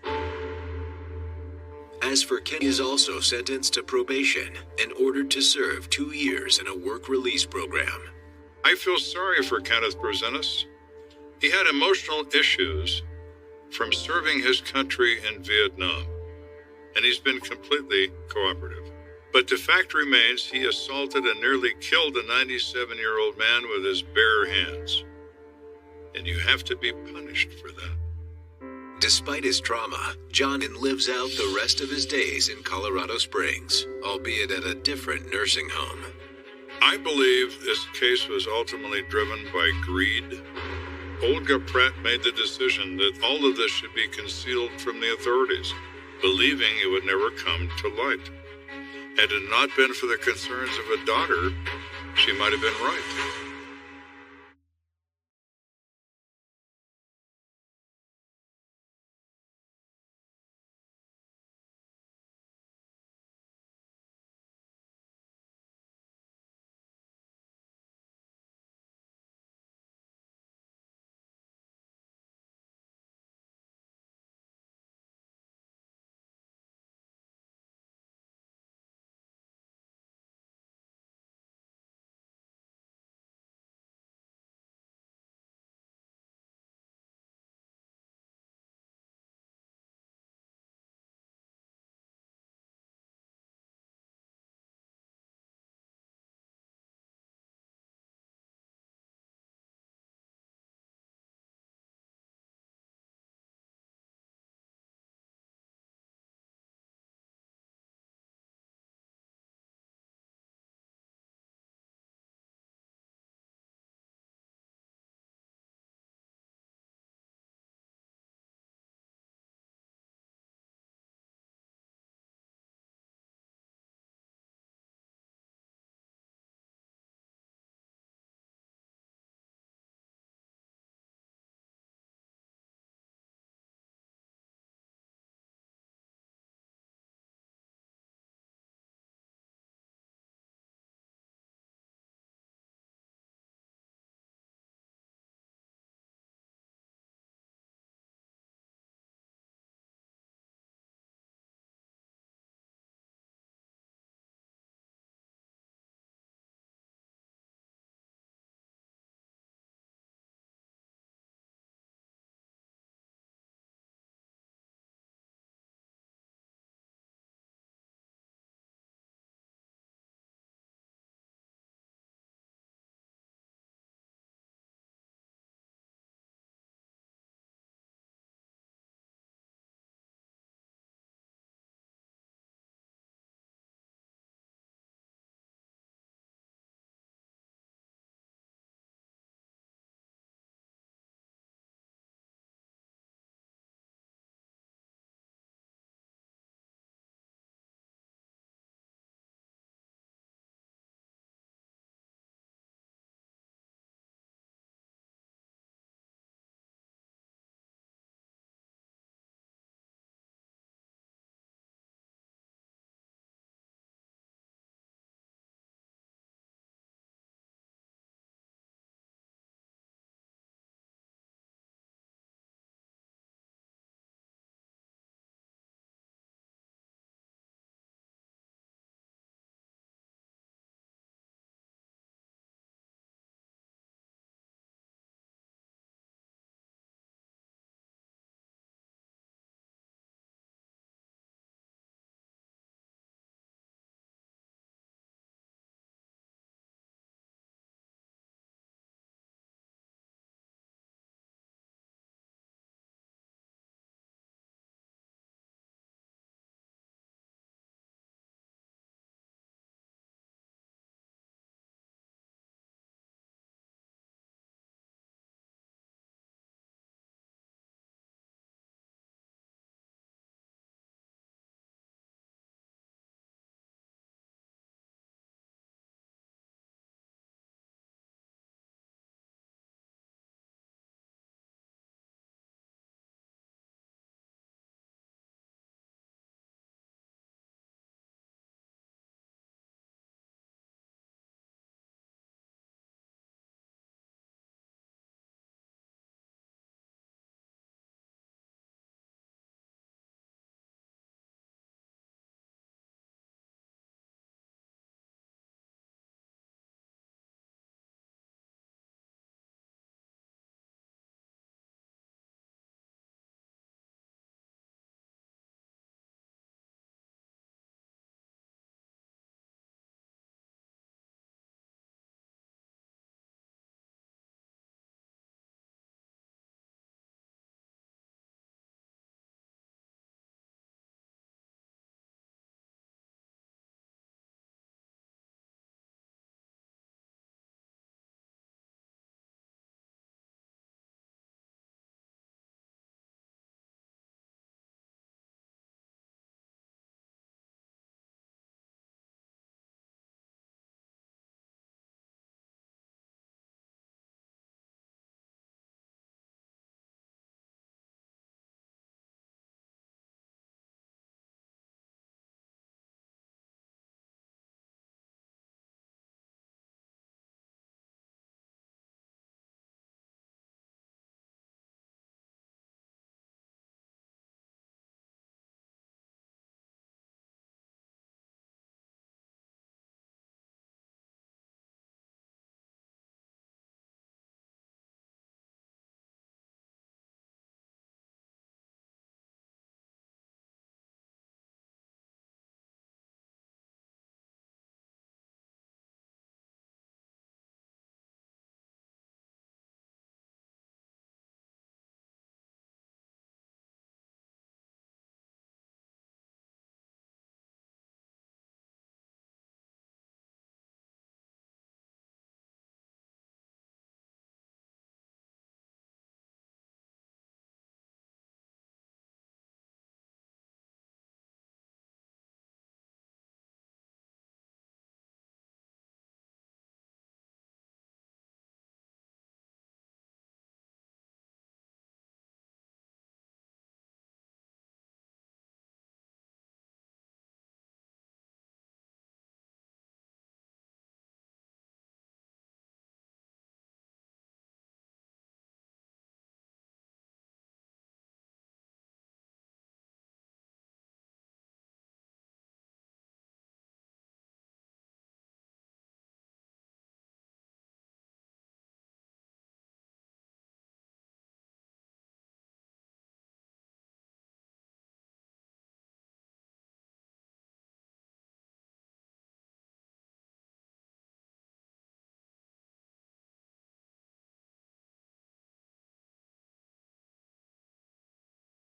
Speaker 1: As for Ken, he is also sentenced to probation and ordered to serve 2 years in a work release program.
Speaker 3: I feel sorry for Kenneth Berzinis. He had emotional issues from serving his country in Vietnam, and he's been completely cooperative. But the fact remains he assaulted and nearly killed a 97-year-old man with his bare hands. And and you have to be punished for that.
Speaker 1: Despite his trauma, John lives out the rest of his days in Colorado Springs, albeit at a different nursing home.
Speaker 3: I believe this case was ultimately driven by greed. Olga Pratt made the decision that all of this should be concealed from the authorities, believing it would never come to light. Had it not been for the concerns of a daughter, she might have been right.